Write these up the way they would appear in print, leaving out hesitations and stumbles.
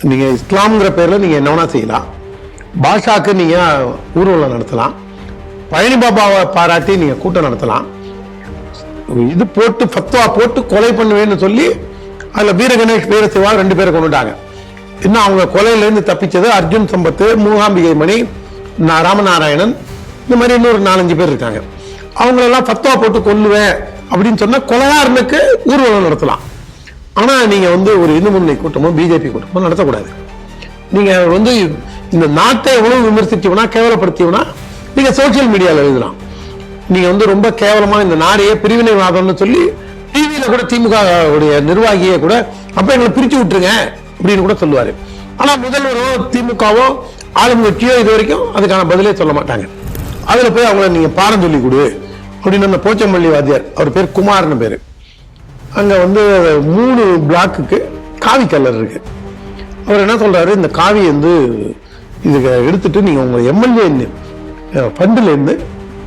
நீங்கள் இஸ்லாம்ங்கிற பேரில் நீங்கள் என்ன வேணால் செய்யலாம். பாஷாக்கு நீங்கள் ஊர்வலம் நடத்தலாம். பழனி பாபாவை பாராட்டி நீங்கள் கூட்டம் நடத்தலாம். இது போட்டு ஃபத்வா போட்டு கொலை பண்ணுவேன்னு சொல்லி அதில் வீர கணேஷ் வீர சிவா 2 பேரை கொண்டுட்டாங்க. இன்னும் அவங்க கொலையிலேருந்து தப்பிச்சது அர்ஜுன் சம்பத்து, மூகாம்பிகை மணி, ராமநாராயணன், இந்த மாதிரி இன்னொரு 4-5 பேர் இருக்காங்க. அவங்களெல்லாம் ஃபத்வா போட்டு கொல்லுவேன் அப்படின்னு சொன்னா கொலையாரனுக்கு ஊர்வலம் நடத்தலாம். ஆனா நீங்க ஒரு இந்து முன்னணி கூட்டமோ பிஜேபி கூட்டமோ நடத்தக்கூடாது. நீங்க இந்த நாட்டை எவ்வளவு விமர்சிச்சோம்னா கேவலப்படுத்தியோம்னா நீங்க சோசியல் மீடியாவில் எழுதலாம். நீங்க ரொம்ப கேவலமா இந்த நாடையே பிரிவினைவாதம்னு சொல்லி டிவியில கூட திமுக உடைய நிர்வாகியை கூட அப்ப எங்களை பிரிச்சு விட்டுருங்க அப்படின்னு கூட சொல்லுவாரு. ஆனா முதல்வரோ திமுகவோ ஆளுங்கட்சியோ இது வரைக்கும் அதுக்கான பதிலே சொல்ல மாட்டாங்க. அதுல போய் அவங்கள நீங்க பாடம் சொல்லி கொடு அப்படின்னு அந்த போச்சம்பள்ளி வாத்தியார், அவர் பேர் குமார்னு பேரு, அங்க 3 பிளாக்குக்கு காவி கலர் இருக்கு. அவர் என்ன சொல்றாரு, இந்த காவி இதுக்கு எடுத்துட்டு நீங்க உங்க எம்எல்ஏ ஃபண்டுல இருந்து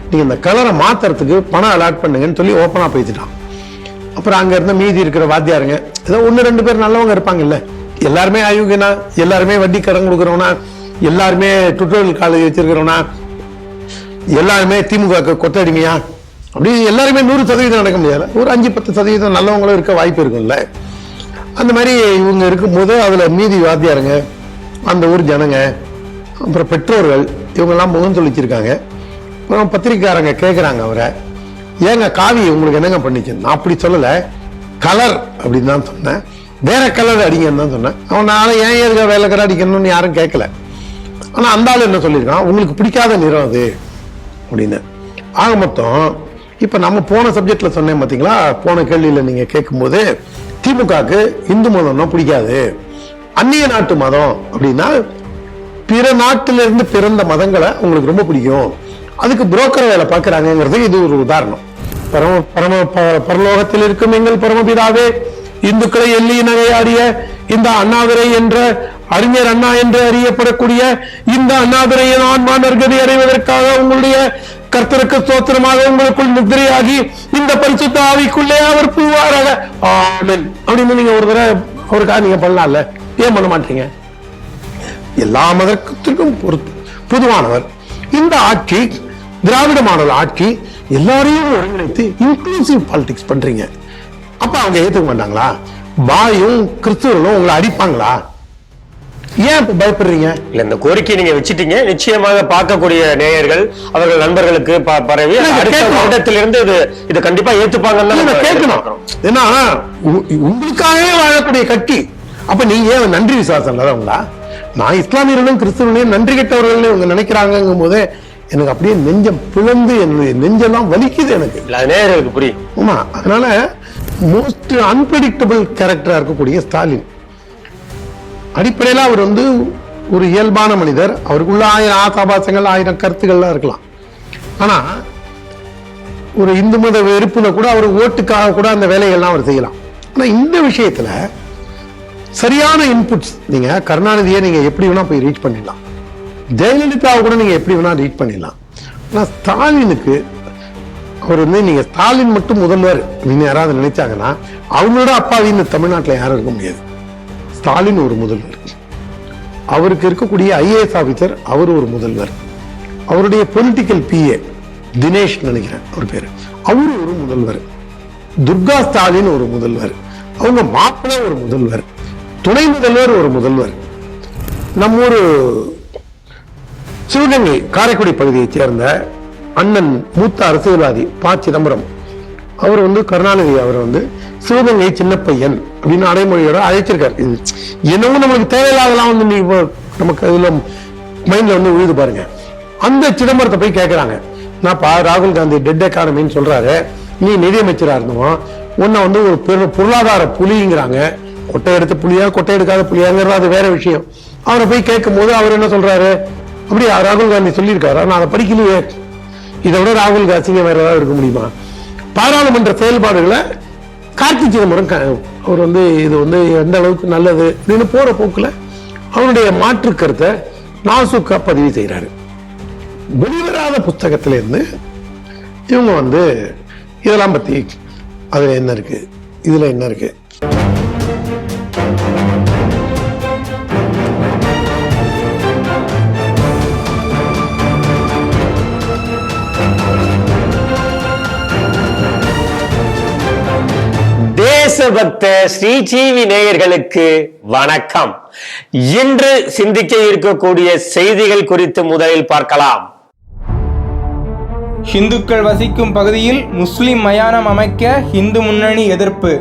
நீங்க இந்த கலரை மாத்துறதுக்கு பணம் அலாட் பண்ணுங்கன்னு சொல்லி ஓப்பனா பேசிட்டான். அப்புறம் அங்க இருந்த மீதி இருக்கிற வாத்தியாருங்க ஏதோ 1-2 பேர் நல்லவங்க இருப்பாங்கல்ல, எல்லாருமே அயுகனா, எல்லாருமே வட்டி கடன் கொடுக்குறவனா, எல்லாருமே டுட்டோரியல் காலேஜ் வச்சிருக்கிறவனா, எல்லாருமே திமுக கொத்தடிமையா, அப்படி எல்லாருமே 100% நடக்க முடியாது. ஒரு 5-10% நல்லவங்களும் இருக்க வாய்ப்பு இருக்கும்ல. அந்த மாதிரி இவங்க இருக்கும்போது அதுல மீதி வாத்தியாருங்க, அந்த ஊர் ஜனங்க, அப்புறம் பெற்றோர்கள் இவங்கெல்லாம் முகம் சொல்லிச்சிருக்காங்க. அப்புறம் பத்திரிக்காரங்க கேட்குறாங்க அவரை, ஏங்க காவி உங்களுக்கு என்னங்க பண்ணிச்சு? நான் அப்படி சொல்லல, கலர் அப்படின்னு தான் சொன்னேன், வேற கலர் அடிங்கன்னு தான் சொன்னேன். அவனால ஏன் எதுக்கு வேலை கலர் அடிக்கணும்னு யாரும் கேட்கல. ஆனா அந்த ஆள் என்ன சொல்லியிருக்கான், உங்களுக்கு பிடிக்காத நிறம் அது அப்படின்னு. ஆக மொத்தம் இப்ப நம்ம போன சப்ஜெக்ட்ல சொன்னேன் பாத்தீங்களா, போன கேள்வியில நீங்க கேட்கும்போது திமுகவுக்கு இந்து மதம்னா பிடிக்காது, அந்நிய நாட்டு மதம் அப்படின்னா பிற நாட்டிலிருந்து பிறந்த மதங்களை உங்களுக்கு ரொம்ப பிடிக்கும், அதுக்கு புரோக்கர் வேலை பார்க்கறாங்கிறது இது ஒரு உதாரணம். பரலோகத்தில் இருக்கும் எங்கள் பரமபிதாவே, இந்துக்களை எள்ளி நகையாடிய இந்த அண்ணாதுரை என்ற அறிஞர் அண்ணா என்று அறியப்படக்கூடிய இந்த அண்ணாதுரையின் ஆன்மா நற்கதி அடைவதற்காக உங்களுடைய கர்த்தருக்கு ஸ்தோத்திரமாக உங்களுக்குள் முத்திரையாகி இந்த பரிசுத்த ஆவிக்குள்ளே அவர் பூவாராக ஆமென் அப்படின்னு நீங்க ஒரு தடவை அவருக்காக நீங்க பண்ணலாம்ல, ஏன் பண்ண மாட்டீங்க? எல்லா மதத்திற்கும் பொதுவானவர். இந்த ஆட்சி திராவிட மாடல் ஆட்சி, எல்லாரையும் ஒருங்கிணைத்து இன்க்ளூசிவ் பாலிடிக்ஸ் பண்றீங்க. அப்ப அவங்க ஏத்துக்க மாட்டாங்களா? பாயும் கிறிஸ்துவர்களும் உங்களை அடிப்பாங்களா? ஏன் இப்ப பயப்படுறீங்க? இல்ல, இந்த கோரிக்கை நீங்க வச்சுட்டீங்க, நிச்சயமாக பார்க்கக்கூடிய நேயர்கள் அவர்கள் நண்பர்களுக்கு பரவி அடுத்த வருடத்திலிருந்து இது கண்டிப்பா ஏத்துப்பாங்கன்னு கேட்கணும். ஏன்னா உங்களுக்காகவே வாழக்கூடிய கட்சி. அப்ப நீங்க ஏன் நன்றி விசுவாசம் இல்லாதவங்களா? நான் இஸ்லாமியர்களும் கிறிஸ்துவனையும் நன்றி கெட்டவர்கள் இவங்க நினைக்கிறாங்கும் போதே எனக்கு அப்படியே நெஞ்சம் பிளந்து என்னுடைய நெஞ்செல்லாம் வலிக்குது எனக்கு. நேயர்களுக்கு புரியும். ஆமா, அதனால மோஸ்ட் அன்பிரடிக்டபிள் கேரக்டரா இருக்கக்கூடிய ஸ்டாலின், அடிப்படையில் அவர் ஒரு இயல்பான மனிதர். அவருக்குள்ள 1000 ஆசாபாசங்கள் 1000 கருத்துக்கள்லாம் இருக்கலாம். ஆனா ஒரு இந்து மத வெறுப்புல கூட அவர் ஓட்டுக்காக கூட அந்த வேலைகள்லாம் அவர் செய்யலாம். ஆனா இந்த விஷயத்துல சரியான இன்புட்ஸ், நீங்க கருணாநிதியை நீங்க எப்படி வேணா போய் ரீச் பண்ணிடலாம், ஜெயலலிதாவை கூட நீங்க எப்படி வேணா ரீச் பண்ணிடலாம். ஆனா ஸ்டாலினுக்கு அவர் நீங்க ஸ்டாலின் மட்டும் முதல்வர் அப்படின்னு யாராவது நினைச்சாங்கன்னா அவங்களோட அப்பாவின்னு தமிழ்நாட்டில் யாரும் இருக்க முடியாது. ஸ்டாலின் ஒரு முதல்வர், அவருக்கு இருக்கக்கூடிய IAS ஆபீசர் அவர் ஒரு முதல்வர், அவருடைய பொலிட்டிக்கல் PA தினேஷ் நினைக்கிறேன் அவர் பேரு, அவரு ஒரு முதல்வர், துர்கா ஸ்டாலின் ஒரு முதல்வர், அவங்க மாப்பிள்ளை ஒரு முதல்வர், துணை முதல்வர் ஒரு முதல்வர். நம்ம ஒரு சிவகங்கை காரைக்குடி பகுதியைச் சேர்ந்த அண்ணன் மூத்த அரசியல்வாதி ப. சிதம்பரம், அவர் கருணாநிதி அவர் சிவகங்கை சின்ன பையன் அப்படின்னு அடைமொழியோட அழைச்சிருக்காரு. என்னவோ நம்மளுக்கு தேவையில்லாதெல்லாம் நமக்கு அதுல மைண்ட்ல விழுது பாருங்க. அந்த சிதம்பரத்தை போய் கேட்கிறாங்க, நான்ப்பா ராகுல் காந்தி டெட் எக்கானமின்னு சொல்றாரு, நீ நிதியமைச்சரா இருந்தோம், உன்னை ஒரு பொருளாதார புலிங்கிறாங்க. கொட்டை எடுத்த புலியா கொட்டை எடுக்காத புலியாங்கிறது அது வேற விஷயம். அவரை போய் கேட்கும் போது அவர் என்ன சொல்றாரு, அப்படியா ராகுல் காந்தி சொல்லியிருக்காரு, நான் அதை படிக்கலையே, இதை விட ராகுல் காந்திங்க வேற ஏதாவது இருக்க முடியுமா? பாராளுமன்ற செயல்பாடுகளை கார்த்தி சிதம்பரம் அவர் இது எந்த அளவுக்கு நல்லது அப்படின்னு போற போக்குல அவருடைய மாற்று கருத்தை நாசுக்கா பதிவு செய்யறாரு. வெளிவராத புத்தகத்தில இருந்து இவங்க இதெல்லாம் பத்தி அதுல என்ன இருக்கு, இதுல என்ன இருக்கு. தேசபக்த ஸ்ரீ டிவி நேயர்களுக்கு வணக்கம். இன்று சிந்திக்க இருக்கக்கூடிய செய்திகள் குறித்து முதலில் பார்க்கலாம். இந்துக்கள் வசிக்கும் பகுதியில் முஸ்லிம் மயானம் அமைக்க இந்து முன்னணி எதிர்ப்பு.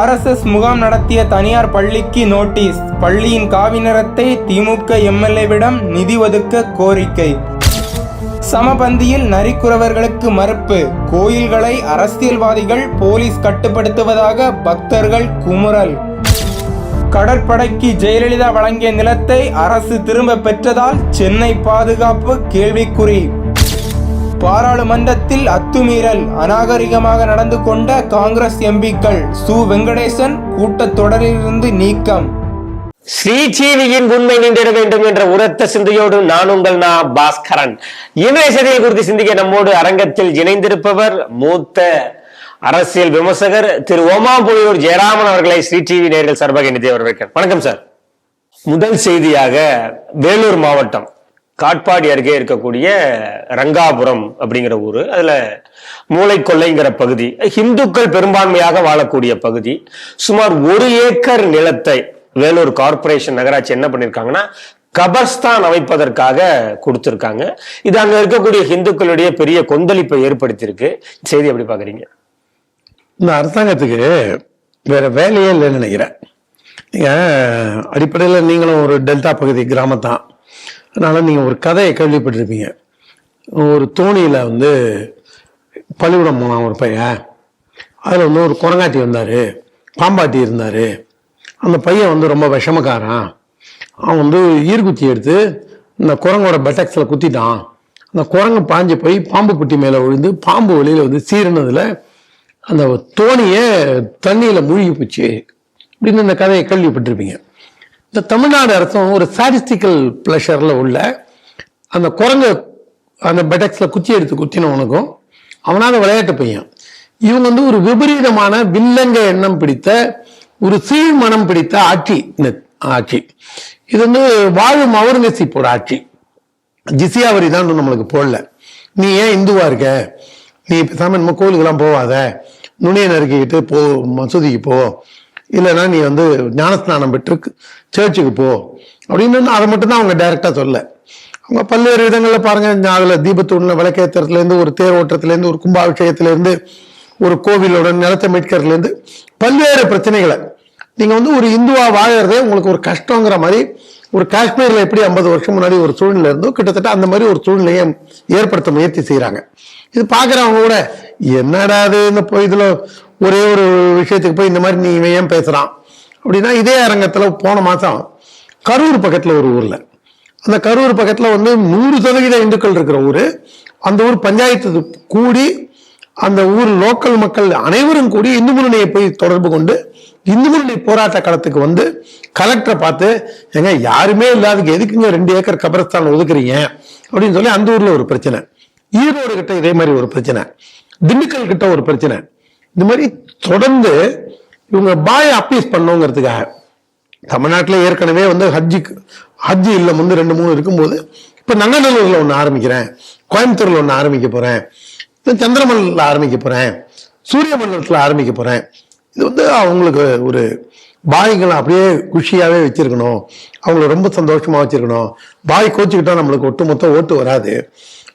RSS முகாம் நடத்திய தனியார் பள்ளிக்கு நோட்டீஸ். பள்ளியின் காவி நிறத்தை திமுக MLAவிடம் நிதி ஒதுக்க கோரிக்கை. சமபந்தியில் நரிக்குறவர்களுக்கு மறுப்பு. கோயில்களை அரசியல்வாதிகள் போலீஸ் கட்டுப்படுத்துவதாக பக்தர்கள் குமுறல். கடற்படைக்கு ஜெயலலிதா வழங்கிய நிலத்தை அரசு திரும்ப பெற்றதால் சென்னை பாதுகாப்பு கேள்விக்குறி. பாராளுமன்றத்தில் அத்துமீறல். அநாகரிகமாக நடந்து கொண்ட காங்கிரஸ் எம்பிக்கள். சு வெங்கடேசன் கூட்டத்தொடரிலிருந்து நீக்கம். ஸ்ரீ டிவியின் உண்மை நின்றிட வேண்டும் என்ற உரத்த சிந்தையோடு நான் உங்கள் பாஸ்கரன். இன்றைய செய்திகள் குறித்து சிந்திக்க நம்மோடு அரங்கத்தில் இணைந்திருப்பவர் மூத்த அரசியல் விமர்சகர் திரு ஓமாம்புலியூர் ஜெயராமன் அவர்களை ஸ்ரீ டிவி நேயர்கள் சார்பாக இணைத்து வரவேற்கிறேன். வணக்கம் சார். முதல் செய்தியாக வேலூர் மாவட்டம் காட்பாடி அருகே இருக்கக்கூடிய ரங்காபுரம் அப்படிங்கிற ஊரு, அதுல மூளைக்கொல்லைங்கிற பகுதி இந்துக்கள் பெரும்பான்மையாக வாழக்கூடிய பகுதி. சுமார் 1 ஏக்கர் நிலத்தை வேலூர் கார்பரேஷன் நகராட்சி என்ன பண்ணிருக்காங்கன்னா கபர்ஸ்தான் அமைப்பதற்காக கொடுத்திருக்காங்க. இது அங்க இருக்கக்கூடிய இந்துக்களுடைய பெரிய கொந்தளிப்பை ஏற்படுத்தியிருக்கு. செய்தி எப்படி பாக்குறீங்க? இந்த அரசாங்கத்துக்கு வேற வேலையே இல்லைன்னு நினைக்கிறேன். நீங்க அடிப்படையில் நீங்களும் ஒரு டெல்டா பகுதி கிராமத்தான், அதனால நீங்க ஒரு கதையை கேள்விப்பட்டிருப்பீங்க. ஒரு தோணியில பள்ளிக்கூடம் போனான் ஒரு பையன். அதுல ஒரு குரங்காட்டி வந்தாரு, பாம்பாட்டி இருந்தாரு. அந்த பையன் ரொம்ப விஷமக்காரன். அவன் ஈர்க்குச்சி எடுத்து இந்த குரங்கோட பெட்டக்ஸ்ல குத்திட்டான். அந்த குரங்கு பாஞ்சு போய் பாம்பு புட்டி மேல விழுந்து பாம்பு வெளியில சீரினதுல அந்த தோணிய தண்ணியில மூழ்கி போச்சு அப்படின்னு இந்த கதையை கேள்விப்பட்டிருப்பீங்க. இந்த தமிழ்நாடு அரசும் ஒரு சாடிஸ்டிக்கல் பிளஷர்ல உள்ள அந்த குரங்கு அந்த பெட்டக்ஸ்ல குச்சி எடுத்து குத்தினவனுக்கும் அவனாத விளையாட்டு பையன். இவங்க ஒரு விபரீதமான வில்லங்க எண்ணம் பிடித்த ஒரு சீழ் மனம் பிடித்த ஆட்சி. இந்த ஆட்சி இது வாழும் அவுரங்கசீப்போட ஆட்சி. ஜிசியா வரி தான் நம்மளுக்கு போடல. நீ ஏன் இந்துவா இருக்க, நீ பேசாம நம்ம கோயிலுக்கெல்லாம் போவாத, நுனியை நறுக்கிக்கிட்டு போ, மசூதிக்கு போ, இல்லைன்னா நீ ஞானஸ்நானம் பெற்று சர்ச்சுக்கு போ அப்படின்னு அதை மட்டும் தான் அவங்க டைரக்டா சொல்ல. அவங்க பல்வேறு விதங்கள்ல பாருங்க, அதுல தீபத்தூண்ல விளக்கேற்றத்துல இருந்து, ஒரு தேர் ஓட்டத்துல இருந்து, ஒரு கும்பாபிஷேகத்துல இருந்து, ஒரு கோவிலோட நிலத்தை மீட்கிறதுல இருந்து பல்வேறு பிரச்சனைகளை நீங்க ஒரு இந்துவா வாழறதே உங்களுக்கு ஒரு கஷ்டங்கிற மாதிரி, ஒரு காஷ்மீர்ல எப்படி 50 வருஷம் முன்னாடி ஒரு சூழ்நிலை இருந்தோ கிட்டத்தட்ட அந்த மாதிரி ஒரு சூழ்நிலையை ஏற்படுத்த முயற்சி செய்யறாங்க. இது பாக்குறவங்க கூட என்னடா இதுல ஒரே ஒரு விஷயத்துக்கு போய் இந்த மாதிரி நீ ஏன் பேசுறான் அப்படின்னா, இதே அரங்கத்துல போன மாசம் கரூர் பக்கத்துல ஒரு ஊர்ல, அந்த கரூர் பக்கத்துல 100% இந்துக்கள் இருக்கிற ஊரு, அந்த ஊர் பஞ்சாயத்து கூடி அந்த ஊர் லோக்கல் மக்கள் அனைவரும் கூடி இந்து முன்னணியை போய் தொடர்பு கொண்டு இந்து முன்னணி போராட்ட களத்துக்கு கலெக்டரை பார்த்து, எங்க யாருமே இல்லாததுக்கு எதுக்குங்க 2 ஏக்கர் கபரஸ்தான் ஒதுக்குறீங்க அப்படின்னு சொல்லி அந்த ஊர்ல ஒரு பிரச்சனை. ஈரோடு கிட்ட இதே மாதிரி ஒரு பிரச்சனை, திண்டுக்கல் கிட்ட ஒரு பிரச்சனை. இந்த மாதிரி தொடர்ந்து இவங்க பாய அப்பீஸ் பண்ணுங்கிறதுக்காக தமிழ்நாட்டில் ஏற்கனவே ஹஜ்ஜி இல்ல 2-3 இருக்கும்போது இப்ப நங்கநல்லூர்ல ஒண்ணு ஆரம்பிக்கிறேன், கோயம்புத்தூர்ல ஒண்ணு ஆரம்பிக்க போறேன், சந்திரமண்டலத்துல ஆரம்பிக்க போறேன், சூரிய மண்டலத்துல ஆரம்பிக்க போறேன். இது அவங்களுக்கு ஒரு பாய்களை அப்படியே குஷியாவே வச்சிருக்கணும், அவங்கள ரொம்ப சந்தோஷமா வச்சிருக்கணும். பாய் கோச்சுக்கிட்டா நம்மளுக்கு ஒட்டுமொத்த ஓட்டு வராது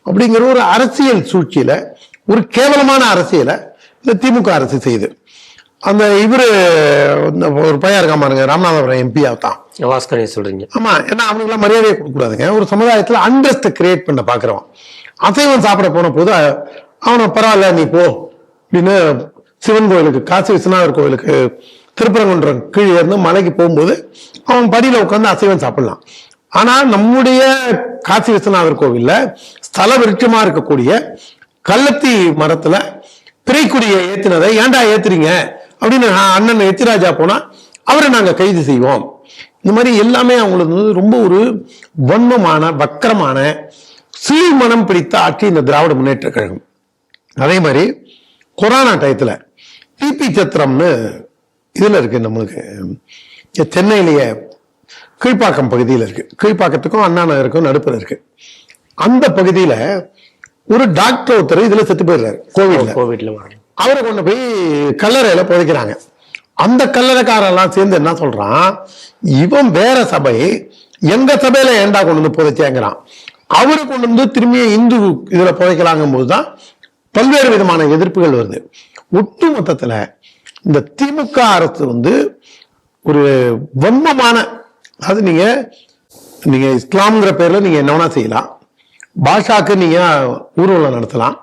அப்படிங்கிற ஒரு அரசியல் சூழ்ச்சியில, ஒரு கேவலமான அரசியலை இந்த திமுக அரசு செய்யுது. அந்த இவரு ஒரு பையன் இருக்காம பாருங்க, ராமநாதபுரம் MP தான் சொல்றீங்க. ஆமா, ஏன்னா அவனுக்கு எல்லாம் மரியாதையை கொடுக்க கூடாதுங்க. ஒரு சமுதாயத்துல அண்டர்ஸ்ட் கிரியேட் பண்ண பாக்குறவன். அசைவம் சாப்பிட போன போது அவனை பரவாயில்ல நீ போ அப்படின்னு சிவன் கோயிலுக்கு, காசி விஸ்வநாதர் கோயிலுக்கு திருப்பரங்குன்றம் கீழே இருந்து மலைக்கு போகும்போது அவன் படியில உட்காந்து அசைவம் சாப்பிடலாம். ஆனா நம்முடைய காசி விஸ்வநாதர் கோவில்ல ஸ்தல விருட்சமா இருக்கக்கூடிய கள்ளத்தி மரத்துல திரைக்குடியை ஏத்தினதை ஏன்டா ஏத்துறீங்க அப்படின்னு அண்ணன் எத்திராஜா போனா அவரை நாங்க கைது செய்வோம். இந்த மாதிரி எல்லாமே அவங்களுக்கு ரொம்ப ஒரு வன்மமான வக்கரமான சீர்மனம் பிடித்த ஆட்சி இந்த திராவிட முன்னேற்ற கழகம். அதே மாதிரி கொரோனா டயத்துல டிபி சத்திரம்னு இதுல இருக்கு, நம்மளுக்கு சென்னையிலேயே கீழ்ப்பாக்கம் பகுதியில் இருக்கு. கீழ்ப்பாக்கத்துக்கும் அண்ணா நகருக்கும் நடுப்புல இருக்கு. அந்த பகுதியில ஒரு டாக்டர் ஒருத்தர் இதுல செத்து போயிடுறாரு கோவிட்ல. அவரை கொண்டு போய் கல்லறையில புதைக்கிறாங்க. அந்த கல்லறைக்காரெல்லாம் சேர்ந்து என்ன சொல்றான், இவன் வேற சபை, எங்க சபையில ஏண்டா கொண்டு வந்து புதைச்சேங்கிறான். அவரு கொண்டு வந்து திரும்பிய இந்து இதுல புதைக்கலாங்கும் போதுதான் பல்வேறு விதமான எதிர்ப்புகள் வருது. ஒட்டு மொத்தத்துல இந்த திமுக அரசு வந்து ஒரு வன்மமான, அதாவது நீங்க இஸ்லாம்ங்கிற பேர்ல நீங்க என்ன வேணா செய்யலாம், பாஷாக்கு நீங்க ஊர்வலம் நடத்தலாம்,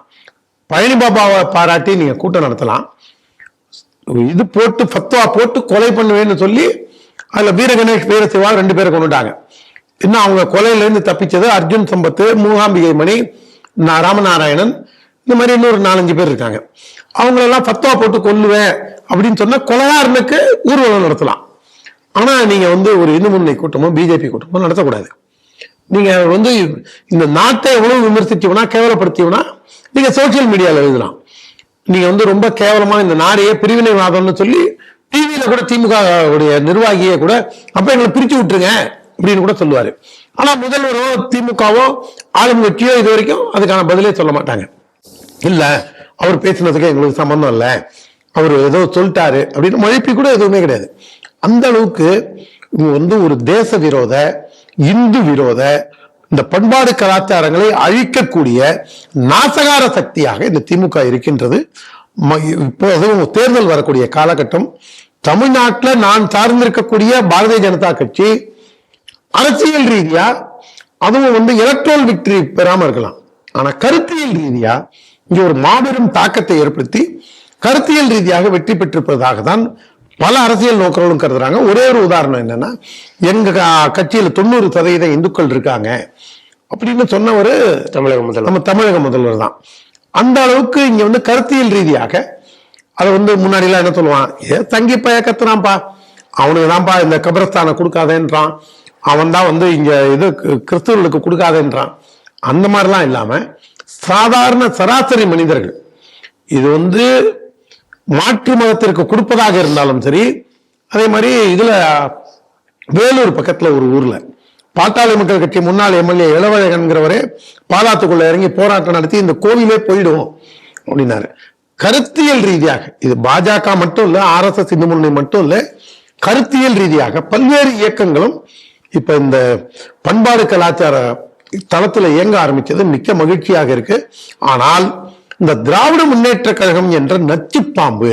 பழனி பாபாவை பாராட்டி நீங்க கூட்டம் நடத்தலாம், இது போட்டு ஃபத்வா போட்டு கொலை பண்ணுவேன்னு சொல்லி அதுல வீர கணேஷ் வீரசிவா 2 பேரை கொண்டுட்டாங்க. இன்னும் அவங்க கொலையில இருந்து தப்பிச்சது அர்ஜுன் சம்பத், மூகாம்பிகை மணி, ராமநாராயணன், இந்த மாதிரி இன்னொரு 4-5 பேர் இருக்காங்க. அவங்களெல்லாம் ஃபத்வா போட்டு கொல்லுவேன் அப்படின்னு சொன்னா கொலையாரனுக்கு ஊர்வலம் நடத்தலாம். ஆனா நீங்க வந்து ஒரு இந்து முன்னணி கூட்டமோ பிஜேபி கூட்டமோ நடத்தக்கூடாது. நீங்க வந்து இந்த நாட்டை எவ்வளவு விமர்சிச்சோம்னா கேவலப்படுத்தியோம்னா நீங்க சோசியல் மீடியால எழுதலாம். நீங்க வந்து ரொம்ப கேவலமா இந்த நாடையே பிரிவினைவாதம்னு சொல்லி டிவியில கூட திமுக உடைய நிர்வாகியை கூட அப்ப எங்களை பிரிச்சு விட்டுருங்க அப்படின்னு கூட சொல்லுவாரு. ஆனா முதல்வரோ திமுகவோ ஆளும் கட்சியோ இது வரைக்கும் அதுக்கான பதிலே சொல்ல மாட்டாங்க. இல்ல அவர் பேசினதுக்கு எங்களுக்கு சம்பந்தம் இல்லை, அவர் ஏதோ சொல்லிட்டாரு அப்படின்னு மழைப்பி கூட எதுவுமே கிடையாது. அந்த அளவுக்கு வந்து ஒரு தேச விரோத, இந்து விரோத, இந்த பண்பாடு கலாச்சாரங்களை அழிக்கக்கூடிய நாசகார சக்தியாக இந்த திமுக இருக்கின்றது. இப்போ அதுவும் தேர்தல் வரக்கூடிய காலகட்டம், தமிழ்நாட்டில் நான் சார்ந்திருக்கக்கூடிய பாரதிய ஜனதா கட்சி அரசியல் ரீதியா அதுவும் வந்து எலக்ட்ரல் விக்டரி பெறாம இருக்கலாம், ஆனா கருத்தியல் ரீதியா இங்க ஒரு மாபெரும் தாக்கத்தை ஏற்படுத்தி கருத்தியல் ரீதியாக வெற்றி பெற்றிருப்பதாக தான் பல அரசியல் நோக்கர்களும் கருதுறாங்க. ஒரே ஒரு உதாரணம் என்னன்னா, எங்க கட்சியில 90% இந்துக்கள் இருக்காங்க அப்படின்னு சொன்னவர் நம்ம தமிழக முதல்வர் தான். அந்த அளவுக்கு இங்க வந்து கருத்தியல் ரீதியாக அதை வந்து முன்னாடி எல்லாம் என்ன சொல்லுவான், தங்கி பய கத்துறான்ப்பா, அவனுக்கு தான்ப்பா இந்த கபரஸ்தானை கொடுக்காதேன்றான், அவன் தான் வந்து இங்க இது கிறிஸ்தவர்களுக்கு கொடுக்காதேன்றான். அந்த மாதிரிலாம் இல்லாம சாதாரண சராசரி மனிதர்கள், இது வந்து மாற்று மதத்திற்கு கொடுப்பதாக இருந்தாலும் சரி, அதே மாதிரி இதுல வேலூர் பக்கத்துல ஒரு ஊர்ல பாட்டாளி மக்கள் கட்சி முன்னாள் எம்எல்ஏ இளவழகன்கிறவரே பாலாத்துக்குள்ள இறங்கி போராட்டம் நடத்தி இந்த கோவிலே போயிடும் அப்படின்னாரு. கருத்தியல் ரீதியாக இது பாஜக மட்டும் இல்ல, RSS இந்து முன்னணி மட்டும் இல்ல, கருத்தியல் ரீதியாக பல்வேறு இயக்கங்களும் இப்ப இந்த பண்பாடு கலாச்சார தளத்துல இயங்க ஆரம்பிச்சது மிக்க மகிழ்ச்சியாக இருக்கு. ஆனால் இந்த திராவிட முன்னேற்ற கழகம் என்ற நச்சு பாம்பு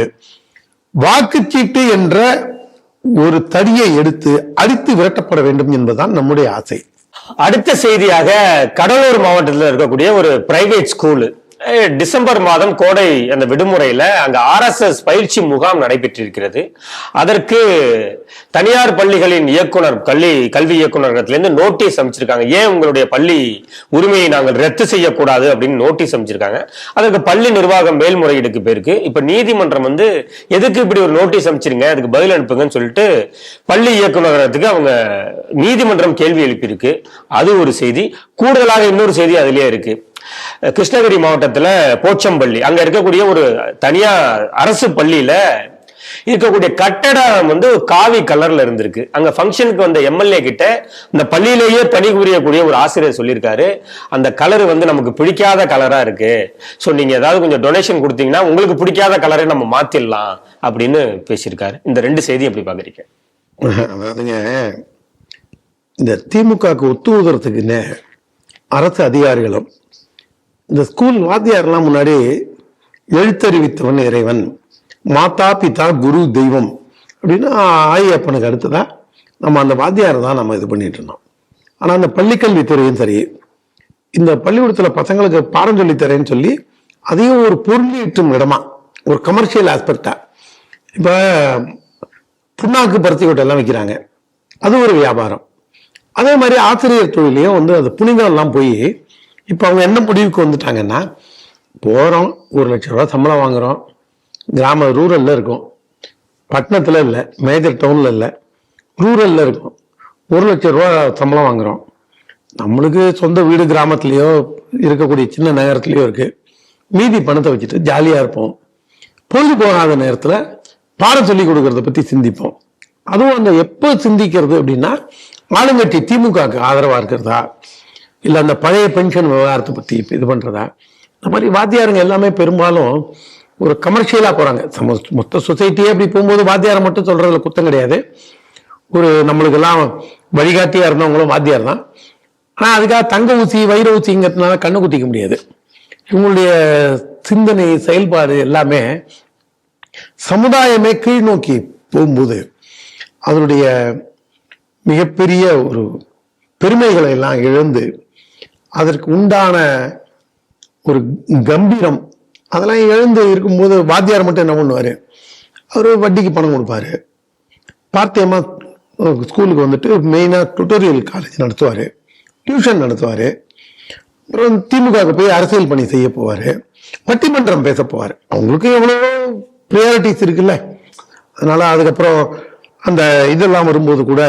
வாக்குச்சீட்டு என்ற ஒரு தடியை எடுத்து அடித்து விரட்டப்பட வேண்டும் என்பதுதான் நம்முடைய ஆசை. அடுத்த செய்தியாக, கடலூர் மாவட்டத்தில் இருக்கக்கூடிய ஒரு பிரைவேட் ஸ்கூல் டிசம்பர் மாதம் கோடை அந்த விடுமுறையில அங்க RSS பயிற்சி முகாம் நடைபெற்றிருக்கிறது. அதற்கு தனியார் பள்ளிகளின் இயக்குனர் கல்வி இயக்குநரகத்திலிருந்து நோட்டீஸ் அமைச்சிருக்காங்க. ஏன் உங்களுடைய பள்ளி உரிமையை நாங்கள் ரத்து செய்யக்கூடாது அப்படின்னு நோட்டீஸ் அமைச்சிருக்காங்க. அதற்கு பள்ளி நிர்வாகம் மேல்முறையீடுக்கு போயிருக்கு. இப்ப நீதிமன்றம் வந்து எதுக்கு இப்படி ஒரு நோட்டீஸ் அமைச்சிருங்க, அதுக்கு பதில் அனுப்புங்கன்னு சொல்லிட்டு பள்ளி இயக்குநரகத்துக்கு அவங்க நீதிமன்றம் கேள்வி எழுப்பியிருக்கு. அது ஒரு செய்தி. கூடுதலாக இன்னொரு செய்தி அதுலயே இருக்கு. கிருஷ்ணகிரி மாவட்டத்துல போச்சம்பள்ளி அங்க இருக்கக்கூடிய ஒரு தனியார் அரசு பள்ளியில இருக்கக்கூடிய கட்டடம் வந்து காவி கலர்ல இருந்திருக்கு. அங்க ஃபங்க்ஷனுக்கு வந்த எம்எல்ஏ கிட்ட இந்த பள்ளியிலேயே பணிபுரியக்கூடிய ஒரு ஆசிரியர் சொல்லியிருக்காரு, அந்த கலர் வந்து நமக்கு பிடிக்காத கலரா இருக்கு, சோ நீங்க ஏதாவது கொஞ்சம் டொனேஷன் கொடுத்தீங்கன்னா உங்களுக்கு பிடிக்காத கலரை நம்ம மாத்திடலாம் அப்படின்னு பேசியிருக்காரு. இந்த 2 செய்தி எப்படி பாக்குறீங்க? அதாவதுங்க, இந்த திமுகவுக்கு ஒத்து ஊதுறதுக்குன்னு அரசு அதிகாரிகளும் இந்த ஸ்கூல் வாத்தியாரெல்லாம் முன்னாடி எழுத்தறிவித்தவன் இறைவன், மாதா பிதா குரு தெய்வம் அப்படின்னு ஆயப்பனுக்கு அடுத்துதான் நம்ம அந்த வாத்தியாரை தான் நம்ம இது பண்ணிட்டு இருந்தோம். ஆனா அந்த பள்ளிக்கல்வித்துறையும் சரி, இந்த பள்ளிக்கூடத்துல பசங்களுக்கு பாடம் சொல்லி தரேன்னு சொல்லி அதையும் ஒரு பொருளீட்டும் இடமா, ஒரு கமர்ஷியல் ஆஸ்பெக்டா, இப்ப புண்ணாக்கு பருத்தி கொட்டை எல்லாம் வைக்கிறாங்க, அது ஒரு வியாபாரம். அதே மாதிரி ஆசிரியர் தொழிலையும் வந்து அது புனிதம் எல்லாம் போய் இப்ப அவங்க என்ன முடிவுக்கு வந்துட்டாங்கன்னா, போறோம் 1 லட்சம் ரூபாய் சம்பளம் வாங்குறோம், கிராம ரூரல்ல இருக்கும், பட்டணத்துல இல்ல, மேஜர் டவுன்ல இல்ல, ரூரல்ல இருக்கும், 1 லட்சம் ரூபாய் சம்பளம் வாங்குறோம், நம்மளுக்கு சொந்த வீடு கிராமத்திலயோ இருக்கக்கூடிய சின்ன நகரத்திலயோ இருக்கு, மீதி பணத்தை வச்சுட்டு ஜாலியா இருப்போம், பொழுது போகாத நேரத்துல பாடம் சொல்லி கொடுக்கறத பத்தி சிந்திப்போம். அதுவும் அந்த எப்ப சிந்திக்கிறது அப்படின்னா, ஆளுங்கட்சி திமுகவுக்கு ஆதரவா இருக்கிறதா, இல்ல அந்த பழைய பென்ஷன் விவகாரத்தை பத்தி இது பண்றதா. இந்த மாதிரி வாத்தியாருங்க எல்லாமே பெரும்பாலும் ஒரு கமர்ஷியலா போறாங்க. மொத்த சொசைட்டியே அப்படி போகும்போது வாத்தியாரை மட்டும் சொல்றதுல குத்தம் கிடையாது. ஒரு நம்மளுக்கு எல்லாம் வழிகாட்டியா இருந்தவங்களும் வாத்தியார் தான். ஆனா அதுக்காக தங்க ஊசி வைர ஊசிங்கிறதுனால கண்ணு குத்திக்க முடியாது. இவங்களுடைய சிந்தனை செயல்பாடு எல்லாமே சமுதாயமே கீழ் நோக்கி போகும்போது அதனுடைய மிகப்பெரிய ஒரு பெருமைகளை எல்லாம் இழந்து அதற்கு உண்டான ஒரு கம்பீரம் அதெல்லாம் இழந்து இருக்கும்போது வாத்தியார் மட்டும் என்ன பண்ணுவாரு, அவரு வட்டிக்கு பணம் கொடுப்பாரு. பார்த்தியமா ஸ்கூலுக்கு வந்துட்டு மெயினா டுட்டோரியல் காலேஜ் நடத்துவாரு, டியூஷன் நடத்துவாரு. அப்புறம் திமுகவுக்கு போய் அரசியல் பணி செய்ய போவாரு, பட்டிமன்றம் பேச போவாரு. அவங்களுக்கு எவ்வளவோ ப்ரையாரிட்டிஸ் இருக்குல்ல. அதனால அதுக்கப்புறம் அந்த இதெல்லாம் வரும்போது கூட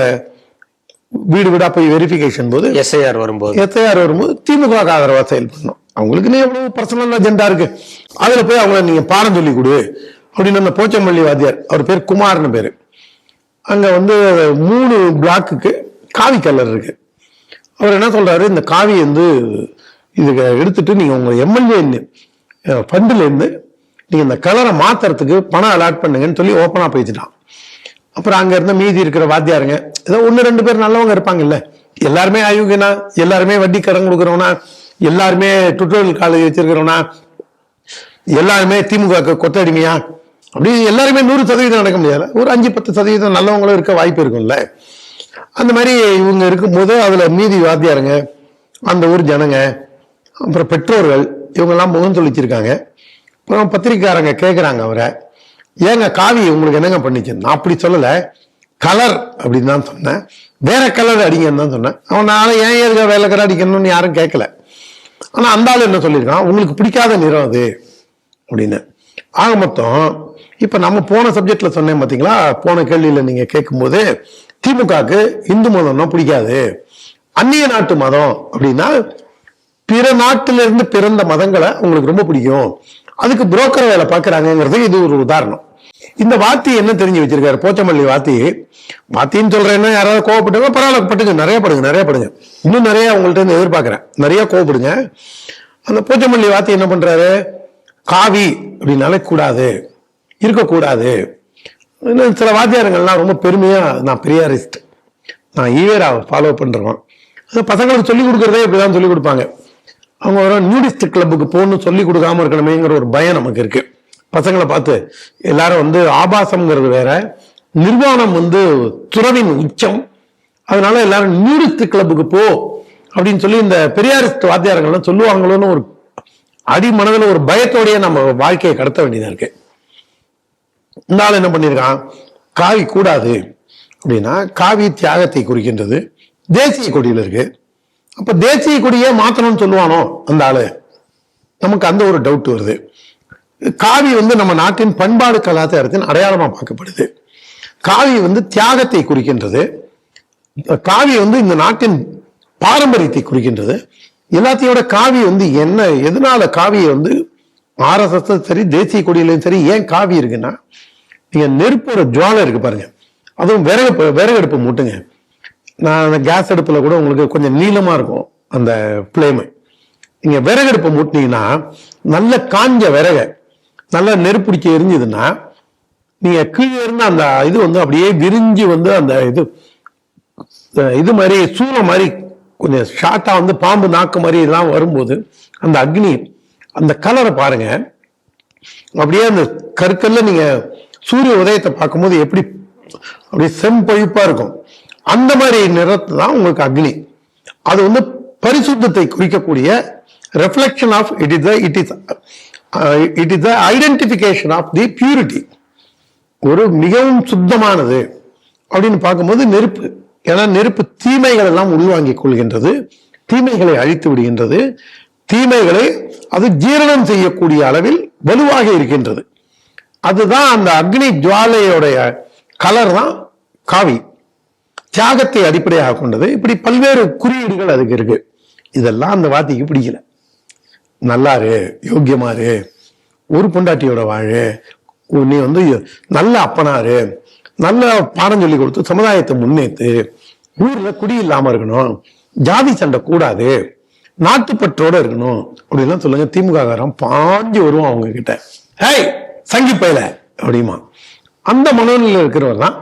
வீடு வீடா போய் வெரிஃபிகேஷன் போது எஸ்ஐஆர் வரும்போது திமுக ஆதரவா செயல்படணும். அவங்களுக்குன்னு எவ்வளவு பர்சனல் அஜெண்டா இருக்கு. அதுல போய் அவங்க நீங்க பாடம் சொல்லி கொடு அப்படின்னு அந்த போச்சம்பள்ளி வாத்தியார், அவர் பேர் குமார்னு பேரு, அங்க வந்து 3 பிளாக்குக்கு காவி கலர் இருக்கு. அவர் என்ன சொல்றாரு, இந்த காவி வந்து இதுக்கு எடுத்துட்டு நீங்க உங்க எம்எல்ஏ ஃபண்டுல இருந்து நீங்க இந்த கலரை மாத்துறதுக்கு பணம் அலாட் பண்ணுங்கன்னு சொல்லி ஓப்பனா பேசிட்டான். அப்புறம் அங்க இருந்த மீதி இருக்கிற வாத்தியாருங்க ஏதோ 1-2 பேர் நல்லவங்க இருப்பாங்கல்ல, எல்லாருமே அயோக்கியனா, எல்லாருமே வட்டி கடன் கொடுக்குறவனா, எல்லாருமே டுட்டோரியல் காலேஜ் வச்சிருக்கிறவனா, எல்லாருமே திமுக கொத்தடிமையா, அப்படி எல்லாருமே 100% நடக்க முடியாது. ஒரு 5-10% நல்லவங்களும் இருக்க வாய்ப்பு இருக்கும்ல. அந்த மாதிரி இவங்க இருக்கும்போது அதுல மீதி வாத்தியாருங்க, அந்த ஊர் ஜனங்க, அப்புறம் பெற்றோர்கள் இவங்கெல்லாம் முகம் சொல்லிச்சிருக்காங்க. அப்புறம் பத்திரிக்கைக்காரங்க கேட்குறாங்க அவரை, ஏங்க காவி உங்களுக்கு என்னங்க பண்ணிச்சு? நான் அப்படி சொல்லலை, கலர் அப்படின்னு தான் சொன்னேன், வேற கலர் அடிங்கன்னு தான் சொன்னேன். அவன் நாளை ஏன் ஏற்க வேலை கலர் அடிக்கணும்னு யாரும் கேட்கல. ஆனா அந்த ஆள் என்ன சொல்லியிருக்கான், உங்களுக்கு பிடிக்காத நிறம் அது அப்படின்னு. ஆக மொத்தம் இப்ப நம்ம போன சப்ஜெக்ட்ல சொன்னேன் பாத்தீங்களா, போன கேள்வியில நீங்க கேட்கும்போது திமுகவுக்கு இந்து மதம்னா பிடிக்காது, அந்நிய நாட்டு மதம் அப்படின்னா பிற நாட்டில இருந்து பிறந்த மதங்களை உங்களுக்கு ரொம்ப பிடிக்கும், அதுக்கு புரோக்கர் வேலை பார்க்கறாங்கிறதுக்கு இது ஒரு உதாரணம். இந்த வாத்தி என்ன தெரிஞ்சு வச்சிருக்காரு போச்சம்பள்ளி வாத்தின்னு சொல்றேன்னா யாராவது கோவப்பட்டுங்க, பரவாயில்ல பட்டுங்க, நிறைய படுங்க, இன்னும் நிறைய உங்கள்ட்ட இருந்து எதிர்பார்க்கிறேன், நிறைய கோவப்படுங்க. அந்த போச்சம்பள்ளி வாத்தி என்ன பண்றாரு, காவி அப்படின்னாலே கூடாது, இருக்கக்கூடாது. சில வாத்தியாரங்கள்லாம் ரொம்ப பெருமையா நான் பெரியாரிஸ்ட், நான் ஈவேரா ஃபாலோ பண்றோம், பசங்களுக்கு சொல்லிக் கொடுக்கறதே இப்படிதான் சொல்லிக் கொடுப்பாங்க. அவங்க ஒரு நியூடிஸ்ட் கிளப்புக்கு போகணும்னு சொல்லி கொடுக்காம இருக்கணுமேங்கிற ஒரு பயம் நமக்கு இருக்கு. பசங்களை பார்த்து எல்லாரும் வந்து ஆபாசம்ங்கிறது வேற, நிர்வாணம் வந்து துறவின் உச்சம், அதனால எல்லாரும் நியூடிஸ்ட் கிளப்புக்கு போ அப்படின்னு சொல்லி இந்த பெரியாரிஸ்ட் வாத்தியாரங்கள்லாம் சொல்லுவாங்களோன்னு ஒரு அடிமனதில் ஒரு பயத்தோடய நம்ம வாழ்க்கையை கடத்த வேண்டியதா இருக்கு. இந்த ஆள் என்ன பண்ணியிருக்கான், காவி கூடாது அப்படின்னா காவி தியாகத்தை குறிக்கின்றது, தேசிய கொடியில் இருக்கு, அப்ப தேசிய கொடியே மாத்தணும்னு சொல்லுவானோ அந்த ஆளு, நமக்கு அந்த ஒரு டவுட் வருது. காவி வந்து நம்ம நாட்டின் பண்பாடு கலாச்சாரத்தின் அடையாளமா பார்க்கப்படுது. காவி வந்து தியாகத்தை குறிக்கின்றது, காவி வந்து இந்த நாட்டின் பாரம்பரியத்தை குறிக்கின்றது. எல்லாத்தையோட காவி வந்து என்ன, எதனால காவியை வந்து RSS சரி தேசிய கொடியிலையும் சரி ஏன் காவி இருக்குன்னா, நீங்க நெருப்போட ஜுவாலை இருக்கு பாருங்க, அதுவும் விறகடுப்பு மூட்டுங்க. நான் அந்த கேஸ் அடுப்புல கூட உங்களுக்கு கொஞ்சம் நீளமா இருக்கும் அந்த பிளேம். நீங்க விறகடுப்பை மூட்டினீங்கன்னா நல்ல காஞ்ச விறக நல்லா நெருப்பிடிக்க எரிஞ்சதுன்னா நீங்க கீழே இருந்து அந்த இது வந்து அப்படியே விரிஞ்சு வந்து அந்த இது மாதிரி சூளை மாதிரி கொஞ்சம் ஷார்ட்டா வந்து பாம்பு நாக்கு மாதிரி எல்லாம் வரும்போது அந்த அக்னி அந்த கலரை பாருங்க, அப்படியே அந்த கற்கல்ல நீங்க சூரிய உதயத்தை பார்க்கும்போது எப்படி அப்படியே செம்பொழிப்பா இருக்கும். அந்த மாதிரி நிறத்து தான் உங்களுக்கு அக்னி. அது வந்து பரிசுத்தத்தை குறிக்கக்கூடிய reflection of it is the identification of the purity. ஒரு மிகவும் சுத்தமானது அப்படின்னு பார்க்கும்போது நெருப்பு, ஏன்னா நெருப்பு தீமைகள் எல்லாம் உள்வாங்கிக் கொள்கின்றது, தீமைகளை அழித்து விடுகின்றது, தீமைகளை அது ஜீரணம் செய்யக்கூடிய அளவில் வலுவாக இருக்கின்றது. அதுதான் அந்த அக்னி ஜுவாலையோடைய கலர் தான் காவி, தியாகத்தை அடிப்படையாக கொண்டது. இப்படி பல்வேறு குறியீடுகள் அதுக்கு இருக்கு. இதெல்லாம் அந்த வாத்திக்கு பிடிக்கல. நல்லாரு, யோக்கியமாரு, ஒரு பொண்டாட்டியோட வாழு, நீ வந்து நல்ல அப்பனாரு, நல்ல பாடம் சொல்லி கொடுத்து சமுதாயத்தை முன்னேற்று, ஊர்ல குடி இல்லாம இருக்கணும், ஜாதி சண்டை கூடாது, நாட்டுப்பற்றோட இருக்கணும் அப்படின்லாம் சொல்லுங்க. திமுக காரன் பாஞ்சு வருவோம் அவங்க கிட்ட, ஹே சங்கி பயில அப்படிமா. அந்த மனநிலையில் இருக்கிறவர் தான்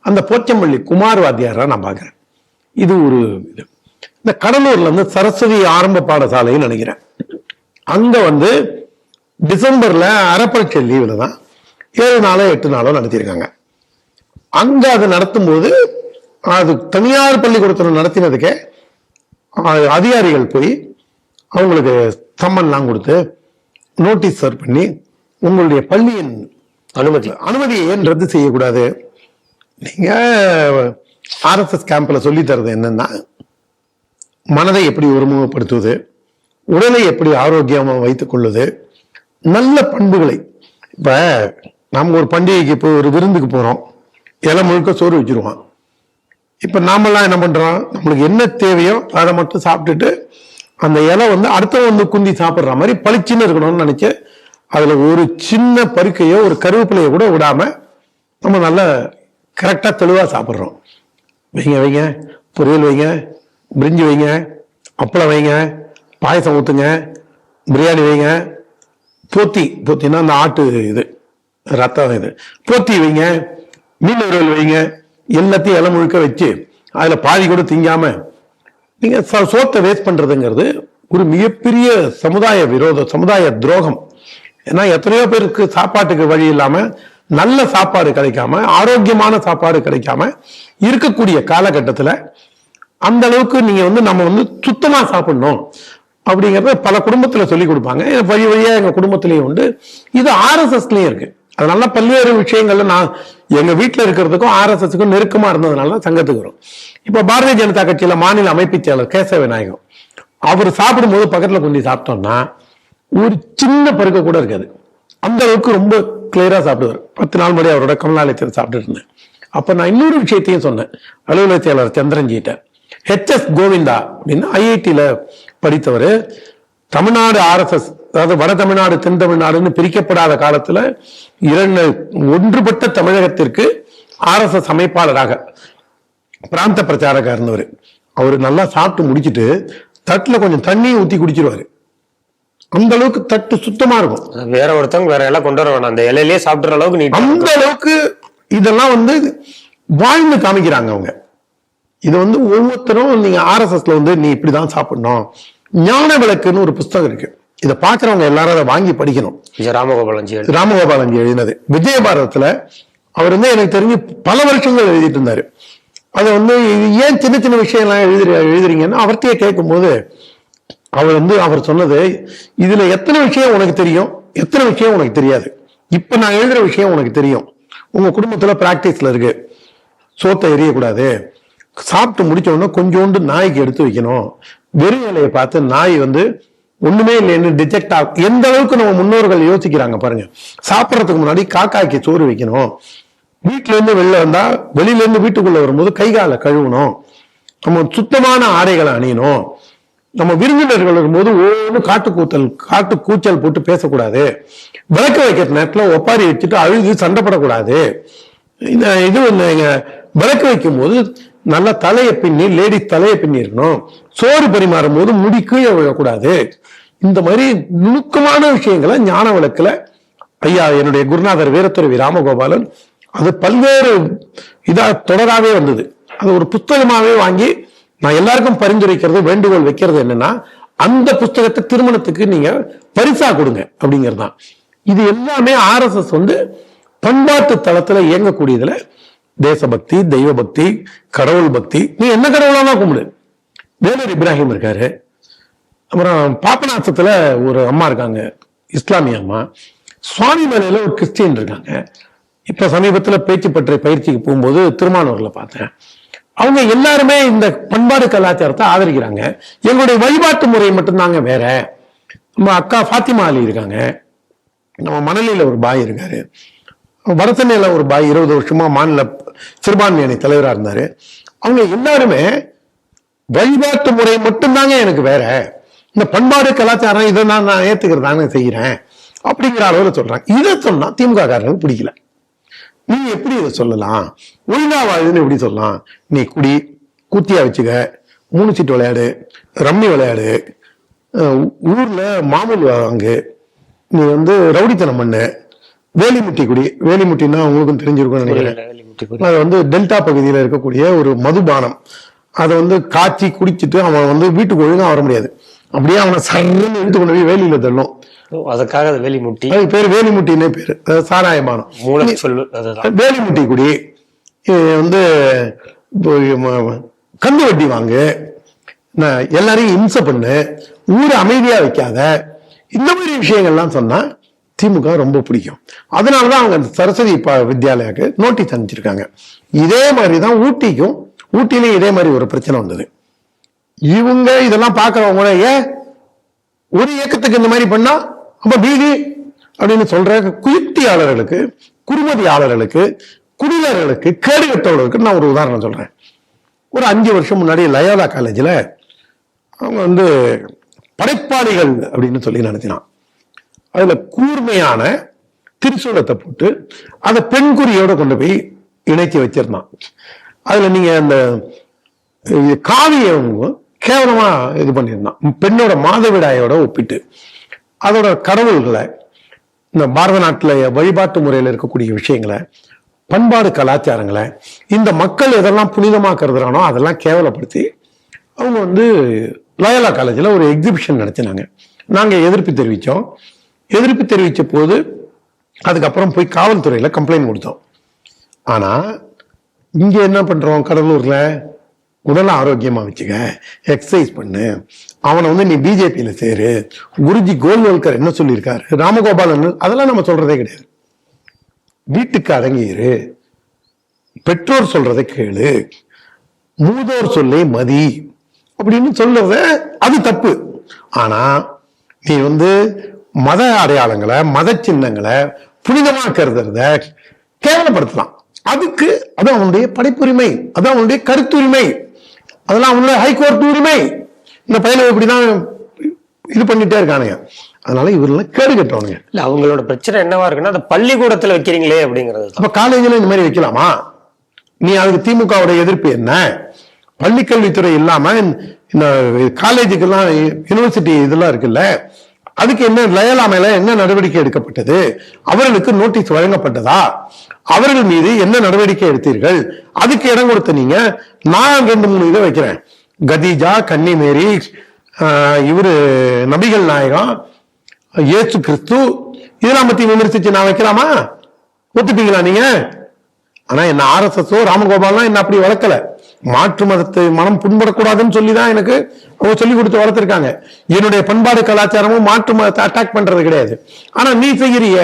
அந்த போச்சம்பள்ளி குமார் வாத்தியாரா நான் பார்க்கிறேன். இது ஒரு இது. இந்த கடலூர்ல இருந்து சரஸ்வதி ஆரம்ப பாடசாலைன்னு நினைக்கிறேன். அங்க வந்து டிசம்பர்ல அரைப்பரீட்சை லீவுல தான் 7 நாளோ 8 நாளோ நடத்தியிருக்காங்க. அங்க அதை நடத்தும் போது அது தனியார் பள்ளிக்கூடத்தில் நடத்தினதுக்கே அதிகாரிகள் போய் அவங்களுக்கு சம்மன்லாம் கொடுத்து நோட்டீஸ் சர்வ் பண்ணி உங்களுடைய பள்ளியின் அனுமதியை ஏன் ரத்து செய்யக்கூடாது, நீங்க ஆர்எஸ்எஸ் கேம்ப்ல சொல்லி தரது என்னன்னா மனதை எப்படி ஒருமுகப்படுத்துவது, உடலை எப்படி ஆரோக்கியமாக வைத்துக் கொள்வது, நல்ல பண்புகளை. இப்ப நம்ம ஒரு பண்டிகைக்கு போய் ஒரு விருந்துக்கு போறோம், இலை முழுக்க சோறு வச்சிருவான். இப்ப நாமெல்லாம் என்ன பண்றோம், நம்மளுக்கு என்ன தேவையோ அதை மட்டும் சாப்பிட்டுட்டு அந்த இலை வந்து அடுத்தவங்க வந்து குந்தி சாப்பிட்ற மாதிரி பளிச்சுன்னு இருக்கணும்னு நினைச்சு அதுல ஒரு சின்ன பருக்கையோ ஒரு கருவேப்பிலையோ கூட விடாம நம்ம நல்ல கரெக்டா தெளிவா சாப்பிட்றோம். வைங்க வைங்க, பொரியல் வைங்க, பிரிஞ்சு வைங்க, அப்பளம் வைங்க, பாயசம் ஊத்துங்க, பிரியாணி வைங்க, போத்தினா அந்த ஆட்டு இது ரத்தம் இது, போத்தி வைங்க, மீன் வறுவல் வைங்க, எல்லாத்தையும் இலை முழுக்க வச்சு அதுல பாதி கூட திங்காம நீங்க சோத்தை வேஸ்ட் பண்றதுங்கிறது ஒரு மிகப்பெரிய சமுதாய விரோதம், சமுதாய துரோகம். ஏன்னா எத்தனையோ பேருக்கு சாப்பாட்டுக்கு வழி இல்லாம, நல்ல சாப்பாடு கிடைக்காம, ஆரோக்கியமான சாப்பாடு கிடைக்காம இருக்கக்கூடிய காலகட்டத்துல அந்த அளவுக்கு நீங்க வந்து நம்ம வந்து சுத்தமா சாப்பிடணும் அப்படிங்கறத பல குடும்பத்துல சொல்லி கொடுப்பாங்க. வழி வழியா எங்க குடும்பத்திலயும் உண்டு, இது ஆர்எஸ்எஸ்லயும் இருக்கு. அதனால பல்வேறு விஷயங்கள்ல நான் எங்க வீட்டுல இருக்கிறதுக்கும் ஆர்எஸ்எஸ்க்கும் நெருக்கமா இருந்ததுனால சங்கத்துக்கு வரும். இப்ப பாரதிய ஜனதா கட்சியில மாநில அமைப்பு செயலர் கேசவ விநாயகம் அவர் சாப்பிடும்போது பக்கத்துல கொண்டு சாப்பிட்டோம்னா ஒரு சின்ன பருக்க கூட இருக்காது. அந்த அளவுக்கு ரொம்ப கிளியரா சாப்பிடுவார். 10 நாள் முன்னாடி அவரோட கமலாலயத்தில் சாப்பிட்டு இருந்தேன். அப்ப நான் இன்னொரு விஷயத்தையும் சொன்னேன் அலுவலக செயலர் சந்திரன்ஜிட்ட. HS கோவிந்தா அப்படின்னு IIT படித்தவர், தமிழ்நாடு RSS, அதாவது வட தமிழ்நாடு தென் தமிழ்நாடுன்னு பிரிக்கப்படாத காலத்துல ஒன்றுபட்ட தமிழகத்திற்கு RSS அமைப்பாளராக பிராந்த பிரச்சாரகா இருந்தவர். அவரு நல்லா சாப்பிட்டு முடிச்சுட்டு தட்டுல கொஞ்சம் தண்ணி ஊத்தி குடிச்சிருவாரு. அந்த அளவுக்கு தட்டு சுத்தமா இருக்கும். வேற ஒருத்தவங்க வேற எல்லாம் கொண்டு வர வேணாம், அந்த இலையிலேயே சாப்பிடுற அளவுக்கு அந்த அளவுக்கு இதெல்லாம் வந்து வாழ்ந்து காமிக்கிறாங்க அவங்க. இது வந்து ஒவ்வொருத்தரும் நீங்க RSSல வந்து நீ இப்படிதான் சாப்பிடணும். ஞான விளக்குன்னு ஒரு புஸ்தகம் இருக்கு, இதை பாக்குறவங்க எல்லாரும் அதை வாங்கி படிக்கணும். ராமகோபாலஞ்சி எழுதினது. விஜயபாரதத்துல அவர் வந்து எனக்கு தெரிஞ்சு பல வருஷங்கள் எழுதிட்டு இருந்தாரு. அதை வந்து ஏன் சின்ன சின்ன விஷயம்லாம் எழுதுறீங்கன்னா அவர்கிட்டயே கேட்கும் போது அவர் சொன்னது, இதுல எத்தனை விஷயம் உனக்கு தெரியும், எத்தனை விஷயம் உனக்கு தெரியாது. இப்ப நான் எழுதுற விஷயம் உனக்கு தெரியும், உங்க குடும்பத்துல பிராக்டிஸ்ல இருக்கு, சோத்தை எரியக்கூடாது, சாப்பிட்டு முடிச்ச உடனே கொஞ்சோண்டு நாய்க்கு எடுத்து வைக்கணும், வெறும் இலையை பார்த்து நாய் வந்து ஒண்ணுமே இல்லைன்னு டிஜெக்ட் ஆகும். எந்த அளவுக்கு நம்ம முன்னோர்கள் யோசிக்கிறாங்க பாருங்க. சாப்பிட்றதுக்கு முன்னாடி காக்காய்க்கு சோறு வைக்கணும், வீட்டுல இருந்து வெளில வந்தா வெளியில இருந்து வீட்டுக்குள்ள வரும்போது கை காலை கழுவணும், நம்ம சுத்தமான ஆடைகளை அணியணும், நம்ம விருந்தினர்கள் வரும்போது ஒவ்வொன்று காட்டு கூச்சல் போட்டு பேசக்கூடாது, விளக்க வைக்கிற நேரத்துல ஒப்பாரி வச்சுட்டு அழுது சண்டைப்படக்கூடாது, இது விளக்கு வைக்கும் போது நல்லா தலையை பின்னி, லேடிஸ் தலையை பின்னி இருக்கணும், சோறு பரிமாறும் போது முடி கீழே விழக்கூடாது. இந்த மாதிரி நுணுக்கமான விஷயங்களை ஞான விளக்குல ஐயா என்னுடைய குருநாதர் வீரத்துறவி ராமகோபாலன் அது பல்வேறு இதா தொடராகவே வந்தது. அது ஒரு புத்தகமாவே வாங்கி நான் எல்லாருக்கும் பரிந்துரைக்கிறது, வேண்டுகோள் வைக்கிறது என்னன்னா, அந்த புத்தகத்தை திருமணத்துக்கு நீங்க பரிசா கொடுங்க அப்படிங்கிறது தான். இது எல்லாமே RSS வந்து பண்பாட்டு தளத்துல இயங்கக்கூடியதுல தேசபக்தி, தெய்வ பக்தி, கடவுள் பக்தி, நீ என்ன கடவுளானா கும்பிடு. வேலூர் இப்ராஹிம் இருக்காரு, அப்புறம் பாபநாசத்துல ஒரு அம்மா இருக்காங்க இஸ்லாமிய அம்மா, சுவாமி மலையில ஒரு கிறிஸ்டியன் இருக்காங்க. இப்ப சமீபத்துல பேச்சு பற்றிய பயிற்சிக்கு போகும்போது திருமானூர்ல பார்த்தேன். அவங்க எல்லாருமே இந்த பண்பாடு கலாச்சாரத்தை ஆதரிக்கிறாங்க. எங்களுடைய வழிபாட்டு முறை மட்டும்தாங்க வேற. நம்ம அக்கா ஃபாத்திமா அலி இருக்காங்க, நம்ம மணலியில ஒரு பாய் இருக்காரு, வடசென்னையில ஒரு பாய் 20 வருஷமா மாநில சிறுபான்மை அணி தலைவரா இருந்தாரு. அவங்க எல்லாருமே வழிபாட்டு முறை மட்டும்தாங்க எனக்கு வேற, இந்த பண்பாடு கலாச்சாரம் இதை நான் ஏத்துக்கிறதாங்க செய்யறேன் அப்படிங்கிற அளவுல சொல்றாங்க. இதை சொன்னா திமுக காரங்களுக்கு பிடிக்கல. நீ எப்படி இதை சொல்லலாம், ஒழுங்கா வாழ்ன்னு எப்படி சொல்லலாம், நீ குடி, கூத்தியா வச்சுக்க, 3 சீட்டு விளையாடு, ரம்மி விளையாடு, ஊர்ல மாமூல் வாங்கு, நீ வந்து ரவுடித்தனம் பண்ணு, வேலிமுட்டின்னா உங்களுக்கும் தெரிஞ்சிருக்கும்னு நினைக்கிறேன். அது வந்து டெல்டா பகுதியில இருக்கக்கூடிய ஒரு மதுபானம். அதை வந்து காய்ச்சி குடிச்சிட்டு அவன் வந்து வீட்டுக்கு ஒழுங்கா வர முடியாது, அப்படியே அவனை சர்ன்னு எடுத்து கொண்டு போய் வேலியில தள்ளும். அதுக்காக அது வேலிமுட்டி. அது பேரு வேலிமுட்டின்னே பேரு, சாராயமானம். வேலிமுட்டி குடி வந்து கந்து வட்டி வாங்கு, எல்லாரையும் இம்சை பண்ணு, ஊரை அமைதியா வைக்காத, இந்த மாதிரி விஷயங்கள்லாம் சொன்னா திமுக ரொம்ப பிடிக்கும். அதனாலதான் அவங்க சரஸ்வதி வித்யாலயாக்கு நோட்டீஸ் அனுப்பிச்சிருக்காங்க. இதே மாதிரிதான் ஊட்டிலையும் இதே மாதிரி ஒரு பிரச்சனை வந்தது. இவங்க இதெல்லாம் பாக்குறவங்க ஏன் ஒரு இயக்கத்துக்கு இந்த மாதிரி பண்ணா அப்ப பீதி அப்படின்னு சொல்ற குயுக்தியாளர்களுக்கு, குறுமதியாளர்களுக்கு, குடியாளர்களுக்கு, கேடு கட்டவர்களுக்கு நான் ஒரு உதாரணம் சொல்றேன். ஒரு 5 வருஷம் முன்னாடி லயோலா காலேஜ்ல அவங்க வந்து படைப்பாளிகள் அப்படின்னு சொல்லி நடத்தினான். அதுல கூர்மையான திரிசூலத்தை போட்டு அதை பெண்குறியோட கொண்டு போய் இணைச்சி வச்சிருந்தான். அதுல நீங்க அந்த காவிய கேவலமா இது பண்ணியிருந்தான், பெண்ணோட மாதவிடாயோட ஒப்பிட்டு. அதோட கடவுள்களை, இந்த பாரத நாட்டுல வழிபாட்டு முறையில இருக்கக்கூடிய விஷயங்களை, பண்பாடு கலாச்சாரங்களை, இந்த மக்கள் எதெல்லாம் புனிதமா கருதுறானோ அதெல்லாம் கேவலப்படுத்தி அவங்க வந்து லயோலா காலேஜ்ல ஒரு எக்ஸிபிஷன் நடத்தினாங்க. நாங்க எதிர்ப்பு தெரிவிச்ச போது அதுக்கப்புறம் போய் காவல்துறையில கம்ப்ளைண்ட் கொடுத்தோம். ஆனா இங்க என்ன பண்றோம், கடலூர்ல உடலை ஆரோக்கியமா வச்சுக்க, எக்ஸசைஸ் பண்ணு, அவனை வந்து நீ பிஜேபியில சேரு, குருஜி கோல்வல்கர் என்ன சொல்லியிருக்காரு, ராமகோபாலன், அதெல்லாம் நம்ம சொல்றதே கிடையாது. வீட்டுக்கு அடங்கிரு, பெற்றோர் சொல்றதை கேளு, மூதோர் சொல்லை மதி அப்படின்னு சொல்றத அது தப்பு. ஆனா நீ வந்து மத அடையாளங்களை, மத சின்னங்களை புனிதமா கருதுறத கேவலப்படுத்தலாம். அதுக்கு அது அவனுடைய படைப்புரிமை, அது அவனுடைய கருத்துரிமை, அதெல்லாம் அவனுடைய ஹைகோர்ட் உரிமை. இந்த பையனை இப்படிதான் இது பண்ணிட்டே இருக்கானுங்க. அதனால இவரெல்லாம் கேடு கட்டுவானுங்க. இல்ல அவங்களோட பிரச்சனை என்னவா இருக்குன்னா, அந்த பள்ளிக்கூடத்துல வைக்கிறீங்களே அப்படிங்கிறது. அப்ப காலேஜ்ல இந்த மாதிரி வைக்கலாமா? நீ அதுக்கு திமுகவோட எதிர்ப்பு என்ன? பள்ளிக்கல்வித்துறை இல்லாம இந்த காலேஜுக்கெல்லாம் யூனிவர்சிட்டி இதெல்லாம் இருக்குல்ல, அதுக்கு என்ன லயோலா மேல என்ன நடவடிக்கை எடுக்கப்பட்டது? அவர்களுக்கு நோட்டீஸ் வழங்கப்பட்டதா? அவர்கள் மீது என்ன நடவடிக்கை எடுத்தீர்கள்? அதுக்கு இடம் கொடுத்த நீங்க. நான் 2-3 இதை வைக்கிறேன், கதீஜா, கன்னிமேரி, இவரு நபிகள் நாயகம், இயேசு கிறிஸ்து, இதெல்லாம் பத்தி விமர்சிச்சு நான் வைக்கலாமா? ஒத்துப்பீங்களா நீங்க? ஆனா என்ன RSS ராமகோபாலாம் என்ன அப்படி வளர்க்கல. மாற்று மதத்தை மனம் புண்படக்கூடாதுன்னு சொல்லிதான் எனக்கு அவங்க சொல்லி கொடுத்து வளர்த்திருக்காங்க. என்னுடைய பண்பாடு கலாச்சாரமும் மாற்று மதத்தை அட்டாக் பண்றது கிடையாது. ஆனா நீ செய்கிறிய,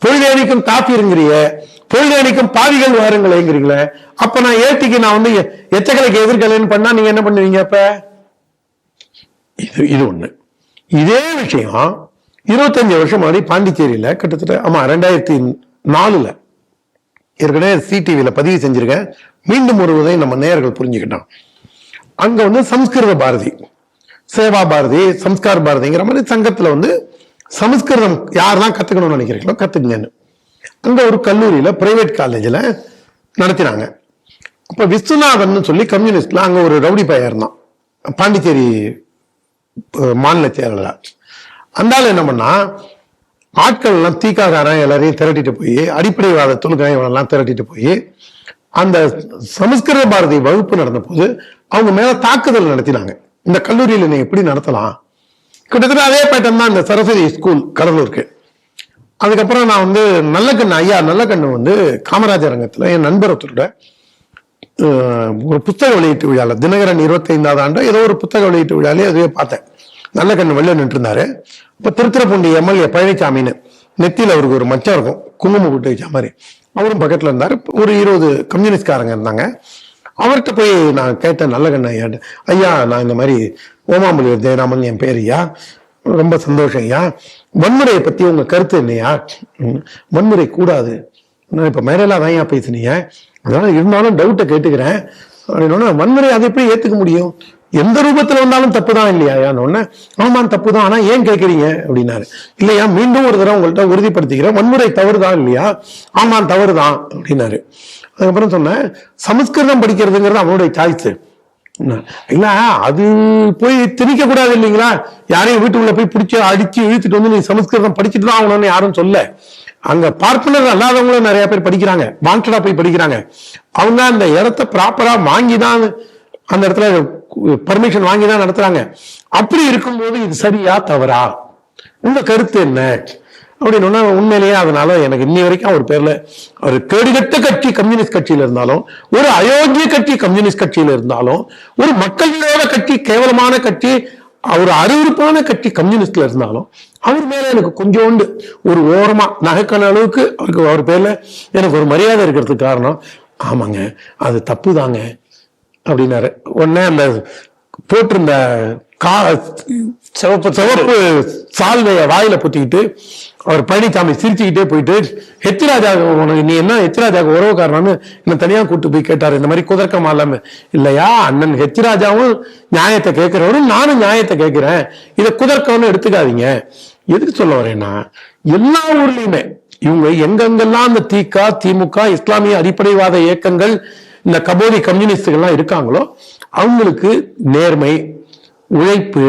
பொழுதேனிக்கும் காப்பீருங்கிறிய, பொழுதேனிக்கும் பாவிகள் வாருங்களேங்கிறீங்களே. அப்ப நான் ஏத்திக்கு நான் வந்து எச்சக்கலைக்கு எதிர்கலைன்னு பண்ணா நீங்க என்ன பண்ணுவீங்க? அப்ப இது ஒண்ணு. இதே விஷயம் 25 வருஷம் முன்னாடி பாண்டிச்சேரியில கிட்டத்தட்ட 2004 ஏற்கனவே CTVல பதிவு செஞ்சிருக்கேன், மீண்டும் ஒருவதை நம்ம நேயர்கள் புரிஞ்சுக்கிட்டோம். அங்க வந்து சம்ஸ்கிருத பாரதி, சேவா பாரதி, சம்ஸ்கார் பாரதிங்கிற மாதிரி சங்கத்துல வந்து சமஸ்கிருதம் யாரெல்லாம் கத்துக்கணும்னு நினைக்கிறீங்களோ கத்துக்குங்கன்னு அங்க ஒரு கல்லூரியில, பிரைவேட் காலேஜ்ல நடத்தினாங்க. அப்ப விஸ்வநாதன் சொல்லி கம்யூனிஸ்ட்ல அங்க ஒரு ரவுடி பையன் இருந்தான், பாண்டிச்சேரி மாநில செயலாளர். அந்த ஆள் என்ன பண்ணா, ஆட்கள் எல்லாம் தீக்காக்காரன் எல்லாரையும் திரட்டிட்டு போய், அடிப்படைவாத தொழுகை எல்லாம் திரட்டிட்டு போய் அந்த சமஸ்கிருத பாரதி வகுப்பு நடந்த போது அவங்க மேல தாக்குதல் நடத்தினாங்க. இந்த கல்லூரியில நீங்க எப்படி நடத்தலாம்? கிட்டத்தட்ட அதே பேட்டர்ன் தான் இந்த சரஸ்வதி ஸ்கூல் கடலூருக்கு. அதுக்கப்புறம் நான் வந்து நல்லக்கண்ணு வந்து காமராஜர் அரங்கத்துல என் நண்பர் ஒருத்தரோட ஒரு புத்தக வெளியீட்டு விழால, தினகரன் 25வது ஆண்டு ஏதோ ஒரு புத்தக வெளியீட்டு விழாலே அதுவே பார்த்தேன். நல்லக்கண்ணு வெளில நின்று இருந்தாரு. இப்ப திருத்துறைப்பூண்டி MLA பழனிசாமின்னு நெத்தியில அவருக்கு ஒரு மச்சம் இருக்கும், குங்குமம் போட்டு வச்ச மாதிரி, அவரும் பக்கத்துல இருந்தாரு. ஒரு 20 கம்யூனிஸ்ட்காரங்க இருந்தாங்க. அவர்கிட்ட போய் நான் கேட்டேன், நல்லக்கண்ணு ஐயா, நான் இந்த மாதிரி ஓமாம்புலியூர் ஜெயராமன் என் பேர் ஐயா, ரொம்ப சந்தோஷம் ஐயா, வன்முறையை பத்தி உங்க கருத்து என்னையா? வன்முறை கூடாது, நான் இப்ப மேலாம் தான் ஏன் பேசுனீங்க, அதனால இருந்தாலும் டவுட்டை கேட்டுக்கிறேன் அப்படின்னா, வன்முறை அதை எப்படி ஏத்துக்க முடியும்? எந்த ரூபத்துல வந்தாலும் தப்பு தான் இல்லையான்னு. ஆமாம் தப்பு தான், ஆனா ஏன் கேட்கறீங்க அப்படின்னாரு. இல்லையா, மீண்டும் ஒரு தடவை உங்கள்கிட்ட உறுதிப்படுத்திக்கிறேன், வன்முறை தவறுதான் இல்லையா? ஆமாம் தவறுதான் அப்படின்னாரு. அதுக்கப்புறம் சொன்னேன், சமஸ்கிருதம் படிக்கிறதுங்கிறது அவனுடைய சாய்ஸ், இல்ல அது போய் திணிக்க கூடாது இல்லைங்களா? யாரையும் வீட்டுக்குள்ள போய் பிடிச்சி அடிச்சு இழுத்துட்டு வந்து நீ சமஸ்கிருதம் படிச்சுட்டு தான் ஆகணும்னு யாரும் சொல்ல. அங்க பார்ப்பனர் அல்லாதவங்களும் நிறைய பேர் படிக்கிறாங்க, வாண்டடா போய் படிக்கிறாங்க. அவங்க அந்த இடத்த ப்ராப்பரா வாங்கிதான் அந்த இடத்துல பர்மிஷன் வாங்கிதான் நடத்துறாங்க. அப்படி இருக்கும்போது இது சரியா தவறா, உங்க கருத்து என்ன அப்படின்னு உண்மையிலேயே அதனால எனக்கு இன்னி வரைக்கும் அவர் பேர்ல ஒரு கேடுகட்ட கட்சி கம்யூனிஸ்ட் கட்சியில இருந்தாலும், ஒரு அயோக்கிய கட்சி கம்யூனிஸ்ட் கட்சியில இருந்தாலும், ஒரு மக்கள் விரோத கட்சி கேவலமான கட்சி ஒரு அருவருப்பான கட்சி கம்யூனிஸ்ட்ல இருந்தாலும் அவர் மேல எனக்கு கொஞ்சோண்டு ஒரு ஓரமா நகைக்கான அளவுக்கு அவருக்கு அவர் பேர்ல எனக்கு ஒரு மரியாதை இருக்கிறதுக்கு காரணம், ஆமாங்க அது தப்பு தாங்க அப்படின்னாரு. உடனே அந்த போட்டிருந்த சிவப்பு சால்வைய வாயில புத்திக்கிட்டு அவர் பழனிசாமி சிரிச்சுக்கிட்டே போயிட்டு ஹெச்ராஜா நீ என்ன ஹெச்ராஜாவுக்கு உறவுக்காரனான்னு என்ன தனியா கூட்டு போய் கேட்டாரு. இந்த மாதிரி குதர்க்கமா இல்லாம, இல்லையா அண்ணன் ஹெச்ராஜாவும் நியாயத்தை கேட்கிறவரும் நானும் நியாயத்தை கேட்கிறேன், இதை குதர்க்கம்னு எடுத்துக்காதீங்க. எதுக்கு சொல்ல வரேன்னா, எல்லா ஊர்லயுமே இவங்க எங்கெங்கெல்லாம் இந்த திமுக இஸ்லாமிய அடிப்படைவாத இயக்கங்கள் இந்த கபோதி கம்யூனிஸ்டுகள்லாம் இருக்காங்களோ அவங்களுக்கு நேர்மை, உழைப்பு,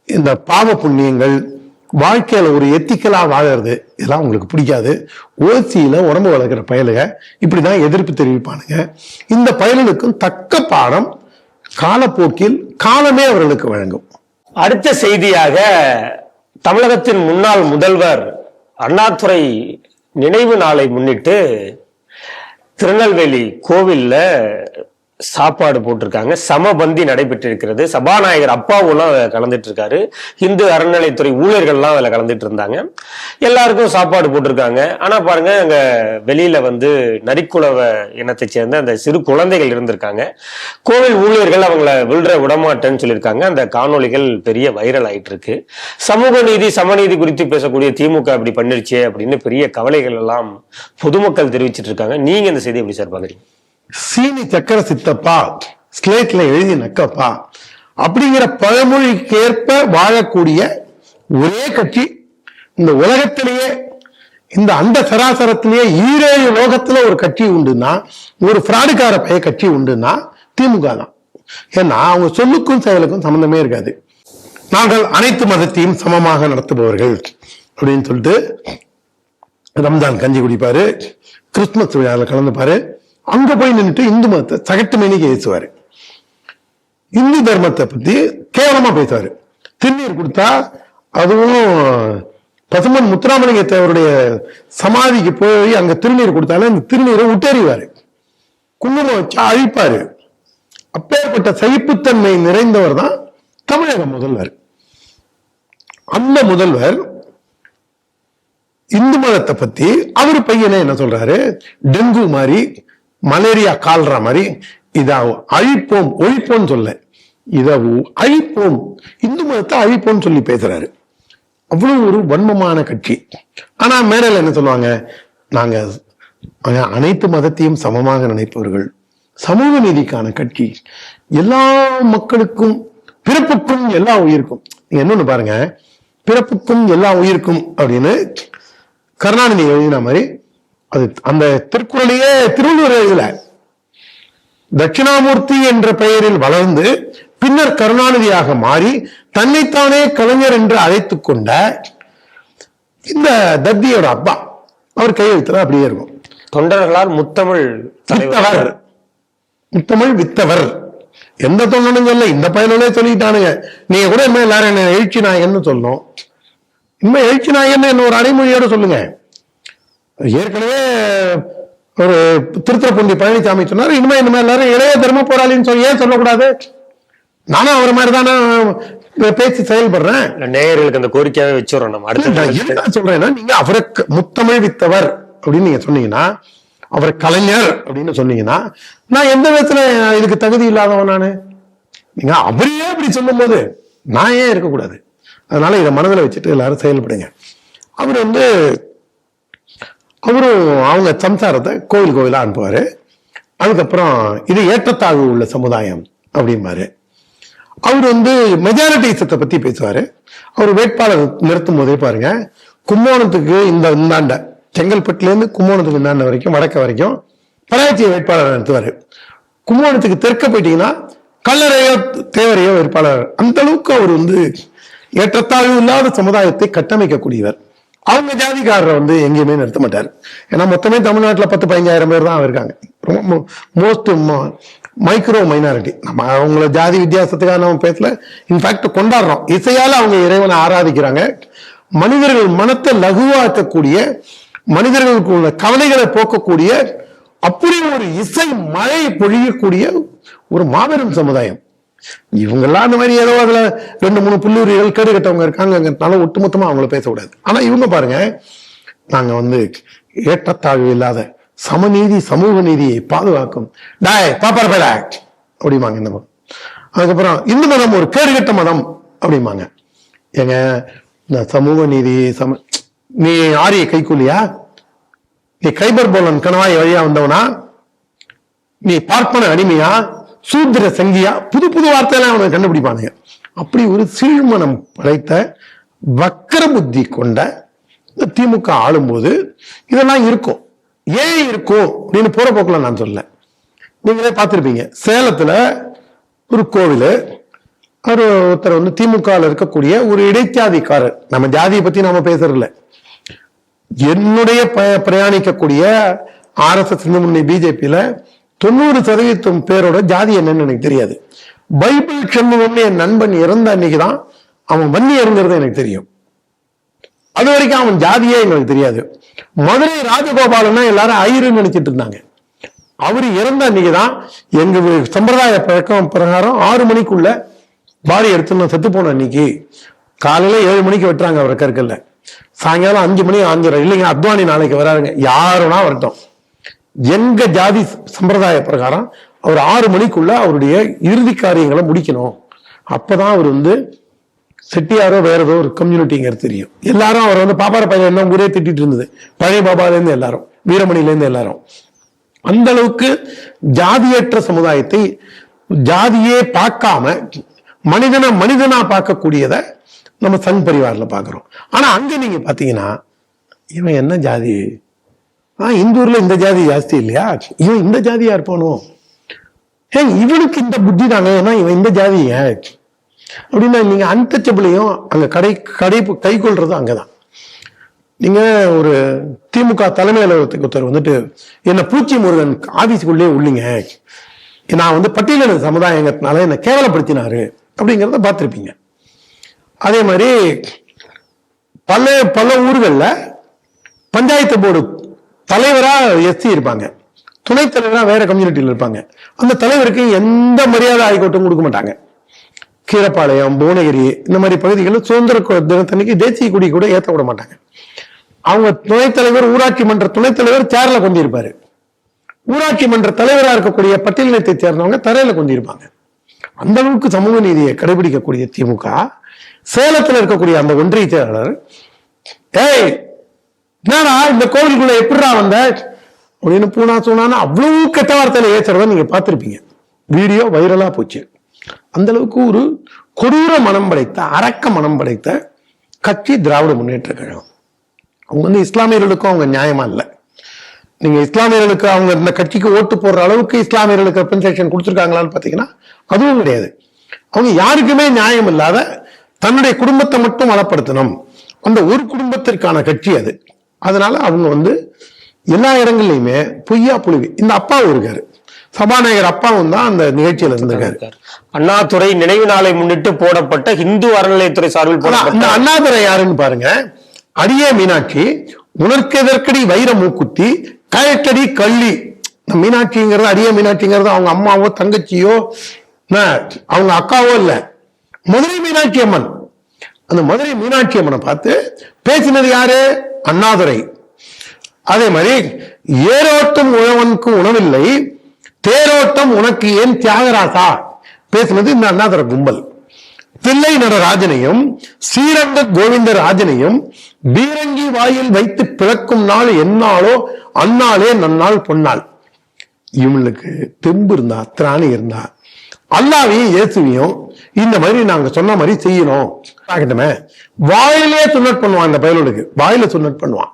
இந்த பாவ புண்ணியங்கள், வாழ்க்கையில ஒரு எத்திக்கலா வாழறது இதெல்லாம் உங்களுக்கு பிடிக்காது. ஓசியில உடம்பு வளர்க்கிற பயலுக இப்படிதான் எதிர்ப்பு தெரிவிப்பானுங்க. இந்த பயலுக்கும் தக்க பாடம் காலப்போக்கில் காலமே அவர்களுக்கு வழங்கும். அடுத்த செய்தியாக, தமிழகத்தின் முன்னாள் முதல்வர் அண்ணாதுரை நினைவு நாளை முன்னிட்டு திருநெல்வேலி கோவில்ல சாப்பாடு போட்டிருக்காங்க. சமபந்தி நடைபெற்று இருக்கிறது. சபாநாயகர் அப்பாவுலாம் கலந்துட்டு இருக்காரு. இந்து அறநிலைத்துறை ஊழியர்கள்லாம் அதுல கலந்துட்டு இருந்தாங்க. எல்லாருக்கும் சாப்பாடு போட்டிருக்காங்க. ஆனா பாருங்க, அங்க வெளியில நரிக்குலவ இனத்தை சேர்ந்த அந்த சிறு குழந்தைகள் இருந்திருக்காங்க. கோவில் ஊழியர்கள் அவங்கள விழுற விடமாட்டேன்னு சொல்லியிருக்காங்க. அந்த காணொலிகள் பெரிய வைரல் ஆயிட்டு இருக்கு. சமூக நீதி சமநீதி குறித்து பேசக்கூடிய திமுக அப்படி பண்ணிருச்சே அப்படின்னு பெரிய கவலைகள் எல்லாம் பொதுமக்கள் தெரிவிச்சிட்டு இருக்காங்க. நீங்க இந்த செய்தி எப்படி சார் பாக்குறீங்க? சீனி சக்கர சித்தப்பா ஸ்லேட்ல எழுதி நக்கப்பா அப்படிங்கிற பழமொழிக்கேற்ப வாழக்கூடிய ஒரே கட்சி இந்த உலகத்திலேயே, இந்த அந்த சராசரத்திலேயே 7 லோகத்துல ஒரு கட்சி உண்டுன்னா, ஒரு பிராடுக்கார பைய கட்சி உண்டுன்னா திமுக தான். ஏன்னா அவங்க சொல்லுக்கும் செயலுக்கும் சம்பந்தமே இருக்காது. நாங்கள் அனைத்து மதத்தையும் சமமாக நடத்துபவர்கள் அப்படின்னு சொல்லிட்டு ரம்ஜான் கஞ்சி குடிப்பாரு, கிறிஸ்துமஸ் விழாவில் கலந்துப்பாரு, அங்க போய் நின்றுட்டு இந்து மதத்தை சகட்டு மேனிக்கு ஏசுவாரு, இந்து தர்மத்தை பத்தி கேவலமா பேசுவாரு. திருநீர் கொடுத்தா, அதுவும் பசுமன் முத்துராமலிங்க தேவருடைய சமாதிக்கு போய் அங்க திருநீர் கொடுத்தாலும் அந்த திருநீரை விட்டறிவாரு, குங்குமம் வச்சா அழிப்பாரு. அப்பேற்பட்ட சகிப்புத்தன்மை நிறைந்தவர் தான் தமிழக முதல்வர். அந்த முதல்வர் இந்து மதத்தை பத்தி அவரு பையனே என்ன சொல்றாரு, டெங்கு மாதிரி மலேரியா கால்ற மாதிரி இத அழிப்போம் ஒழிப்போம் சொல்ல, இத அழிப்போம் இந்து மதத்தை அழிப்போம் சொல்லி பேசுறாரு. அவ்வளவு ஒரு வன்மமான கட்சி. ஆனா மேடையில் என்ன சொல்லுவாங்க, நாங்க அனைத்து மதத்தையும் சமமாக நினைப்பவர்கள், சமூக நீதிக்கான கட்சி, எல்லா மக்களுக்கும் பிறப்புக்கும் எல்லா உயிருக்கும். நீங்க என்னன்னு பாருங்க, பிறப்புக்கும் எல்லா உயிருக்கும் அப்படின்னு கருணாநிதி எழுதின மாதிரி அது அந்த திருக்குறளையே திருவள்ளுவர் எழுதல. தட்சிணாமூர்த்தி என்ற பெயரில் வளர்ந்து பின்னர் கருணாநிதியாக மாறி தன்னைத்தானே கலைஞர் என்று அழைத்துக் கொண்ட இந்த தத்தியோட அப்பா அவர் கையெழுத்துல அப்படியே இருக்கும். தொண்டர்களால் முத்தமிழ் தலைவர், முத்தமிழ் வித்தவர். எந்த தொண்டனும் சொல்ல, இந்த பயனே சொல்லிட்டானுங்க. நீங்க கூட இனிமே எல்லாரும் என்ன எழுச்சி நாயகன்னு சொல்லணும். இனிமே எழுச்சி நாயகன்னு என்ன ஒரு அடைமொழியோட சொல்லுங்க. ஏற்கனவே ஒரு திருத்துறைப்பூண்டி பழனிசாமி சொன்னார், இனிமே எல்லாரும் இளைய தர்ம போராளின்னு சொல்லி ஏன் சொல்லக்கூடாது? நானும் அவர் மாதிரி தானே பேசி செயல்படுறேன். நேயர்களுக்கு அந்த கோரிக்கையாவே வச்சுறோம். நம்ம அடுத்து சொல்றேன்னா, நீங்க அவரை முத்தமிழ் வித்தவர் அப்படின்னு நீங்க சொன்னீங்கன்னா, அவர் கலைஞர் அப்படின்னு சொன்னீங்கன்னா, நான் எந்த விதத்துல இதுக்கு தகுதி இல்லாதவன் நானு? நீங்க அவரையே அப்படி சொல்லும் போது நான் ஏன் இருக்கக்கூடாது? அதனால இதை மனதில் வச்சுட்டு எல்லாரும் செயல்படுங்க. அவர் அவரும் அவங்க சம்சாரத்தை கோவில் கோவிலா அனுப்புவாரு. அதுக்கப்புறம் இது ஏற்றத்தாழ்வு உள்ள சமுதாயம் அப்படிம்பாரு. அவர் மெஜாரிட்டிசத்தை பத்தி பேசுவாரு. அவர் வேட்பாளர் நிறுத்தும் போதே பாருங்க, கும்போணத்துக்கு இந்தாண்ட செங்கல்பட்டுல இருந்து கும்போணத்துக்கு இந்தாண்ட வரைக்கும் வடக்க வரைக்கும் பராட்சி வேட்பாளர் நிறுத்துவாரு. கும்பகோணத்துக்கு தெற்க போயிட்டீங்கன்னா கல்லறையோ தேவரையோ வேட்பாளர். அந்த அளவுக்கு அவர் வந்து ஏற்றத்தாழ்வு இல்லாத சமுதாயத்தை கட்டமைக்கக்கூடியவர். அவங்க ஜாதிக்காரரை வந்து எங்கேயுமே நிறுத்த மாட்டார். ஏன்னா மொத்தமே தமிழ்நாட்டில் 10-15,000 பேர் தான் இருக்காங்க. ரொம்ப மோஸ்ட் மைக்ரோ மைனாரிட்டி. நம்ம அவங்கள ஜாதி வித்தியாசத்துக்காக நம்ம பேசல, இன்ஃபேக்ட் கொண்டாடுறோம். இசையால அவங்க இறைவனை ஆராதிக்கிறாங்க. மனிதர்கள் மனத்தை லகுவாக்கக்கூடிய, மனிதர்களுக்கு உள்ள கவலைகளை போக்கக்கூடிய அப்படி ஒரு இசை மழை பொழியக்கூடிய ஒரு மாபெரும் சமுதாயம். இவங்கெல்லாம் அந்த மாதிரி ஏதோ அதுல 2-3 புள்ளிகள் கேடு கட்டவங்க இருக்காங்கனால ஒட்டுமொத்தமா அவங்கள பேசக்கூடாது. ஆனா இவங்க பாருங்க, நாங்க வந்து ஏற்றத்தாழ்வு இல்லாத சமநீதி சமூக நீதியை பாதுகாக்கும் அப்படிமாங்க இந்த மதம். அதுக்கப்புறம் இந்து மதம் ஒரு கேடுகட்ட மதம் அப்படிமாங்க. எங்க இந்த சமூக நீதி நீ ஆரிய கைக்கூலியா, நீ கைபர் போலன் கணவாய் வழியா வந்தவனா, நீ பார்ப்பன அடிமையா, சூத்திர சங்கியா, புது புது வார்த்தையெல்லாம் அவனை கண்டுபிடிப்பானுங்க. அப்படி ஒரு சீழ்மனம் படைத்த வக்கர புத்தி கொண்ட இந்த திமுக ஆளும்போது இதெல்லாம் இருக்கும். ஏன் இருக்கும் அப்படின்னு போற போக்குல நான் சொல்ல, நீங்களே பார்த்திருப்பீங்க. சேலத்துல ஒரு கோவில், ஒருத்தர் வந்து திமுக இருக்கக்கூடிய ஒரு இடைச்சாதிக்காரர், நம்ம ஜாதியை பத்தி நாம பேசுறதில்ல, என்னுடைய பிரயாணிக்கக்கூடிய RSS இந்து முன்னணி பிஜேபியில 90% பேரோட ஜாதி என்னன்னு எனக்கு தெரியாது. பைபிள் சண்முகம்னு என் நண்பன் இறந்த அன்னைக்குதான் அவன் வன்னியருங்கிறது எனக்கு தெரியும். அது வரைக்கும் அவன் ஜாதியே எங்களுக்கு தெரியாது. மதுரை ராஜகோபாலன்னா எல்லாரும் ஐயருன்னு நினைச்சிட்டு இருந்தாங்க. அவரு இறந்த அன்னைக்குதான் எங்க சம்பிரதாய பழக்கம் பிரகாரம் 6 மணிக்குள்ள பாடி எடுத்து செத்து போன அன்னைக்கு காலையில 7 மணிக்கு வெட்டுறாங்க அவரை கற்கல்ல, சாயங்காலம் 5 மணி 5:30. இல்லைங்க அத்வானி நாளைக்கு வராருங்க, யாருன்னா வரட்டும், எங்க ஜாதி சம்பிரதாய பிரகாரம் அவர் 6 மணிக்குள்ள அவருடைய இறுதி காரியங்களை முடிக்கணும். அப்பதான் அவர் வந்து செட்டியாரோ வேற ஏதோ ஒரு கம்யூனிட்டிங்கிறது தெரியும். எல்லாரும் அவர் வந்து பாப்பார பையன் என்ன ஊரே திட்டிட்டு இருந்தது, பழைய பாபால இருந்து எல்லாரும், வீரமணில இருந்து எல்லாரும். அந்த அளவுக்கு ஜாதியற்ற சமுதாயத்தை ஜாதியே பார்க்காம மனிதனா பார்க்கக்கூடியத நம்ம சங் பரிவார்ல பாக்குறோம். ஆனா அங்க நீங்க பாத்தீங்கன்னா இவன் என்ன ஜாதி, இந்தூர்ல இந்த ஜாதி ஜாஸ்தி இல்லையா, இவன் இந்த ஜாதியா இருப்பானோ, இவனுக்கு இந்த புத்தி தாங்க, ஏன்னா இவன் இந்த ஜாதி அப்படின்னா நீங்க அன்டச்சபிளையும் அங்க கை கொள்றதும் அங்கதான். நீங்க ஒரு திமுக தலைமை அலுவலகத்துக்கு ஒருத்தர் வந்துட்டு என்ன பூச்சி முருகன் ஆபீஸுக்குள்ளே உள்ளீங்க, நான் வந்து பட்டியலின சமுதாயங்கிறதுனால என்ன கேவலப்படுத்தினாரு அப்படிங்கிறத பார்த்திருப்பீங்க. அதே மாதிரி பல ஊர்கள்ல பஞ்சாயத்து போர்டு தலைவரா எஸ்சி இருப்பாங்க, துணைத் தலைவரா வேற கம்யூனிட்டியில் இருப்பாங்க. அந்த தலைவருக்கு எந்த மரியாதை ஆய்கோட்டும் கொடுக்க மாட்டாங்க. கீரப்பாளையம், புவனகிரி இந்த மாதிரி பகுதிகளில் சுதந்திர தினத்தன்னைக்கு தேசிய கொடி கூட ஏற்ற விட மாட்டாங்க. அவங்க துணைத் தலைவர், ஊராட்சி மன்ற துணைத் தலைவர் சேர்ல கொண்டிருப்பாரு, ஊராட்சி மன்ற தலைவராக இருக்கக்கூடிய பட்டியலினத்தை சேர்ந்தவங்க தரையில கொண்டிருப்பாங்க. அந்த அளவுக்கு சமூக நீதியை கடைபிடிக்கக்கூடிய திமுக சேலத்தில் இருக்கக்கூடிய அந்த ஒன்றிய செயலாளர், என்னடா இந்த கோவிலுக்குள்ள எப்படிடா வந்த அப்படின்னு பூனா சூனான்னு அவ்வளவு கெட்ட வார்த்தையில ஏற்றுறத நீங்க பார்த்திருப்பீங்க. வீடியோ வைரலா போச்சு. அந்த அளவுக்கு ஒரு கொடூர மனம் படைத்த, அரக்க மனம் படைத்த கட்சி திராவிட முன்னேற்ற கழகம். அவங்க வந்து இஸ்லாமியர்களுக்கும் அவங்க நியாயமா இல்லை. நீங்க இஸ்லாமியர்களுக்கு அவங்க இந்த கட்சிக்கு ஓட்டு போடுற அளவுக்கு இஸ்லாமியர்களுக்கு ரெப்ரசன்டேஷன் கொடுத்துருக்காங்களான்னு பாத்தீங்கன்னா அதுவும் கிடையாது. அவங்க யாருக்குமே நியாயம் இல்லாத தன்னுடைய குடும்பத்தை மட்டும் வளப்படுத்தணும், அந்த ஒரு குடும்பத்திற்கான கட்சி அது. அதனால அவங்க வந்து எல்லா இடங்கள்லயுமே பொய்யா புழுவி. இந்த அப்பாவும் இருக்காரு, சபாநாயகர் அப்பாவும் தான் அந்த நிகழ்ச்சியில இருந்திருக்காரு. அண்ணாதுரை நினைவு நாளை முன்னிட்டு போடப்பட்ட இந்து அறநிலையத்துறை சார்பில் அந்த அண்ணாதுரை யாருன்னு பாருங்க. அடியே மீனாட்சி உனர்க்கெதற்கடி வைர மூக்குத்தி கயக்கடி கள்ளி. மீனாட்சிங்கிறது, அடியே மீனாட்சிங்கிறது அவங்க அம்மாவோ தங்கச்சியோ அவங்க அக்காவோ இல்ல, மதுரை மீனாட்சி அம்மன். அந்த மதுரை மீனாட்சி அம்மனை பார்த்து பேசினது யாரு? அண்ணாதுரை. அதே மாதிரி ஏரோட்டம் உழவனுக்கு உணவில்லை, தேரோட்டம் உனக்கு ஏன் தியாகராசா பேசினது இந்த அண்ணாதுரை கும்பல். தில்லை நடராஜனையும் ஸ்ரீரங்க கோவிந்தராஜனையும் பீரங்கி வாயில் வைத்து பிளக்கும் நாள் என்னாலோ அந்நாளே நன்னாள் பொன்னாள். இவங்களுக்கு தெம்பு இருந்தா, திராணி இருந்தா அல்லாவையும் இயேசுவையும் இந்த மாதிரி நாங்க சொன்ன மாதிரி செய்யணும். வாயிலே சுன்னட் பண்ணுவான், இந்த பயலுக்கு வாயில சுன்னட் பண்ணுவான்.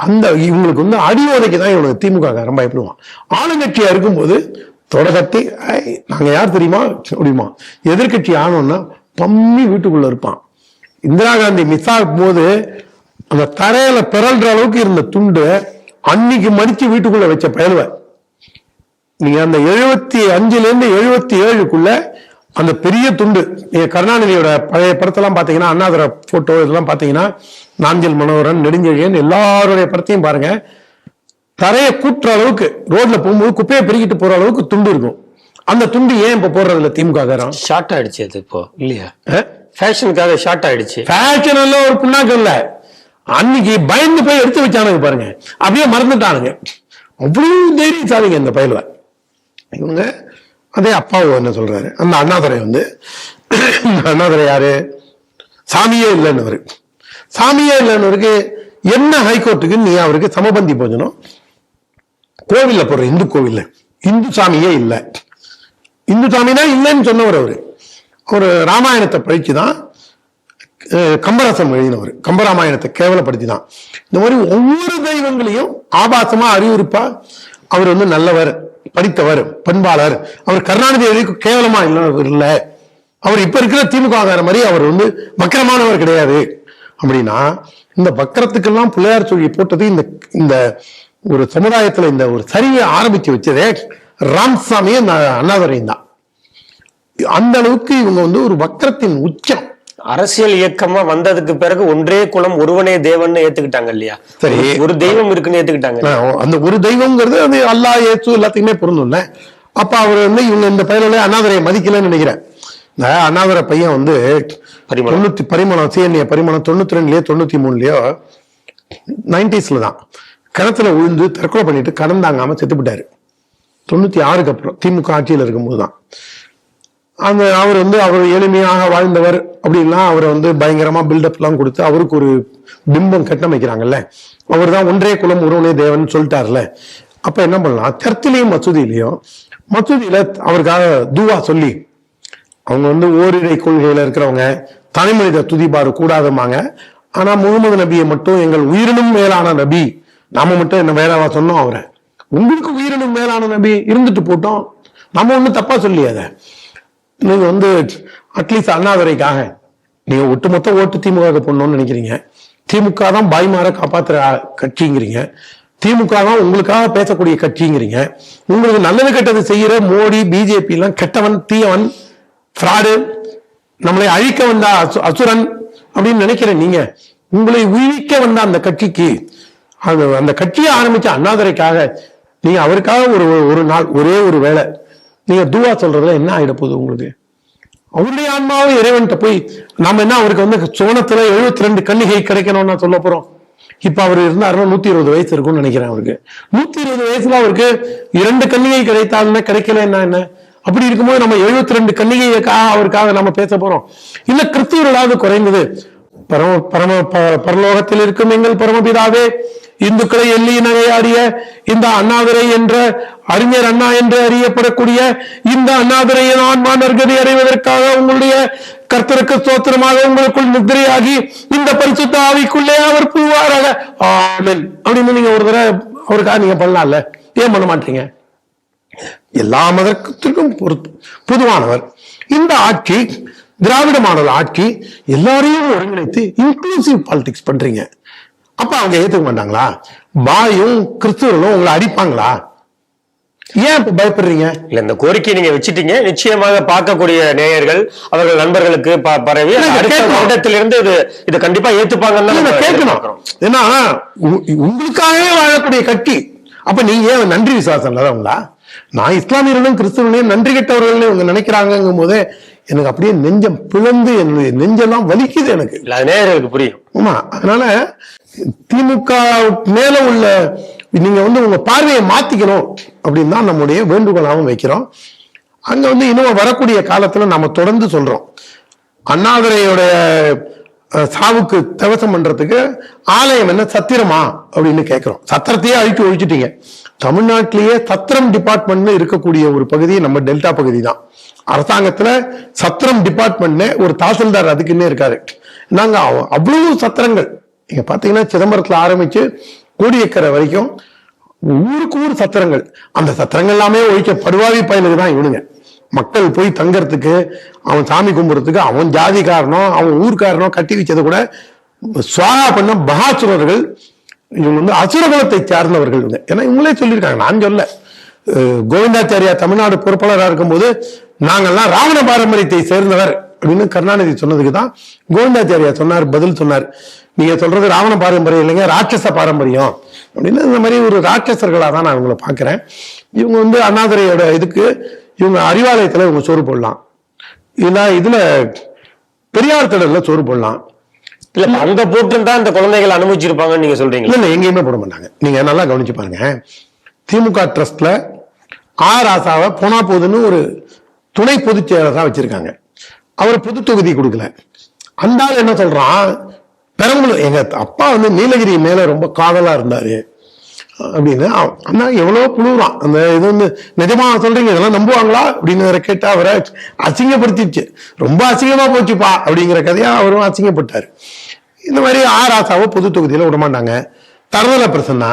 அந்த இவங்களுக்கு வந்து அடி உதைக்கு தான் இவனுக்கு திமுக காரன் பயப்படுவான். ஆளுங்கட்சியா இருக்கும்போது தொட தட்டி நாங்க யார் தெரியுமா அப்படிமா. எதிர்கட்சி ஆனோம்னா பம்மி வீட்டுக்குள்ள இருப்பான். இந்திரா காந்தி மிஸ் ஆகும் போது அந்த தரையில பிறல்ற அளவுக்கு இருந்த துண்டு அன்னைக்கு மடிச்சு வீட்டுக்குள்ள வச்ச பயலுவ. நீங்க அந்த 75 77 அந்த பெரிய துண்டு, நீங்க கருணாநிதியோட பழைய படத்தெல்லாம் பாத்தீங்கன்னா, அண்ணாதுரை போட்டோ இதெல்லாம் பாத்தீங்கன்னா, நாஞ்சில் மனோகரன், நெடுஞ்செழியன் எல்லாருடைய படத்தையும் பாருங்க, தரையை கூட்டுற அளவுக்கு ரோட்ல போகும்போது குப்பையை பெருக்கிட்டு போற அளவுக்கு துண்டு இருக்கும். அந்த துண்டு ஏன் இப்ப போடுறதுல திமுக ஷார்ட் ஆயிடுச்சு அது இப்போ இல்லையா? ஃபேஷனுக்காக ஷார்ட் ஆயிடுச்சு. ஃபேஷன் எல்லாம் ஒரு புண்ணாக்கு இல்ல, அன்னைக்கு பயந்து போய் எடுத்து வச்சானுங்க பாருங்க, அப்படியே மறந்துட்டானுங்க. அவ்வளவு தைரியசாலிங்க இந்த பயலுவ. இவங்க அதே அப்பாவை என்ன சொல்றாரு, அந்த அண்ணாதுரை அண்ணாதுரை யாரு, சாமியே இல்லைன்னு. சாமியே இல்லைன்னு என்ன ஹைகோர்ட்டுக்கு நீ அவருக்கு சமபந்தி போஜனம் கோவில்ல போடுற, இந்து கோவில்ல இந்து சாமியே இல்லை, இந்து சாமினா இல்லைன்னு சொன்னவர் அவரு. ஒரு ராமாயணத்தை படிச்சுதான் கம்பரசம் எழுதினவர், கம்பராமாயணத்தை கேவலப்படுத்தி தான். இந்த மாதிரி ஒவ்வொரு தெய்வங்களையும் ஆபாசமா அறிவுறுப்பா அவர் நல்லவர், படித்தவர், பண்பாளர். அவர் கருணாநிதி எழுதி கேவலமா இல்லை, அவர் இப்ப இருக்கிற திமுக மாதிரி அவர் வக்கரமானவர் கிடையாது. அப்படின்னா இந்த வக்கரத்துக்கெல்லாம் பிள்ளையார் சொல்லி போட்டது இந்த ஒரு சமுதாயத்துல இந்த ஒரு சரிவை ஆரம்பிச்சு வச்சதே ராமசாமியே அண்ணாதுரையும் தான். அந்த அளவுக்கு இவங்க ஒரு வக்கரத்தின் உச்சம். அரசியல் இயக்கமா வந்ததுக்கு பிறகு ஒன்றே குலம் ஒருவனே தேவன் ஏத்துக்கிட்டாங்க இல்லையா? சரி, ஒரு தெய்வம் இருக்குன்னு ஏத்துக்கிட்டாங்க. அந்த ஒரு தெய்வம்ங்கிறது அது அல்லாஹ் இயேசு எல்லாத்துக்குமே பொருந்தும்ல. அப்ப அவர் இவங்க இந்த பையனோட அண்ணாதுரையை மதிக்கலன்னு நினைக்கிறேன். இந்த அண்ணாதுரை பையன் பரிமளம் சிஎன்ஏ பரிமளம் 92லயோ 93லயோ 90ஸ்ல தான் கிணத்துல விழுந்து தற்கொலை பண்ணிட்டு கடன் தாங்காம செத்துப்பிட்டாரு. 96க்கு அப்புறம் திமுக ஆட்சியில் இருக்கும்போது தான். அந்த அவர் அவர் எளிமையாக வாழ்ந்தவர் அப்படின்லாம் அவரை பயங்கரமா பில்டப் எல்லாம் கொடுத்து அவருக்கு ஒரு பிம்பம் கட்டமைக்கிறாங்கல்ல. அவர் தான் ஒன்றே குலம் ஒருவனே தேவன் சொல்லிட்டார்ல. அப்ப என்ன பண்ணலாம், சர்ச்சிலையும் மசூதியில அவருக்காக துவா சொல்லி, அவங்க ஓரிரை கொள்கையில இருக்கிறவங்க தனி மனித துதிபாறு கூடாதுமாங்க. ஆனா முகமது நபியை மட்டும் எங்கள் உயிரினும் மேலான நபி, நாம மட்டும் என்ன வேறவா சொன்னோம், அவரை உங்களுக்கு உயிரினும் மேலான நபி இருந்துட்டு போட்டோம், நம்ம ஒண்ணும் தப்பா சொல்லி அதை நீங்க அட்லீஸ்ட் அண்ணாதுரைக்காக நீங்க ஒட்டுமொத்த ஓட்டு திமுக போடணும்னு நினைக்கிறீங்க. திமுக தான் பாய்மார காப்பாத்துற கட்சிங்கிறீங்க, திமுக தான் உங்களுக்காக பேசக்கூடிய கட்சிங்கிறீங்க. உங்களுக்கு நல்லது கெட்டது செய்யற மோடி பிஜேபி எல்லாம் கெட்டவன், தீயவன், ஃப்ராடு, நம்மளை அழிக்க வந்தா அசுரன் அப்படின்னு நினைக்கிற நீங்க, உங்களை உயிரிக்க வந்த அந்த கட்சிக்கு அந்த கட்சியை ஆரம்பிச்ச அண்ணாதுரைக்காக நீங்க அவருக்காக ஒரு நாள் ஒரே ஒரு வேளை நீங்க துவா சொல்றதுல என்ன ஆயிட போகுது உங்களுக்கு? அவருடைய ஆன்மாவை இறைவன்கிட்ட போய் நாம என்ன அவருக்கு சோனத்துல 72 கன்னிகை கிடைக்கணும்னா சொல்ல போறோம். இப்ப அவர் இருந்தாருன்னா 120 வயசு இருக்கும்னு நினைக்கிறேன். அவருக்கு 120 வயசுல அவருக்கு 2 கன்னிகை கிடைத்தாலுமே கிடைக்கல என்ன? அப்படி இருக்கும்போது நம்ம 72 கன்னிகைக்காக அவருக்காக நம்ம பேச போறோம்? இல்ல கிறிஸ்துவர்களாவது குறைந்தது பரலோகத்தில் இருக்கும் எங்கள் பரமபிதாவே, இந்துக்களை எள்ளி நகையாடிய இந்த அண்ணாதுரை என்ற அறிஞர் அண்ணா என்று அறியப்படக்கூடிய இந்த அண்ணாதுரையின் ஆன்மா நற்கதி அடைவதற்காக உங்களுடைய கர்த்தருக்கு ஸ்தோத்திரமாக உங்களுக்குள் முத்திரையாகி இந்த பரிசுத்த ஆவிக்குள்ளே அவர் புகுவாராக, ஆமென் அப்படின்னு நீங்க ஒரு தடவை அவருக்காக நீங்க பண்ணலாம்ல, ஏன் பண்ண மாட்டீங்க? எல்லா மதத்திற்கும் பொதுவானவர். இந்த ஆட்சி திராவிட மாடல் ஆட்சி, எல்லாரையும் ஒருங்கிணைத்து இன்க்ளூசிவ் பாலிடிக்ஸ் பண்றீங்க. அப்ப அவங்க ஏத்துக்க மாட்டாங்களா? பாயும் கிறிஸ்துவர்களும் உங்களை அடிப்பாங்களா? ஏன் இப்ப பயப்படுறீங்க? இல்ல, இந்த கோரிக்கை நீங்க வச்சுட்டீங்க, நிச்சயமாக பார்க்கக்கூடிய நேயர்கள் அவர்கள் நண்பர்களுக்கு பரவி அடுத்த வருடத்திலிருந்து இது கண்டிப்பா ஏத்துப்பாங்கன்னு கேட்கணும். ஏன்னா உங்களுக்காகவே வாழக்கூடிய கட்சி. அப்ப நீங்க ஏன் நன்றி விசுவாசம் இல்லாதவங்களா? நான் இஸ்லாமியர்களும் கிறிஸ்தவர்களையும் நன்றி கெட்டவர்கள் இவங்க நினைக்கிறாங்கும் போதே எனக்கு அப்படியே நெஞ்சம் பிளந்து என்னுடைய நெஞ்செல்லாம் வலிக்குது எனக்கு. நேயர்களுக்கு புரியும். ஆமா, அதனால திமுக மேல உள்ள நீங்க உங்க பார்வையை மாத்திக்கணும் அப்படின்னு தான் நம்முடைய வேண்டுகோளாகவும் வைக்கிறோம். அங்க இன்னும் வரக்கூடிய காலத்துல நம்ம தொடர்ந்து சொல்றோம், அண்ணாதுரையோடைய சாவுக்கு தவசம் பண்றதுக்கு ஆலயம் என்ன சத்திரமா அப்படின்னு கேட்கிறோம். சத்திரத்தையே அழித்து ஒழிச்சுட்டீங்க. தமிழ்நாட்டிலேயே சத்திரம் டிபார்ட்மெண்ட் இருக்கக்கூடிய ஒரு பகுதி நம்ம டெல்டா பகுதி தான். அரசாங்கத்துல சத்திரம் டிபார்ட்மெண்ட் ஒரு தாசில்தார் அதுக்குன்னே இருக்காரு. நாங்க அவ்வளவு சத்திரங்கள் நீங்க பாத்தீங்கன்னா சிதம்பரத்துல ஆரம்பிச்சு கோடியக்கரை வரைக்கும் ஊருக்கு ஊர் சத்திரங்கள், அந்த சத்திரங்கள் எல்லாமே ஒழிக்க படுவாவி பயலுக்கு தான் இவனுங்க. மக்கள் போய் தங்கறதுக்கு, அவன் சாமி கும்பிடுறதுக்கு, அவன் ஜாதிக்காரனோ அவன் ஊர்க்காரனோ கட்டி வச்சதை கூட சுவாகா பண்ண பகாசுரர்கள். இவங்க வந்து அசுரகுலத்தை சார்ந்தவர்கள். ஏன்னா இவங்களே சொல்லியிருக்காங்க, நான் சொல்ல. கோவிந்தாச்சாரியா தமிழ்நாடு பொறுப்பாளராக இருக்கும்போது நாங்கள்லாம் ராவண பாரம்பரியத்தை சேர்ந்தவர் அப்படின்னு கருணாநிதி சொன்னதுக்கு தான் கோவிந்தாச்சாரியா சொன்னார், பதில் சொன்னார், நீங்க சொல்றது ராவண பாரம்பரியம் இல்லைங்க, ராட்சச பாரம்பரியம் அப்படின்னு. இந்த மாதிரி ஒரு ராட்சசர்களா தான் நான் இவங்களை பாக்குறேன். இவங்க வந்து அண்ணாதுரையோட இதுக்கு இவங்க அறிவாலயத்துல இவங்க சோறு போடலாம், இல்ல இதுல பெரியார் திடல்ல சோறு போடலாம். இல்ல அங்க போட்டு தான் இந்த குழந்தைகள் அனுபவிச்சிருப்பாங்கன்னு நீங்க சொல்றீங்க? இல்ல எங்கேயுமே போட மாட்டாங்க. நீங்க நல்லா கவனிச்சு பாருங்க. திமுக ட்ரஸ்ட்ல ராசாவை போனா போதுன்னு ஒரு துணை பொதுச் செயலராக வச்சிருக்காங்க. அவர் பொது தொகுதி கொடுக்கல. அந்த ஆள் என்ன சொல்றான், பெரம்பலூர் எங்க அப்பா வந்து நீலகிரி மேல ரொம்ப காதலா இருந்தாரு அப்படின்னு. அண்ணா எவ்வளவு புழுறான். அந்த இது வந்து நிஜமா சொல்றீங்க, இதெல்லாம் நம்புவாங்களா அப்படின்னு கேட்டா அவரை அசிங்கப்படுத்திடுச்சு. ரொம்ப அசிங்கமா போச்சுப்பா அப்படிங்கிற கதையா அவரும் அசிங்கப்பட்டாரு. இந்த மாதிரி ராசாவை பொது தொகுதியில விடமாட்டாங்க. தரதல பிரசன்னா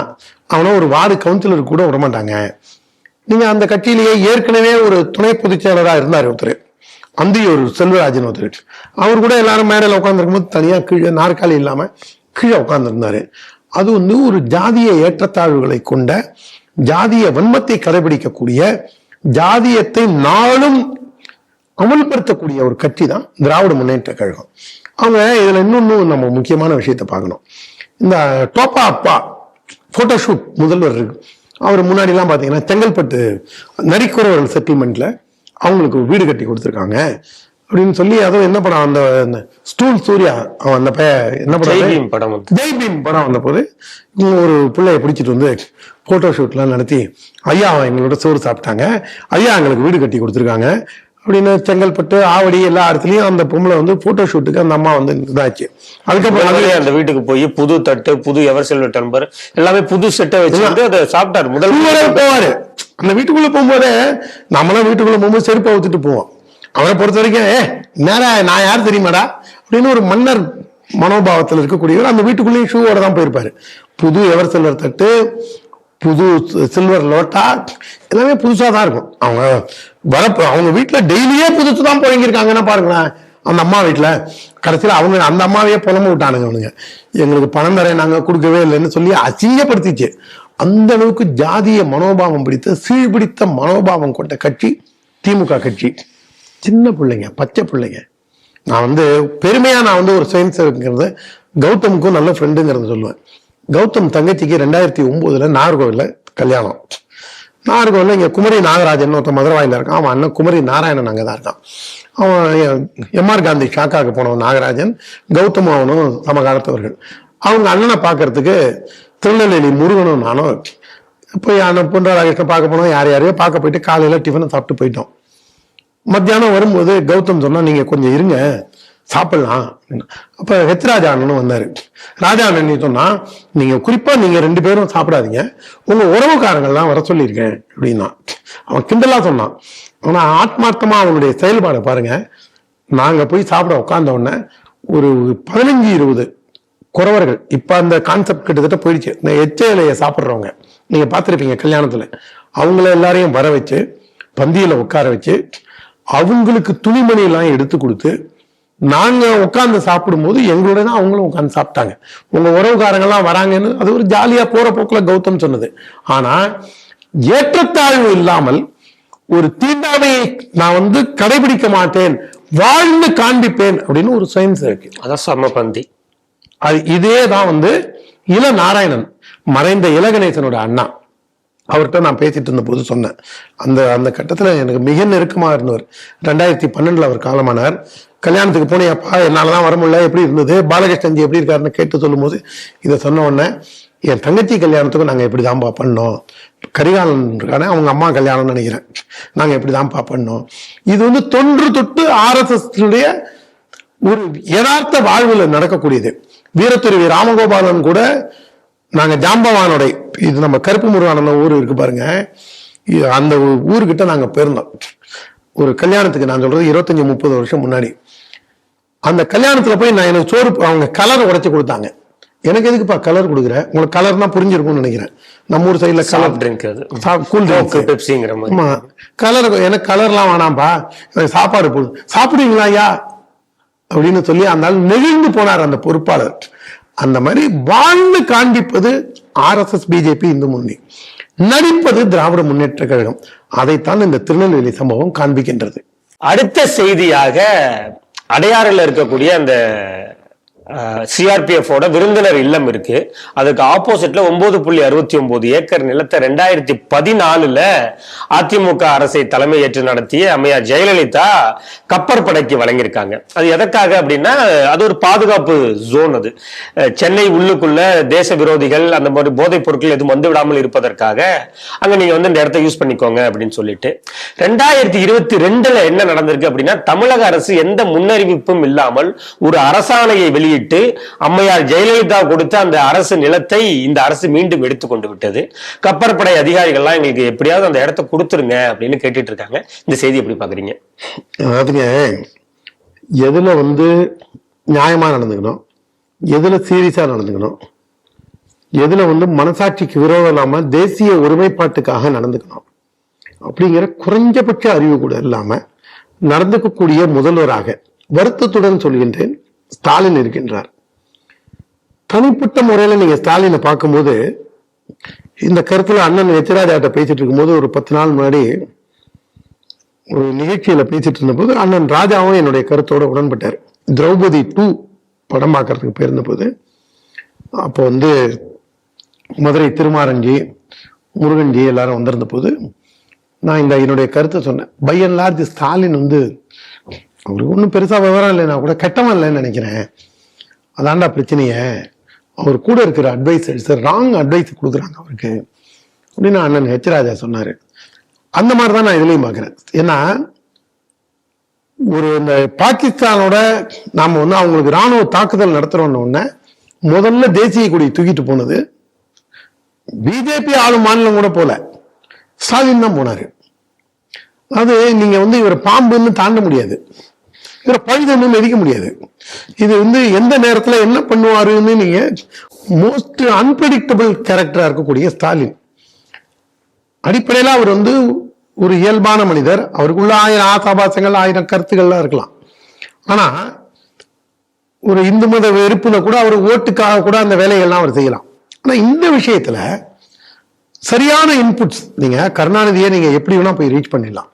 அவனை ஒரு வார்டு கவுன்சிலர் கூட விடமாட்டாங்க. நீங்க அந்த கட்சியிலேயே ஏற்கனவே ஒரு துணை பொதுச் செயலராக இருந்தார் ஒருத்தர், அந்தியூர் செல்வராஜன் ஒருத்தர். அவர் கூட எல்லாரும் மேடையில் உட்காந்துருக்கும் போது தனியா கீழே நாற்காலி இல்லாம கீழே உட்கார்ந்துருந்தாரு. அது வந்து ஒரு ஜாதிய ஏற்றத்தாழ்வுகளை கொண்ட, ஜாதிய வன்மத்தை கடைபிடிக்கக்கூடிய, ஜாதியத்தை நாளும் அமல்படுத்தக்கூடிய ஒரு கட்சி தான் திராவிட முன்னேற்ற கழகம். அவங்க இதுல இன்னொன்னு நம்ம முக்கியமான விஷயத்தை பார்க்கணும். இந்த டோப்பா அப்பா போட்டோஷூட் முதல்வர் இருக்கு, அவர் முன்னாடி எல்லாம் பாத்தீங்கன்னா செங்கல்பட்டு நரிக்குறவர்கள் செட்டில்மெண்ட்ல அவங்களுக்கு வீடு கட்டி கொடுத்துருக்காங்க அப்படின்னு சொல்லி, அதுவும் என்ன படம், அந்த ஸ்டூல் சூர்யா அவன் அந்த என்ன படம், ஜெய்பீம் படம் வந்த போது இவங்க ஒரு பிள்ளைய பிடிச்சிட்டு வந்து போட்டோ ஷூட்லாம் நடத்தி, ஐயா எங்களோட சோறு சாப்பிட்டாங்க, ஐயா எங்களுக்கு வீடு கட்டி கொடுத்துருக்காங்க அப்படின்னு செங்கல்பட்டு ஆவடி எல்லா இடத்துலயும் அந்த பொம்பளை வந்து போட்டோ ஷூட்டுக்கு அந்த அம்மா வந்து இதாச்சு. அதுக்கப்புறம் அந்த வீட்டுக்கு போய் புது தட்டு, புது எவர் சில்வர் டம்பர் எல்லாமே புது செட்டை வச்சு அதை சாப்பிட்டாரு. முதல் போவாரு அந்த வீட்டுக்குள்ள போகும்போது, நம்மளாம் வீட்டுக்குள்ள போகும்போது செருப்பை ஊத்துட்டு போவோம். அவரை பொறுத்த வரைக்கும் நேரா நான் யார் தெரியுமாடா அப்படின்னு ஒரு மன்னர் மனோபாவத்தில் இருக்கக்கூடியவர் அந்த வீட்டுக்குள்ளேயும் ஷூவோட தான் போயிருப்பாரு. புது எவர் சில்வர் தட்டு, புது சில்வர் லோட்டா, எல்லாமே புதுசா தான் இருக்கும். அவங்க வீட்டுல டெய்லியே புதுசு தான் புழங்கிருக்காங்கன்னா பாருங்களேன். அந்த அம்மா வீட்டுல கடைசியில அவங்க அந்த அம்மாவையே புலம்பு விட்டானுங்க. அவனுங்க எங்களுக்கு பணம் தரேன் நாங்க கொடுக்கவே இல்லைன்னு சொல்லி அசிங்கப்படுத்திச்சு. அந்த அளவுக்கு ஜாதிய மனோபாவம் பிடித்த, சீழ்பிடித்த மனோபாவம் கொண்ட கட்சி திமுக கட்சி. சின்ன பிள்ளைங்க, பச்சை பிள்ளைங்க. நான் வந்து பெருமையா நான் வந்து ஒரு சயின்ஸ் இருக்குங்கிறது, கௌதமுக்கும் நல்ல ஃப்ரெண்டுங்கிறத சொல்லுவேன். கௌதம் தங்கச்சிக்கு 2009 நாகர்கோவில்ல கல்யாணம். நாகர்கோவில்ல இங்க குமரி நாகராஜன் ஒருத்த மதுரவாயில இருக்கான், அவன் அண்ணன் குமரி நாராயணன் அங்கதான் இருக்கான். அவன் எம்ஆர் காந்தி ஷாக்காக போனவன் நாகராஜன், கௌதம் அவனும் சமகாலத்தவர்கள். அவங்க அண்ணனை பார்க்கறதுக்கு திருநெல்வேலி முருகனும் நானும் போய் அண்ணன் பொன்ராதாகிருஷ்ணன் பார்க்க போனோம். யாரையோ பார்க்க போயிட்டு காலையில டிஃபனை சாப்பிட்டு போயிட்டோம். மத்தியானம் வரும்போது கௌதம் சொன்னா, நீங்க கொஞ்சம் இருங்க சாப்பிடலாம். அப்ப ராஜா அண்ணனும் வந்தாரு. ராஜா அண்ணன் சொன்னா, நீங்க குறிப்பா நீங்க 2 பேரும் சாப்பிடாதீங்க, உங்க உறவுக்காரங்கள்லாம் வர சொல்லியிருக்கேன் அப்படின்னா. அவன் கிண்டலா சொன்னான். ஆனா ஆத்மார்த்தமா அவனுடைய செயல்பாடு பாருங்க. நாங்க போய் சாப்பிட உட்கார்ந்த உடனே ஒரு 15-20 குறவர்கள், இப்ப அந்த கான்செப்ட் கிட்டத்தட்ட போயிடுச்சு. இந்த எச்ச இலையை சாப்பிட்றவங்க நீங்க பார்த்திருப்பீங்க கல்யாணத்துல, அவங்கள எல்லாரையும் வர வச்சு பந்தியில உட்கார வச்சு அவங்களுக்கு துணிமணி எல்லாம் எடுத்து கொடுத்து நாங்க உட்கார்ந்து சாப்பிடும் போது எங்களோட தான் அவங்களும் உட்கார்ந்து சாப்பிட்டாங்க. உங்க உறவுக்காரங்க எல்லாம் வராங்கன்னு அது ஒரு ஜாலியா போற போக்குல கௌதம் சொன்னது. ஆனா ஏற்றத்தாழ்வு இல்லாமல் ஒரு தீண்டாமையை நான் வந்து கடைபிடிக்க மாட்டேன், வாழ்ந்து காண்பிப்பேன் அப்படின்னு ஒரு சயின்ஸ் இருக்கு. அதான் சமபந்தி. அது இதே தான் வந்து இள நாராயணன், மறைந்த இலகணேசனோட அண்ணா, அவர்கிட்ட நான் பேசிட்டு இருந்த போது சொன்னேன். அந்த கட்டத்துல எனக்கு மிக நெருக்கமா இருந்தவர். 2012 அவர் காலமானார். கல்யாணத்துக்கு போனேப்பா, என்னாலதான் வர முடியல, எப்படி இருந்தது, பாலகிருஷ்ணன்ஜி எப்படி இருக்காருன்னு கேட்டு சொல்லும் போது இதை சொன்ன உடனே, என் தங்கச்சி கல்யாணத்துக்கும் நாங்க எப்படிதான்ப்பா பண்ணோம், கரிகாலன் இருக்கானே அவங்க அம்மா கல்யாணம்னு நினைக்கிறேன், நாங்க எப்படிதான்ப்பா பண்ணோம். இது வந்து தொன்று தொட்டு RSS ஒரு யதார்த்த வாழ்வுல நடக்கக்கூடியது. வீரத்துறவி ராமகோபாலன் கூட நாங்க ஜாம்பவானோட, இது நம்ம கருப்பு முருகானந்த ஊர் இருக்கு பாருங்க, அந்த ஊருக்கிட்ட நாங்க போயிருந்தோம் ஒரு கல்யாணத்துக்கு. நான் சொல்றது 25-30 வருஷம் முன்னாடி. அந்த கல்யாணத்துல போய் நான் எனக்கு சோறு, அவங்க கலரை உடைச்சு கொடுத்தாங்க. எனக்கு எதுக்குப்பா கலர் கொடுக்குற, உங்களுக்கு கலர்னா புரிஞ்சிருக்கும்னு நினைக்கிறேன். நம்ம ஊர் சைட்ல கலர் ட்ரிங்க் அது கூல் பெப்சிங்கிற மாதிரி. ஆமா, கலர் எனக்கு கலர்லாம் வேணாம்ப்பா, எனக்கு சாப்பாடு போதும். சாப்பிடுவீங்களா ஐயா அப்படின்னு சொல்லி அந்த ஆள் நெகிழ்ந்து போனார் அந்த பொறுப்பாளர். அந்த மாதிரி வாழ்ந்து காண்பிப்பது RSS, பிஜேபி, இந்து முன்னணி, நடிப்பது திராவிட முன்னேற்ற கழகம். அதைத்தான் இந்த திருநெல்வேலி சம்பவம் காண்பிக்கின்றது. அடுத்த செய்தியாக அடையாறில் இருக்கக்கூடிய அந்த CRPF ஓட விருந்தினர் இல்லம் இருக்கு. அதுக்கு ஆப்போசிட்ல 9.69 ஏக்கர் நிலத்தை 2014 அதிமுக அரசை தலைமை ஏற்று நடத்திய அம்மையார் ஜெயலலிதா கப்பற்படைக்கு வழங்கியிருக்காங்க. அது எதற்காக அப்படின்னா, அது ஒரு பாதுகாப்பு ஜோன். அது சென்னை உள்ளுக்குள்ள தேச விரோதிகள் அந்த மாதிரி போதைப் பொருட்கள் எதுவும் வந்து விடாமல் இருப்பதற்காக அங்க நீங்க இந்த இடத்த யூஸ் பண்ணிக்கோங்க அப்படின்னு சொல்லிட்டு 2022 என்ன நடந்திருக்கு அப்படின்னா, தமிழக அரசு எந்த முன்னறிவிப்பும் இல்லாமல் ஒரு அரசாணையை வெளியிட்டு அம்மையார் ஜெயலலிதா கொடுத்த அந்த அரசு நிலத்தை இந்த அரசு மீண்டும் எடுத்துக்கொண்டு விட்டது. கப்பற்படை அதிகாரிகள்லாம் எங்களுக்கு எப்படியாவது அந்த இடத்தை கொடுத்துருங்க அப்படின்னு கேட்டுட்டு இருக்காங்க. இந்த செய்தி எப்படி பாக்குறீங்க? அதாவதுங்க, எதுல நியாயமா நடந்துக்கணும், எதுல சீரியஸா நடந்துக்கணும், எதுல மனசாட்சிக்கு விரோதம் இல்லாம தேசிய ஒருமைப்பாட்டுக்காக நடந்துக்கணும் அப்படிங்கிற குறைஞ்சபட்ச அறிவு கூட இல்லாம நடந்துக்கக்கூடிய முதல்வராக வருத்தத்துடன் சொல்கின்றேன் ஸ்டாலின் இருக்கின்றார். தனிப்பட்ட முறையில நீங்க ஸ்டாலினை பார்க்கும்போது, இந்த கருத்துல அண்ணன் எச்ராஜாட்ட பேசிட்டு இருக்கும்போது ஒரு 10 நாள் முன்னாடி ஒரு நிகழ்ச்சியில பேசிட்டு இருந்த போது அண்ணன் ராஜாவும் என்னுடைய கருத்தோட உடன்பட்டார். திரௌபதி 2 படம் பார்க்கறதுக்கு போயிருந்த போது, அப்போ மதுரை திருமாரஞ்சி, முருகன்ஜி எல்லாரும் வந்திருந்த போது நான் என்னுடைய கருத்தை சொன்னேன். பை அண்ட் லார்ஜ் ஸ்டாலின் அவருக்கு ஒன்றும் பெருசா விவரம் இல்லைன்னா கூட கெட்டவன் இல்லைன்னு நினைக்கிறேன். அதான்டா பிரச்சனைய, அவர் கூட இருக்கிற அட்வைசர்ஸ் ராங் அட்வைஸ் கொடுக்குறாங்க அவருக்கு அப்படின்னு அண்ணன் ஹெச்ராஜா சொன்னாரு. அந்த மாதிரிதான் நான் இதுலயும் பாக்குறேன். ஏன்னா இந்த பாகிஸ்தானோட நாம அவங்களுக்கு ராணுவ தாக்குதல் நடத்துறோம்னு முதல்ல தேசிய கொடி தூக்கிட்டு போனது பிஜேபி ஆளும் மாநிலம் கூட போல, ஸ்டாலின் தான் போனாரு. அது நீங்க இவரை பாம்புன்னு தாண்ட முடியாது, இவரை பழுதுன்னு மெதிக்க முடியாது. இது எந்த நேரத்துல என்ன பண்ணுவாருன்னு நீங்க மோஸ்ட் அன்பிரடிக்டபிள் கேரக்டரா இருக்கக்கூடிய ஸ்டாலின். அடிப்படையில அவர் ஒரு இயல்பான மனிதர். அவருக்குள்ள 1000 ஆசாபாசங்கள் 1000 கருத்துக்கள்லாம் இருக்கலாம். ஆனா ஒரு இந்து மத வெறுப்புல கூட அவர் ஓட்டுக்காக கூட அந்த வேலைகள்லாம் அவர் செய்யலாம். ஆனா இந்த விஷயத்துல சரியான இன்புட்ஸ், நீங்க கருணாநிதியை நீங்க எப்படி வேணா போய் ரீச் பண்ணிடலாம்,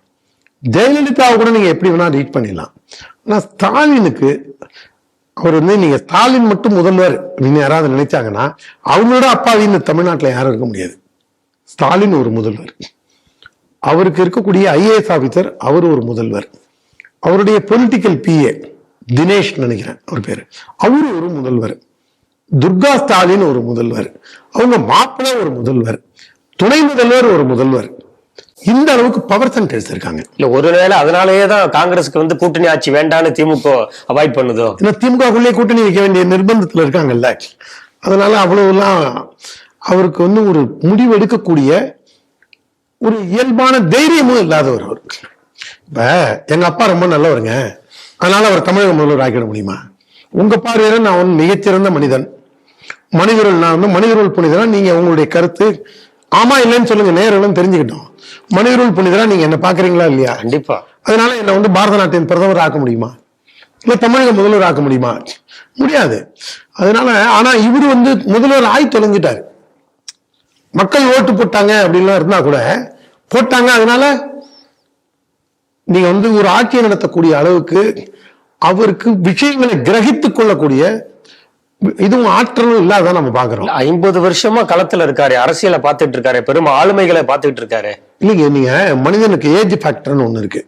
ஜெயலலிதாவை கூட நீங்க எப்படி வேணா ரீச் பண்ணிடலாம். ஆனா ஸ்டாலினுக்கு அவர் நீங்க ஸ்டாலின் மட்டும் முதல்வர் அப்படின்னு யாராவது நினைச்சாங்கன்னா அவங்களோட அப்பாவின்னு தமிழ்நாட்டில் யாரும் இருக்க முடியாது. ஸ்டாலின் ஒரு முதல்வர், அவருக்கு இருக்கக்கூடிய IAS ஆபீசர் அவர் ஒரு முதல்வர், அவருடைய பொலிட்டிக்கல் PA தினேஷ் நினைக்கிறேன் அவர் பேரு, அவரு ஒரு முதல்வர், துர்கா ஸ்டாலின் ஒரு முதல்வர், அவங்க மாப்பிள்ளை ஒரு முதல்வர், துணை முதல்வர் ஒரு முதல்வர். இந்த அளவுக்கு பவர் சென்டர்ஸ் இருக்காங்க. இல்ல ஒருவேளை அதனாலேயேதான் காங்கிரஸுக்கு கூட்டணி ஆட்சி வேண்டான்னு திமுக அவாய்ட் பண்ணுதோ? திமுகக்குள்ளே கூட்டணி வைக்க வேண்டிய நிர்பந்தத்துல இருக்காங்கல்ல, அதனால அவ்வளவுலாம் அவருக்கு ஒரு முடிவு எடுக்கக்கூடிய ஒரு இயல்பான தைரியமும் இல்லாதவர் அவர். இப்ப எங்க அப்பா ரொம்ப நல்லவருங்க, அதனால அவர் தமிழக முதல்வர் ஆக்கிட முடியுமா? உங்க பார்வையில நான் மிகச்சிறந்த மனிதன், மனிதர்கள் நான் மனிதர்கள் புனிதரா, நீங்க உங்களுடைய கருத்து ஆமா இல்லைன்னு சொல்லுங்க, நேரம் தெரிஞ்சுக்கிட்டோம். மனிதர்கள் புனிதரா நீங்க என்ன பாக்குறீங்களா இல்லையா? கண்டிப்பா. அதனால என்ன பாரத நாட்டின் பிரதமர் ஆக்க முடியுமா, இல்ல தமிழக முதல்வர் ஆக்க முடியுமா? முடியாது. அதனால ஆனா இவரு முதல்வர் ஆய் தொலைஞ்சிட்டாரு. மக்கள் ஓட்டு போட்டாங்க அப்படின்லாம் இருந்தா கூட போட்டாங்க. அதனால நீங்க ஒரு ஆட்சியை நடத்தக்கூடிய அளவுக்கு அவருக்கு விஷயங்களை கிரகித்துக் கொள்ளக்கூடிய இதுவும் ஆற்றலும் இல்லாதான் நம்ம பாக்குறோம். 50 வருஷமா களத்துல இருக்காரு, அரசியலை பார்த்துட்டு இருக்காரு, பெரும் ஆளுமைகளை பார்த்துட்டு இருக்காரு. இல்லைங்க, நீங்க மனிதனுக்கு ஏஜ் ஃபேக்டர்னு ஒண்ணு இருக்கு.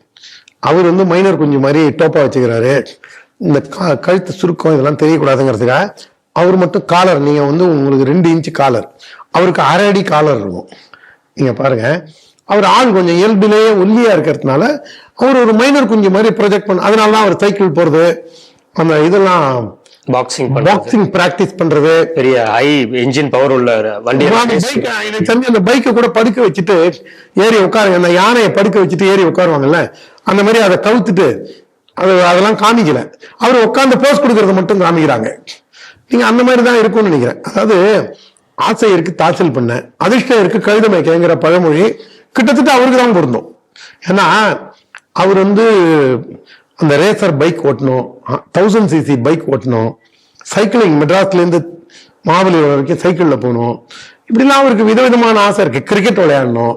அவர் மைனர் கொஞ்சம் மாதிரி டோப்பா வச்சுக்கிறாரு, இந்த கழுத்து சுருக்கம் இதெல்லாம் தெரியக்கூடாதுங்கிறதுக்காக அவர் மட்டும் காலர், நீங்க உங்களுக்கு 2 இன்ச்சு காலர், அவருக்கு 1/2 அடி காலர் இருக்கும். நீங்க பாருங்க, அவர் ஆள் கொஞ்சம் இயல்பிலேயே ஒல்லியா இருக்கிறதுனால அவர் ஒரு மைனர் குஞ்சு மாதிரி ப்ரொஜெக்ட் பண்ண, அதனாலதான் அவர் சைக்கிள் போறது, அந்த இதெல்லாம் பாக்ஸிங் பிராக்டிஸ் பண்றது, பெரிய ஹை என்ஜின் பவர் உள்ள வண்டி. அந்த பைக்கை கூட படுக்க வச்சுட்டு ஏறி உட்காருங்க, அந்த யானையை படுக்க வச்சுட்டு ஏறி உட்காருவாங்கல்ல, அந்த மாதிரி அதை கவுத்துட்டு அதெல்லாம் காமிக்கல, அவர் உட்கார்ந்து போஸ் கொடுக்கறது மட்டும் காமிக்கிறாங்க. நீங்க அந்த மாதிரி தான் இருக்கும்னு நினைக்கிறேன். அதாவது ஆசை இருக்கு தாச்சல் பண்ண, அதிர்ஷ்டம் இருக்கு கழுத மேய்க்கிற பழமொழி கிட்டத்தட்ட அவருக்கு தான் பொருந்தும். ஏன்னா அவர் வந்து அந்த ரேசர் பைக் ஓட்டணும், 1000cc பைக் ஓட்டணும், சைக்கிளிங் மெட்ராஸ்ல இருந்து மாவலிபுரம் வரைக்கும் சைக்கிள்ல போகணும், இப்படிலாம் அவருக்கு விதவிதமான ஆசை இருக்கு. கிரிக்கெட் விளையாடணும்,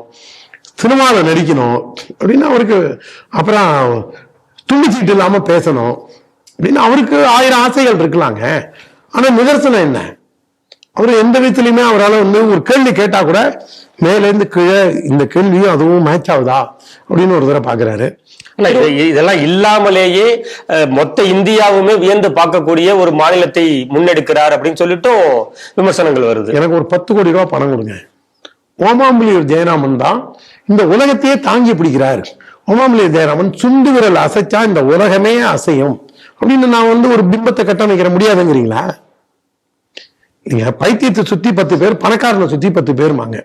சினிமாவில் நடிக்கணும் அப்படின்னு அவருக்கு, அப்புறம் துணிச்சீட்டு இல்லாம பேசணும் அப்படின்னு அவருக்கு 1000 ஆசைகள் இருக்கலாங்க. ஆனா நிதர்சனம் என்ன, அவர் எந்த விதத்திலையுமே அவரால் வந்து ஒரு கேள்வி கேட்டா கூட மேலேருந்து கீழே இந்த கேள்வியும் அதுவும் மேட்ச் ஆகுதா அப்படின்னு ஒரு தடவை பாக்குறாரு. இதெல்லாம் இல்லாமலேயே மொத்த இந்தியாவுமே வியந்து பார்க்கக்கூடிய ஒரு மாநிலத்தை முன்னெடுக்கிறார் அப்படின்னு சொல்லிட்டும் விமர்சனங்கள் வருது. எனக்கு ஒரு 10 கோடி ரூபாய் பணம் கொடுங்க, ஓமாம்புலியூர் ஜெயராமன் தான் இந்த உலகத்தையே தாங்கி பிடிக்கிறார், ஓமாம்புலியூர் ஜெயராமன் சுண்டு விரல் அசைச்சா இந்த உலகமே அசையும் அப்படின்னு நான் வந்து ஒரு பிம்பத்தை கட்டமைக்கிற முடியாதுங்கிறீங்களா? நீங்க பைத்தியத்தை சுத்தி 10 பேர், பணக்காரனை சுத்தி 10 பேருமாங்க.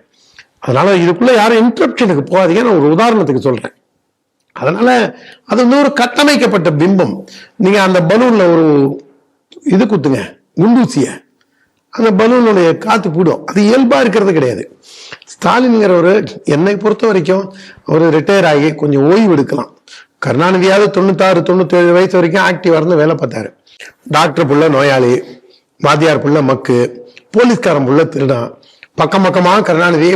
அதனால இதுக்குள்ள யாரும் இன்டரப்ஷனுக்கு போகாதீங்க. நான் ஒரு உதாரணத்துக்கு சொல்றேன். அதனால அது வந்து ஒரு கட்டமைக்கப்பட்ட பிம்பம். நீங்க அந்த பலூன்ல ஒரு இது குத்துங்க, குண்டூசிய, அந்த பலூனுடைய காத்து போடும். அது இயல்பா இருக்கிறது கிடையாது. ஸ்டாலின்ங்கிறவரு என்னை பொறுத்த வரைக்கும் அவர் ரிட்டையர் ஆகி கொஞ்சம் ஓய்வு எடுக்கலாம். கருணாநிதியாவது 96, 97 வயசு வரைக்கும் ஆக்டிவா இருந்து வேலை பார்த்தாரு. டாக்டர் புள்ள நோயாளி, வாத்தியார் புள்ள மக்கு, போலீஸ்காரன் புள்ள திருடான், பக்கம் பக்கமாக கருணாநிதி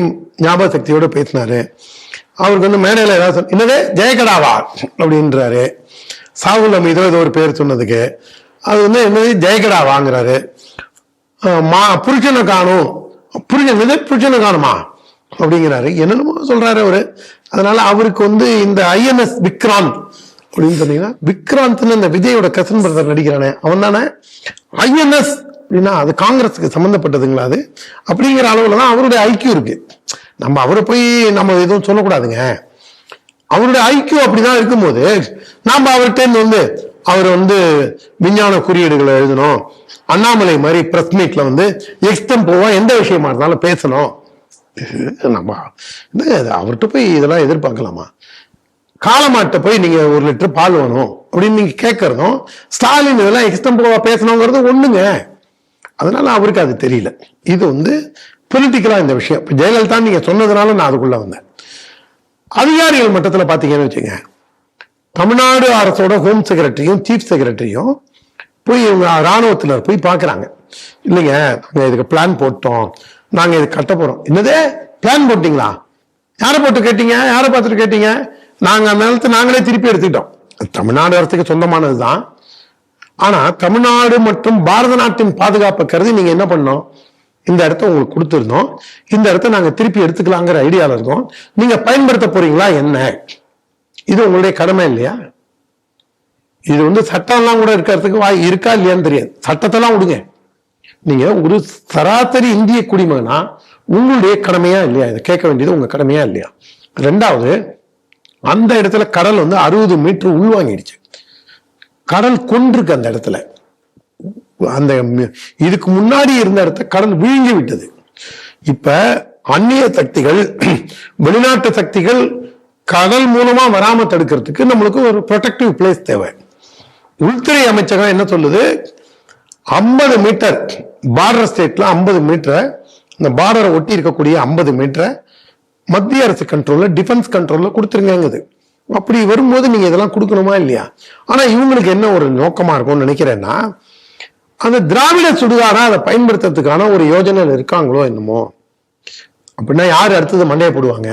ஞாபக சக்தியோட பேசினாரு. அவருக்கு வந்து மேடையில ஏதாவது என்னது ஜெயகடாவா அப்படின்றாரு. சாகுல் அமீதோ ஏதோ ஒரு பேர் சொன்னதுக்கு அது வந்து என்னது ஜெயகடா வாங்குறாரு. புருஷனை காணும், புருஷனை காணுமா அப்படிங்கிறாரு, என்னென்னமோ சொல்றாரு அவரு. அதனால அவருக்கு வந்து இந்த ஐஎன்எஸ் விக்ராந்த் அப்படின்னு சொன்னீங்கன்னா, விக்ராந்த்னு இந்த விஜயோட கசன் பிரதர் நடிக்கிறானே அவன் தானே ஐஎன்எஸ் அப்படின்னா அது காங்கிரஸுக்கு சம்பந்தப்பட்டதுங்களா அது அப்படிங்கிற அளவுல தான் அவருடைய ஐக்கியம் இருக்கு. நம்ம அவரை போய் நம்ம எதுவும் சொல்லக்கூடாதுங்க. அவருடைய ஐக்கியம் அப்படிதான் இருக்கும்போது நாம அவர்கிட்ட வந்து அவர் வந்து விஞ்ஞான குறியீடுகளை எழுதணும், அண்ணாமலை மாதிரி பிரஸ் மீட்ல வந்து எக்ஸ்டம்போவா எந்த விஷயமா இருந்தாலும் பேசணும். நம்ம அவர்கிட்ட போய் இதெல்லாம் எதிர்பார்க்கலாமா? காலமாட்ட போய் நீங்க 1 லிட்டர் பால் வேணும் அப்படின்னு நீங்க கேட்கறதும், ஸ்டாலின் இதெல்லாம் எக்ஸ்டம்போவா பேசணுங்கிறது ஒண்ணுங்க. அதனால அவருக்கு அது தெரியல. இது வந்து பொலிட்டிக்கலா இந்த விஷயம். இப்ப ஜெயலலிதா நீங்க சொன்னதுனால நான் அதுக்குள்ள வந்தேன். அதிகாரிகள் மட்டத்தில் பாத்தீங்கன்னு வச்சுங்க, தமிழ்நாடு அரசோட ஹோம் செக்ரட்டரியும் சீஃப் செக்ரட்டரியும் போய் இவங்க ராணுவத்தினர் போய் பாக்குறாங்க. இல்லைங்க நாங்க இதுக்கு பிளான் போட்டோம், நாங்க இது கட்ட போறோம். என்னதே பிளான் போட்டீங்களா? யாரை போட்டு கேட்டீங்க? யாரை பார்த்துட்டு கேட்டீங்க? நாங்க அந்த நிலத்தை நாங்களே திருப்பி எடுத்துக்கிட்டோம். தமிழ்நாடு அரசுக்கு சொந்தமானதுதான். ஆனா தமிழ்நாடு மற்றும் பாரத நாட்டின் பாதுகாப்பை கருதி நீங்க என்ன பண்ணோம், இந்த இடத்த உங்களுக்கு கொடுத்துருந்தோம், இந்த இடத்த நாங்க திருப்பி எடுத்துக்கலாங்கிற ஐடியால இருக்கோம், நீங்க பயன்படுத்த போறீங்களா என்ன? இது உங்களுடைய கடமை இல்லையா? இது வந்து சட்டம்லாம் கூட இருக்கிறதுக்கு இருக்கா இல்லையான்னு தெரியாது. சட்டத்தெல்லாம் விடுங்க, நீங்க ஒரு சராசரி இந்திய குடிமகனா உங்களுடைய கடமையா இல்லையா? இதை கேட்க வேண்டியது உங்க கடமையா இல்லையா? 2வது, அந்த இடத்துல கடல் வந்து 60 மீட்டர் உள்வாங்கிடுச்சு. கடல் கொண்டிருக்கு அந்த இடத்துல. அந்த இதுக்கு முன்னாடி இருந்த இடத்த கடல் விழுங்கி விட்டது. இப்ப அந்நிய சக்திகள், வெளிநாட்டு சக்திகள் கடல் மூலமா வராம தடுக்கிறதுக்கு நம்மளுக்கு ஒரு ப்ரொடெக்டிவ் பிளேஸ் தேவை. உள்துறை அமைச்சகம் என்ன சொல்லுது, 50 மீட்டர் பார்டர் ஸ்டேட்ல 50 மீட்டரை, இந்த பார்டரை ஒட்டி இருக்கக்கூடிய 50 மீட்டரை மத்திய அரசு கண்ட்ரோல்ல, டிஃபென்ஸ் கண்ட்ரோல்ல கொடுத்துருங்குது. அப்படி வரும்போது நீங்க இதெல்லாம் கொடுக்கணுமா இல்லையா? ஆனா இவங்களுக்கு என்ன ஒரு நோக்கமா இருக்கும்னு நினைக்கிறேன்னா, அந்த திராவிட சுடுகாடா அதை பயன்படுத்துறதுக்கான ஒரு யோஜனை இருக்காங்களோ என்னமோ. அப்படின்னா யாரு அடுத்தது மண்டையை போடுவாங்க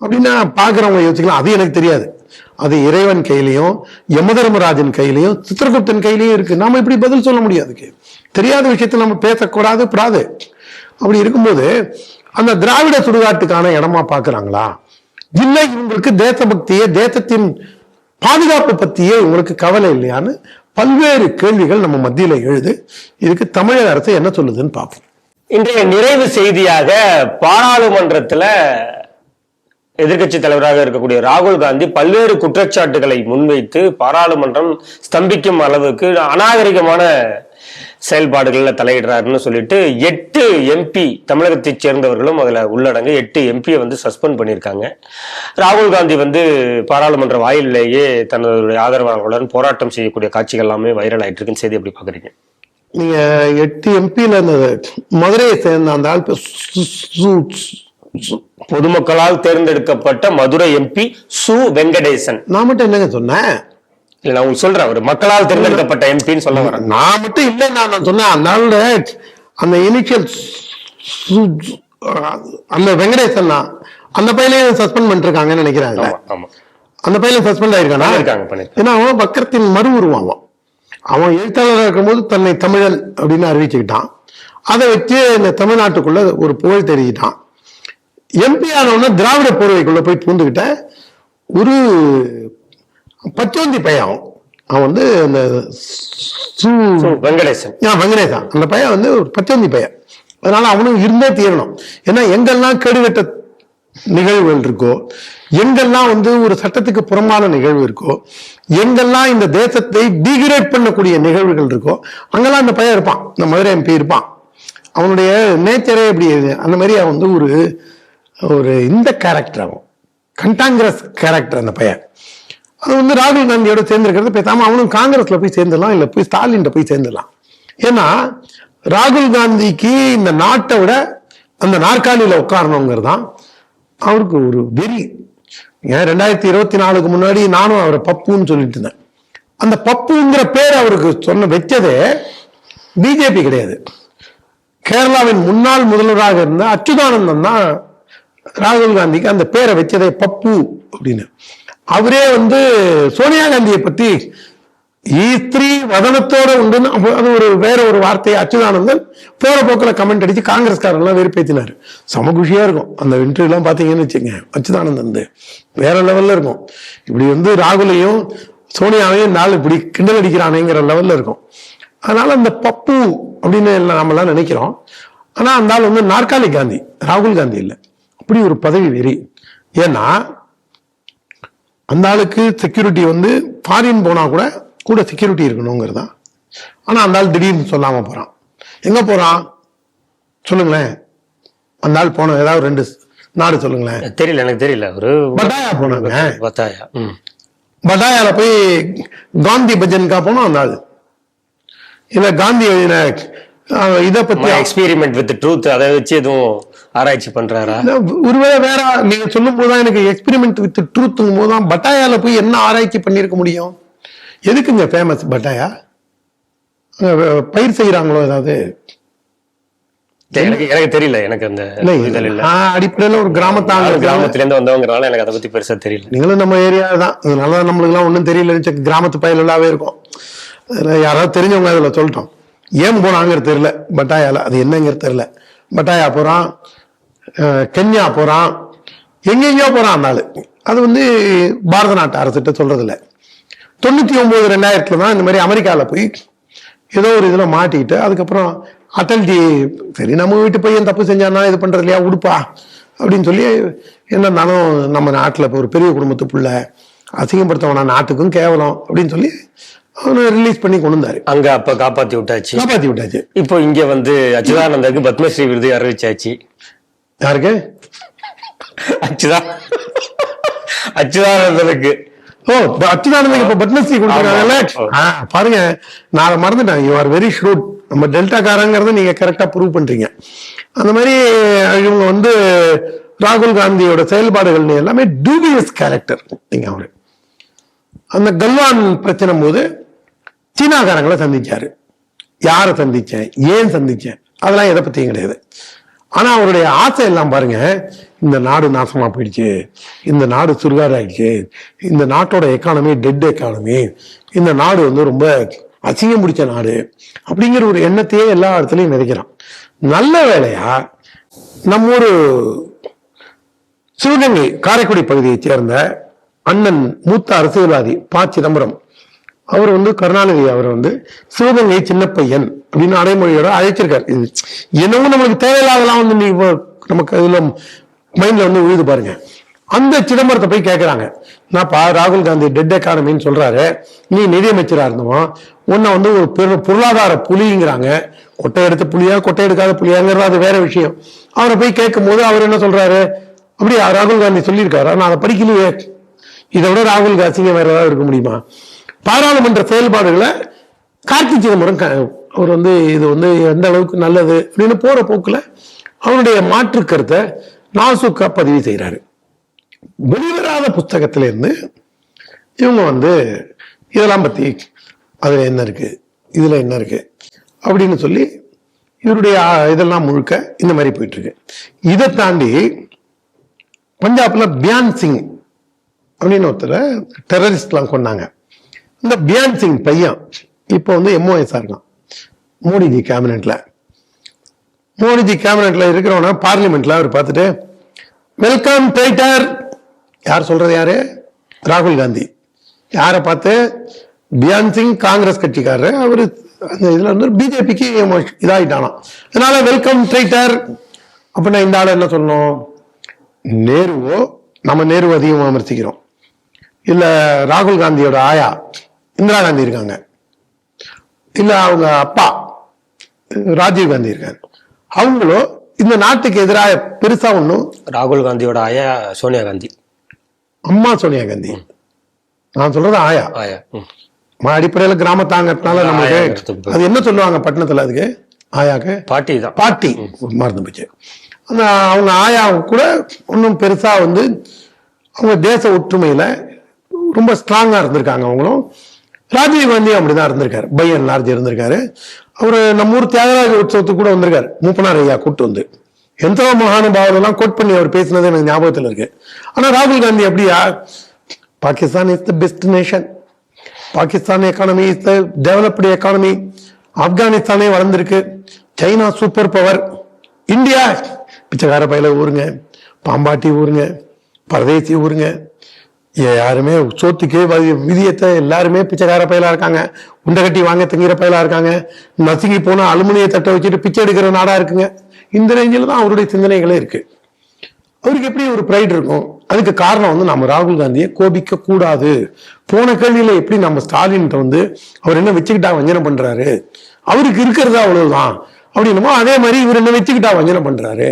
அப்படின்னா பாக்குறவங்க யோசிக்கலாம். அது எனக்கு தெரியாது. அது இறைவன் கையிலையும் யமதர்மராஜன் கையிலையும் சித்திரகுப்தன் கையிலையும் இருக்கு. நாம இப்படி பதில் சொல்ல முடியாது. தெரியாத விஷயத்த நம்ம பேசக்கூடாது கூடாது. அப்படி இருக்கும்போது அந்த திராவிட சுடுகாட்டுக்கான இடமா பாக்குறாங்களா இல்லை இவங்களுக்கு தேசபக்தியே, தேசத்தின் பாதுகாப்பு பத்தியே இவங்களுக்கு கவலை இல்லையான்னு பல்வேறு கேள்விகள் நம்ம மத்தியில எழுது. இதுக்கு தமிழக அரசு என்ன சொல்லுதுன்னு பார்ப்போம். இன்றைய நிறைவு செய்தியாக, பாராளுமன்றத்துல எதிர்கட்சி தலைவராக இருக்கக்கூடிய ராகுல் காந்தி பல்வேறு குற்றச்சாட்டுகளை முன்வைத்து பாராளுமன்றம் ஸ்தம்பிக்கும் அளவுக்கு அநாகரிகமான செயல்பாடுகள்ல தலையிடுறாருன்னு சொல்லிட்டு 8 MP தமிழகத்தை சேர்ந்தவர்களும் அதுல உள்ளடங்க 8 MP வந்து சஸ்பெண்ட் பண்ணியிருக்காங்க. ராகுல் காந்தி வந்து பாராளுமன்ற வாயிலேயே தனது ஆதரவாளர்களுடன் போராட்டம் செய்யக்கூடிய காட்சிகள் எல்லாமே வைரல் ஆயிட்டு இருக்குன்னு செய்தி எப்படி பாக்குறீங்க? நீங்க 8 எம்பியில இருந்தது மதுரையை சேர்ந்த அந்த ஆள் பொதுமக்களால் தேர்ந்தெடுக்கப்பட்ட மதுரை எம்பி சு வெங்கடேசன். நான் மட்டும் என்னங்க சொன்னேன்? இல்ல நான் உங்களுக்கு சொல்றேன், ஒரு மக்களால் தேர்ந்தெடுக்கப்பட்ட எம்பின்னு சொல்ல வரேன். நான் மட்டும் இல்லை, நான் சொன்னேன் அந்த ஆளோட அந்த இனிஷியல் அந்த வெங்கடேசன் தான். அந்த பையனையும் சஸ்பெண்ட் பண்ணிருக்காங்கன்னு நினைக்கிறாங்க. அந்த பையனை சஸ்பெண்ட் ஆயிருக்கானா? ஏன்னா அவன் வக்கரத்தின் மறு உருவான். அவன் எழுத்தாளராக இருக்கும்போது தன்னை தமிழன் அப்படின்னு அறிவிச்சுக்கிட்டான். அதை வச்சு இந்த தமிழ்நாட்டுக்குள்ள ஒரு புகழ் தெரிவிட்டான். எம்பி ஆனவன திராவிட போர்வைக்குள்ள போய் பூந்துக்கிட்ட ஒரு பச்சோந்தி பையன். அவன் வந்து அந்த வெங்கடேசன் அந்த பையன் வந்து ஒரு பச்சோந்தி பையன். அதனால அவனும் இருந்தே தீரணும். ஏன்னா எங்கெல்லாம் கேடுகட்ட நிகழ்வுகள் இருக்கோ, எங்கெல்லாம் வந்து ஒரு சட்டத்துக்கு புறம்பான நிகழ்வு இருக்கோ, எங்கெல்லாம் இந்த தேசத்தை டிகிரேட் பண்ணக்கூடிய நிகழ்வுகள் இருக்கோ, அங்கெல்லாம் அந்த பையன் இருப்பான். இந்த மதுரை எம்பி இருப்பான். அவனுடைய நேச்சரே எப்படி அந்த மாதிரி அவன் வந்து ஒரு இந்த கேரக்டர், அவன் கண்டாங்கிரஸ் கேரக்டர் அந்த பையன். அது வந்து ராகுல் காந்தியோட சேர்ந்திருக்கிறது பேசாம அவனும் காங்கிரஸ்ல போய் சேர்ந்துடலாம், இல்ல போய் ஸ்டாலின் போய் சேர்ந்துடலாம். ஏன்னா ராகுல் காந்திக்கு இந்த நாட்டை விட அந்த நாற்காலியில உட்காரணுங்கிறதான் அவருக்கு ஒரு வெறி. 2024 முன்னாடி நானும் அவரை பப்புன்னு சொல்லிட்டு இருந்தேன். அந்த பப்புங்கிற பேர் அவருக்கு வச்சதே பிஜேபி கிடையாது. கேரளாவின் முன்னாள் முதல்வராக இருந்த அச்சுதானந்தன் தான் ராகுல் காந்திக்கு அந்த பேரை வச்சதே பப்பு அப்படின்னு. அவரே வந்து சோனியா காந்தியை பத்தி ஈஸ்திரி வதனத்தோட உண்டுன்னு அது வேற ஒரு வார்த்தையை அச்சுதானந்தன் போற போக்கில் கமெண்ட் அடிச்சு காங்கிரஸ்காரெல்லாம் வெறுப்பேத்தினாரு. சம குஷியா இருக்கும் அந்த இன்டர்வியூ எல்லாம் பாத்தீங்கன்னு வச்சுங்க. அச்சுதானந்தன் வேற லெவல்ல இருக்கும். இப்படி வந்து ராகுலையும் சோனியாவையும் நாள் இப்படி கிண்டல் அடிக்கிறானேங்கிற லெவல்ல இருக்கும். அதனால அந்த பப்பு அப்படின்னு நாம எல்லாம் நினைக்கிறோம். ஆனா அந்த ஆள் வந்து நாற்காலி காந்தி, ராகுல் காந்தி இல்லை. அப்படி ஒரு பதவி வெறி. ஏன்னா அந்த ஆளுக்கு செக்யூரிட்டி வந்து ஃபாரின் போனா கூட செக்யூரிட்டி இருக்கணுங்கிறதா. ஆனா அந்த ஆள் திடீர்னு சொல்லாம போறான். எங்க போறான் சொல்லுங்களேன்? அந்த ஆள் போன ஏதாவது 2 நாடு சொல்லுங்களேன். தெரியல, எனக்கு தெரியல. ஒரு பட்டாயா போனாங்க. பட்டாயால போய் காந்தி பஜன்கா போனோம் அந்த ஆள். இல்ல காந்தி இதை பத்தி எக்ஸ்பெரிமெண்ட் வித் ட்ரூத் அதை வச்சு எதுவும் ஆராய்ச்சி பண்றாரா? ஒருவேளை வேற நீங்க சொல்லும் போதுதான் எனக்கு எக்ஸ்பெரிமெண்ட் வித் ட்ரூத்துங்கும் போதுதான் பட்டாயால போய் என்ன ஆராய்ச்சி பண்ணிருக்க முடியும்? எதுக்குங்க ஃபேமஸ் பட்டாயா? பயிர் செய்யறாங்களோ ஏதாவது? எனக்கு தெரியல. எனக்கு அந்த அடிப்படையில ஒரு கிராமத்துல இருந்து வந்தவங்கனால எனக்கு அதை பத்தி பெருசா தெரியல. நீங்களும் நம்ம ஏரியா தான், அதனால நம்மளுக்கு எல்லாம் ஒண்ணும் தெரியல. கிராமத்து பயிலாவே இருக்கும். யாராவது தெரிஞ்சவங்க அதுல சொல்லிட்டோம். ஏன் போனாங்கிறது தெரியல பட்டாயால, அது என்னங்கிறது தெரியல. பட்டாயா போறான், கென்யா போறான், எங்கெங்கயோ போறான் அந்த ஆளு. அது வந்து பாரத நாட்டு அரசுகிட்ட சொல்றது இல்லை. 99-2000 தான் இந்த மாதிரி அமெரிக்கால போய் ஏதோ ஒரு இதுல மாட்டிக்கிட்டு அதுக்கப்புறம் அட்டல்ஜி சரி நம்ம வீட்டு பையன் தப்பு செஞ்சானா இது பண்றது இல்லையா உடுப்பா அப்படின்னு சொல்லி என்னன்னாலும் நம்ம நாட்டுல ஒரு பெரிய குடும்பத்து புள்ள அசிங்கப்படுத்தவனா நாட்டுக்கும் கேவலம் அப்படின்னு சொல்லி அவனை ரிலீஸ் பண்ணி கொண்டு வந்தாரு. அங்க அப்ப காப்பாத்தி விட்டாச்சு. இப்போ இங்க வந்து அச்சுதானந்தருக்கு பத்மஸ்ரீ விருது அறிவிச்சாச்சு. யாருக்கு? அச்சுதானந்தனுக்கு. அச்சுதானந்தன் இப்ப பத்மஸ்ரீ கொடுத்துருக்காங்கல்ல. பாருங்க, நான் மறந்துட்டேன். You are very shoot. நம்ம டெல்டாக்காரங்கிறத நீங்க கரெக்டா ப்ரூவ் பண்றீங்க. அந்த மாதிரி இவங்க வந்து ராகுல் காந்தியோட செயல்பாடுகள் எல்லாமே டூபியஸ் கேரக்டர். நீங்க அவரு அந்த கல்வான் பிரச்சனை போது சீனாக்காரங்களை சந்திச்சாரு. யாரை சந்திச்சேன், ஏன் சந்திச்சேன், அதெல்லாம் எதை பத்தியும் கிடையாது. ஆனா அவருடைய ஆசை எல்லாம் பாருங்க, இந்த நாடு நாசமா போயிடுச்சு, இந்த நாடு சுருகாடாயிடுச்சு, இந்த நாட்டோட எக்கானமி டெட் எக்கானமி, இந்த நாடு வந்து ரொம்ப அசிங்கம் பிடிச்ச நாடு அப்படிங்கிற ஒரு எண்ணத்தையே எல்லா இடத்துலயும் விதைக்கிறான். நல்ல வேளையா நம்ம ஒரு சிவகங்கை காரைக்குடி பகுதியை சேர்ந்த அண்ணன் மூத்த அரசியல்வாதி ப. சிதம்பரம் அவர் வந்து கருணாநிதி அவரை வந்து சிவகங்கை சின்ன பையன் அப்படின்னு அடைமொழியோட அழைச்சிருக்காரு. இது என்னவோ நம்மளுக்கு தேவையில்லாதெல்லாம் வந்து நீ நமக்கு அதுல மைண்ட்ல வந்து விழுது பாருங்க. அந்த சிதம்பரத்தை போய் கேட்கிறாங்க, நான்ப்பா ராகுல் காந்தி டெட் எக்கானமின்னு சொல்றாரு, நீ நிதியமைச்சரா இருந்தவன், உன்னை வந்து ஒரு பொருளாதார புலிங்கிறாங்க. கொட்டை எடுத்த புலியா கொட்டை எடுக்காத புலியாங்கிறது அது வேற விஷயம். அவரை போய் கேட்கும் போது அவர் என்ன சொல்றாரு, அப்படியா ராகுல் காந்தி சொல்லியிருக்காரு, நான் அதை படிக்கலையே, இதை விட ராகுல் காந்திங்க வேற ஏதாவது இருக்க முடியுமா? பாராளுமன்ற செயல்பாடுகளை கார்த்தி சிதம்பரம் அவர் வந்து இது வந்து எந்த அளவுக்கு நல்லது அப்படின்னு போற போக்குல அவருடைய மாற்று கருத்தை நாசுக்கா பதிவு செய்யறாரு. வெளிவராத புஸ்தகத்துல இருந்து இவங்க வந்து இதெல்லாம் பத்தி அதுல என்ன இருக்கு, இதுல என்ன இருக்கு அப்படின்னு சொல்லி இவருடைய இதெல்லாம் முழுக்க இந்த மாதிரி போயிட்டு இருக்கு. இதை தாண்டி பஞ்சாப்ல பியான் சிங் அப்படின்னு ஒருத்தர் டெரரிஸ்ட்லாம் கொண்டாங்க. இந்த பியான் சிங் பையன் இப்போ வந்து MOS இருக்கான் மோடிஜி கேபினெட்ல. மோடிஜி கேபினெட்ல இருக்கிறவன பார்லிமெண்ட்ல அவர் பார்த்துட்டு வெல்கம் ட்ரைட்டர், யார் சொல்றது, யாரு, ராகுல் காந்தி. யாரை பார்த்து? பியான் சிங் காங்கிரஸ் கட்சிக்காரரு, அவரு அந்த இதுல வந்து பிஜேபிக்கு இதாயிட்டானா, அதனால வெல்கம் ட்ரைட்டர். அப்படின்னா இந்த ஆள் என்ன சொல்லணும்? நேருவோ, நம்ம நேரு அதிகமாக விமர்சிக்கிறோம், இல்ல ராகுல் காந்தியோட ஆயா இந்திரா காந்தி இருக்காங்க, இல்ல அவங்க அப்பா ராஜீவ் காந்தி இருக்காங்க, அவங்களோ இந்த நாட்டுக்கு எதிராக பெருசா ஒண்ணும். ராகுல் காந்தியோட ஆயா சோனியா காந்தி, அம்மா சோனியா காந்தி. நான் சொல்றது ஆயா. அடிப்படையில கிராமத்தாங்கனால நமக்கு அது என்ன சொல்லுவாங்க பட்டணத்துல, அதுக்கு ஆயாக்கு பாட்டி தான், பாட்டி மறந்து போச்சு. அந்த அவங்க ஆயா கூட ஒன்றும் பெருசா வந்து அவங்க தேச ஒற்றுமையில ரொம்ப ஸ்ட்ராங்கா இருந்திருக்காங்க. அவங்களும் ராஜீவ் காந்தி அப்படிதான் இருந்திருக்காரு, பை அண்ட் லார்ஜ் இருந்திருக்காரு. அவரு நம்ம ஊர் தியாகராஜ உற்சவத்துக்கு கூட வந்திருக்காரு, மூப்பனார் ஐயா கூட்டு வந்து. எந்த மகானுபாவெல்லாம் கோட் பண்ணி அவர் பேசினது எனக்கு ஞாபகத்தில் இருக்கு. ஆனா ராகுல் காந்தி அப்படியா? Pakistan is the best nation, Pakistan economy is the developed economy, ஆப்கானிஸ்தானே வளர்ந்துருக்கு, சைனா சூப்பர் பவர், இந்தியா பிச்சைக்கார பயில ஊருங்க, பாம்பாட்டி ஊருங்க, பரதேசி ஊருங்க, யாருமே சோத்துக்கே விதியத்தை எல்லாருமே பிச்சைக்கார பயிலா இருக்காங்க, உண்டை கட்டி வாங்க திங்கிற பயிலா இருக்காங்க, நசுங்கி போனா அலுமினிய தட்டை வச்சுட்டு பிச்சை எடுக்கிற நாடா இருக்குங்க. இந்த ரேஞ்சில் தான் அவருடைய சிந்தனைகளே இருக்கு. அவருக்கு எப்படி ஒரு ப்ரைட் இருக்கும்? அதுக்கு காரணம் வந்து நம்ம ராகுல் காந்தியை கோபிக்க கூடாது. போன கேள்வியில எப்படி நம்ம ஸ்டாலின் வந்து அவர் என்ன வச்சுக்கிட்டா வஞ்சனம் பண்றாரு, அவருக்கு இருக்கிறதா அவ்வளவுதான் அப்படின்னுமோ அதே மாதிரி இவர் என்ன வச்சுக்கிட்டா வஞ்சனம் பண்றாரு.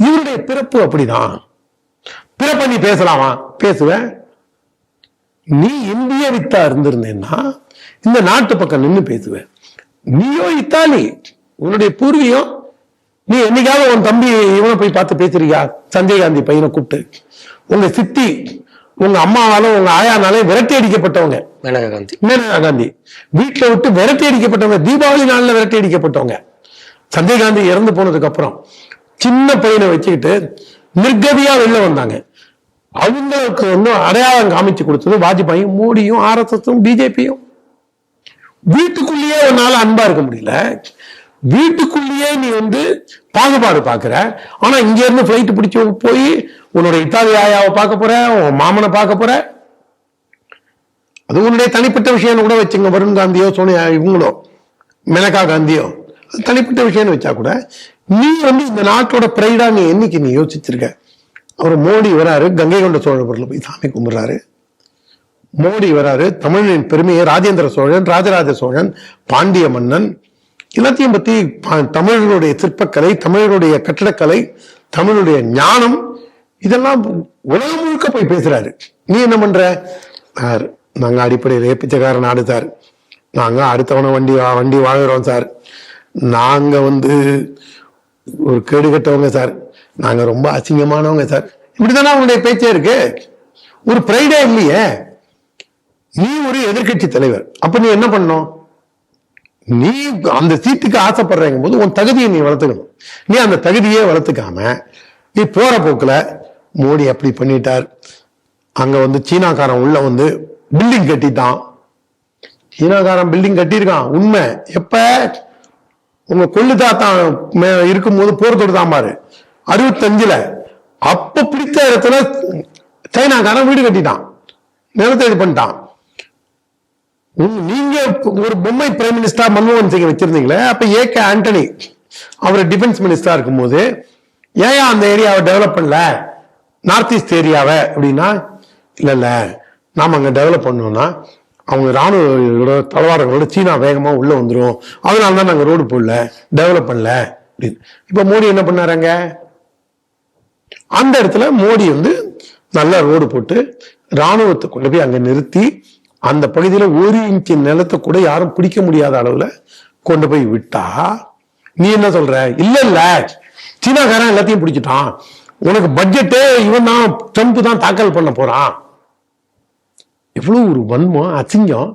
இவருடைய பிறப்பு அப்படிதான். பிறப்ப நீ பேசலாமா? பேசுவேன். நீ இந்திய வித்தா இருந்திருந்தேன்னா இந்த நாட்டு பக்கம் நின்று பேசுவேன். நீயோ இத்தாலி, உன்னுடைய பூர்வீகம். நீ என்னைக்காவது உன் தம்பி இவனை போய் பார்த்து பேசுறியா? சஞ்சய் காந்தி பையனை கூப்பிட்டு. உங்க சித்தி, உங்க அம்மாவாலும் உங்க ஆயானாலே விரட்டி அடிக்கப்பட்டவங்க மேனகா காந்தி, வீட்டுல விட்டு விரட்டி அடிக்கப்பட்டவங்க, தீபாவளி நாள்ல விரட்டி அடிக்கப்பட்டவங்க. சஞ்சய் காந்தி இறந்து போனதுக்கு அப்புறம் சின்ன பையனை வச்சுக்கிட்டு நிர்கதியா வெளில வந்தாங்க. அவங்களுக்கு வந்து அடையாளம் காமிச்சு கொடுத்தது வாஜ்பாய், மோடியும் RSSம் பிஜேபியும். வீட்டுக்குள்ளேயே உன்னால அன்பா இருக்க முடியல, வீட்டுக்குள்ளேயே நீ வந்து பாகுபாடு பாக்குற. ஆனா இங்க இருந்து பிளைட் பிடிச்சு போய் உன்னோட இத்தாலி ஆயாவை பார்க்க போற, உன் மாமனை பார்க்க போற. அது உன்னுடைய தனிப்பட்ட விஷயம் கூட வச்சுங்க. வருண் காந்தியோ சோனியா இவங்களோ மேனகா காந்தியோ தனிப்பட்ட விஷயம்னு வச்சா கூட நீ வந்து இந்த நாட்டோட பிரைடா நீ என்னைக்கு நீ யோசிச்சிருக்க? அவர் மோடி வராரு, கங்கை கொண்ட சோழபுரத்துல போய் சாமி கும்பிடுறாரு. மோடி வராரு, தமிழின் பெருமையை ராஜேந்திர சோழன், ராஜராஜ சோழன், பாண்டிய மன்னன் எல்லாத்தையும் பத்தி, தமிழர்களுடைய சிற்பக்கலை, தமிழருடைய கட்டிடக்கலை, தமிழுடைய ஞானம், இதெல்லாம் உலகம் முழுக்க போய் பேசுறாரு. நீ என்ன பண்ற? நாங்க அடிப்படையிலே பிச்சைக்கார நாடு சார், நாங்க அடுத்தவன வண்டி வாங்குறோம் சார், நாங்க வந்து ஒரு கேடு கட்டவங்க சார், நாங்க ரொம்ப அசிங்கமானவங்க சார், இப்படித்தானே அவங்களுடைய பேச்சே இருக்கு. ஒரு பிரைடே இல்லையே. நீ ஒரு எதிர்கட்சி தலைவர், அப்ப நீ என்ன பண்ணணும்? நீ அந்த சீட்டுக்கு ஆசைப்படுறங்க போது உன் தகுதியை நீ வளர்த்துக்கணும். நீ அந்த தகுதியே வளர்த்துக்காம நீ போற போக்குல மோடி அப்படி பண்ணிட்டார், அங்க வந்து சீனாக்காரன் உள்ள வந்து பில்டிங் கட்டிட்டான், சீனாக்காரன் பில்டிங் கட்டியிருக்கான் உண்மை. எப்ப? உங்க கொள்ளு தாத்தான் இருக்கும்போது போர் தொடுதான் பாரு 65ல, அப்ப பிடித்த இடத்துல சைனாக்காரன் வீடு கட்டிட்டான், நிலத்தை இது பண்ணிட்டான். நீங்க ஒரு பொம்மை பிரைம் மினிஸ்டர் மன்மோகன் சிங் வச்சிருந்தீங்களே, அப்ப ஏகே ஆண்டனி அவர் டிஃபென்ஸ் மினிஸ்டரா இருக்கும்போது ஏன் அந்த ஏரியாவை டெவலப் பண்ணல, நார்த் ஈஸ்ட் ஏரியாவை அப்படின்னா, இல்ல நாம அங்க டெவலப் பண்ணோம்னா அவங்க ராணுவ தளவாடங்களோட சீனா வேகமா உள்ள வந்துடும், அதனாலதான் நாங்க ரோடு போடல, டெவலப் பண்ணல அப்படின்னு. இப்ப மோடி என்ன பண்ணாருங்க? அந்த இடத்துல மோடி வந்து நல்ல ரோடு போட்டு ராணுவத்தை கொண்டு போய் அங்க நிறுத்தி அந்த பகுதியில 1 இன்ச் நிலத்தை கூட யாரும் பிடிக்க முடியாத அளவுல கொண்டு போய் விட்டா நீ என்ன சொல்ற? இல்ல சீனாக்காரன் எல்லாத்தையும் பிடிச்சிட்டான், உனக்கு பட்ஜெட்டே இவன் தான், ட்ரம்ப் தான் தாக்கல் பண்ண போறான். எவ்வளவு ஒரு வன்மம், அசிங்கம்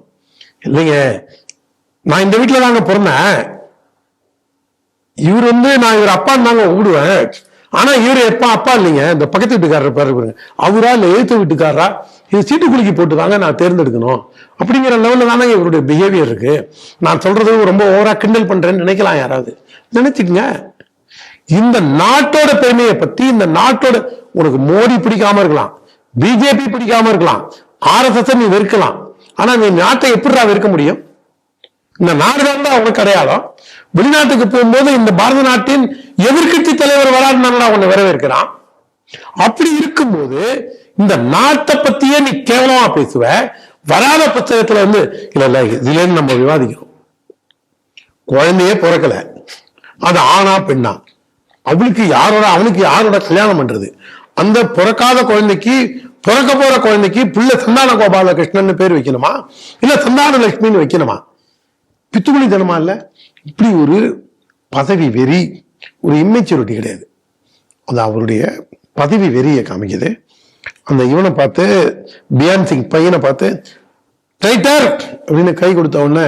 இல்லைங்க. நான் இந்த வீட்டுல தாங்க பிறந்தேன், இவர் நான் இவர் அப்பான்னு தாங்க கூடுவேன். ஆனா இவரு எப்ப அப்பா இல்லைங்க, இந்த பக்கத்து வீட்டுக்காரர் பாருங்க, அவரா இல்ல எழுத்து வீட்டுக்காரரா, இது சீட்டு குலுக்கி போட்டு தாங்க நான் தேர்ந்தெடுக்கணும் அப்படிங்கிற லெவல்ல தானே இவருடைய பிஹேவியர் இருக்கு. நான் சொல்றது ரொம்ப ஓவரா கிண்டல் பண்றேன்னு நினைக்கலாம் யாராவது, நினைச்சுக்கங்க. இந்த நாட்டோட பெருமையை பத்தி, இந்த நாட்டோட, உனக்கு மோடி பிடிக்காம இருக்கலாம், பிஜேபி பிடிக்காம இருக்கலாம், RSS நீ வெறுக்கலாம், ஆனா நீ நாட்டை எப்படிடா வெறுக்க முடியும்? இந்த நாடுதான் தான் உனக்கு அடையாளம். வெளிநாட்டுக்கு போகும்போது இந்த பாரத நாட்டின் எதிர்கட்சி தலைவர் வராதுனால உன்னை வரவேற்கிறான். அப்படி இருக்கும்போது இந்த நாட்டை பத்தியே நீ கேவலமா பேசுவ. வராத புத்தகத்துல இல்ல இதுல நம்ம விவாதிக்கிறோம். குழந்தையே பிறக்கல, அது ஆணா பெண்ணா, அவனுக்கு யாரோட கல்யாணம் பண்றது? அந்த பிறக்காத குழந்தைக்கு, பிறக்க போற குழந்தைக்கு பிள்ளை சந்தான கோபாலகிருஷ்ணன் பேர் வைக்கணுமா, இல்ல சந்தான லட்சுமின்னு வைக்கணுமா? பித்துக்குளித்தனமா இல்ல? இப்படி ஒரு பதவி வெறி, ஒரு இம்மெச்சூரிட்டி கிடையாது. அது அவருடைய பதவி வெறியை காமிக்குது. அந்த இவனை பார்த்து, பியான் சிங் பையனை பார்த்து ட்ரைட்டர் அப்படின்னு கை கொடுத்த உடனே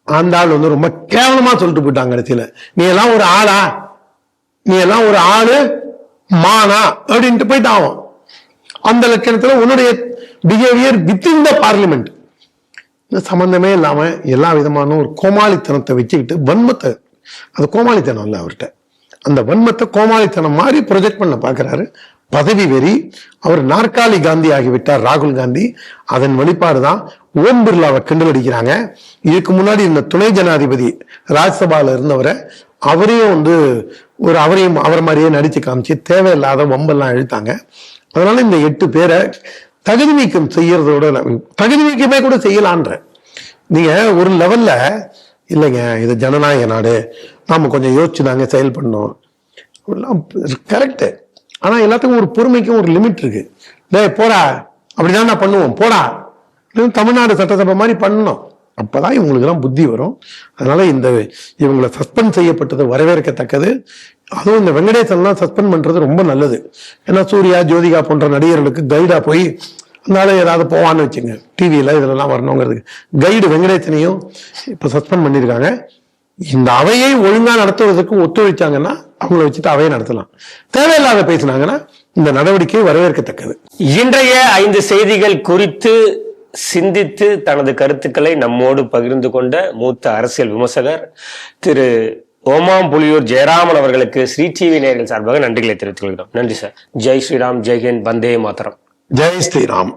அந்த ஆள் ரொம்ப கேவலமா சொல்லிட்டு போயிட்டாங்க கடைசியில, நீ எல்லாம் ஒரு ஆளா, நீ எல்லாம் ஒரு ஆளு மானா அப்படின்ட்டு போயிட்டான். அந்த லட்சணத்துல உன்னுடைய பிஹேவியர் வித்தின் த பார்லிமெண்ட் சம்பந்தமே இல்லாம எல்லா விதமான ஒரு கோமாளித்தனத்தை வச்சுக்கிட்டு வன்மத்தை, அது கோமாளித்தனம் இல்லை அவர்கிட்ட, அந்த வன்மத்தை கோமாளித்தனம் மாதிரி ப்ரொஜெக்ட் பண்ண பாக்குறாரு. பதவி வெறி. அவர் நாற்காலி காந்தி ஆகிவிட்டார் ராகுல் காந்தி. அதன் வெளிப்பாடு தான் ஓம் பிர்லாவை கிண்டல் அடிக்கிறாங்க. இதுக்கு முன்னாடி இந்த துணை ஜனாதிபதி ராஜ்யசபால இருந்தவரை அவரையும் அவர் மாதிரியே நடிச்சு காமிச்சு தேவையில்லாத வம்பெல்லாம் இழுத்தாங்க. அதனால இந்த 8 பேரை தகுதி நீக்கம் செய்யறதோட, தகுதி நீக்கமே கூட செய்யலான்ற, நீங்க ஒரு லெவல்ல இல்லைங்க, இது ஜனநாயக நாடு, நாம கொஞ்சம் யோசிச்சுதாங்க செயல் பண்ணோம், கரெக்ட். ஆனா எல்லாத்துக்கும் ஒரு பொறுமைக்கும் ஒரு லிமிட் இருக்கு. போடா, அப்படிதான் நான் பண்ணுவோம், போடா, தமிழ்நாடு சட்டசபை மாதிரி பண்ணணும், அப்பதான் இவங்களுக்கு எல்லாம் புத்தி வரும். அதனால இவங்களை சஸ்பெண்ட் செய்யப்பட்டது வரவேற்கத்தக்கது. அதுவும் இந்த வெங்கடேசன்லாம் சஸ்பெண்ட் பண்றது ரொம்ப நல்லது. ஏன்னா சூர்யா, ஜோதிகா போன்ற நடிகர்களுக்கு கைடா போய் அதனால ஏதாவது போவான்னு வச்சுங்க, டிவியில இதெல்லாம் வரணுங்கிறதுக்கு கைடு வெங்கடேசனையும் இப்ப சஸ்பெண்ட் பண்ணியிருக்காங்க. இந்த அவையை ஒழுங்கா நடத்துவதற்கு ஒத்துழைச்சாங்கன்னா அவங்கள வச்சுட்டு அவையை நடத்தலாம். தேவையில்லாத பேசினாங்கன்னா இந்த நடவடிக்கை வரவேற்கத்தக்கது. இன்றைய 5 செய்திகள் குறித்து சிந்தித்து தனது கருத்துக்களை நம்மோடு பகிர்ந்து கொண்ட மூத்த அரசியல் விமர்சகர் திரு ஓமாம்புலியூர் ஜெயராமன் அவர்களுக்கு ஸ்ரீ டிவி நேயர்கள் சார்பாக நன்றிகளை தெரிவித்துக் கொள்கிறோம். நன்றி சார். ஜெய் ஸ்ரீராம், ஜெய்ஹிந்த், வந்தே மாதரம். ஜெய் ஸ்ரீராம்.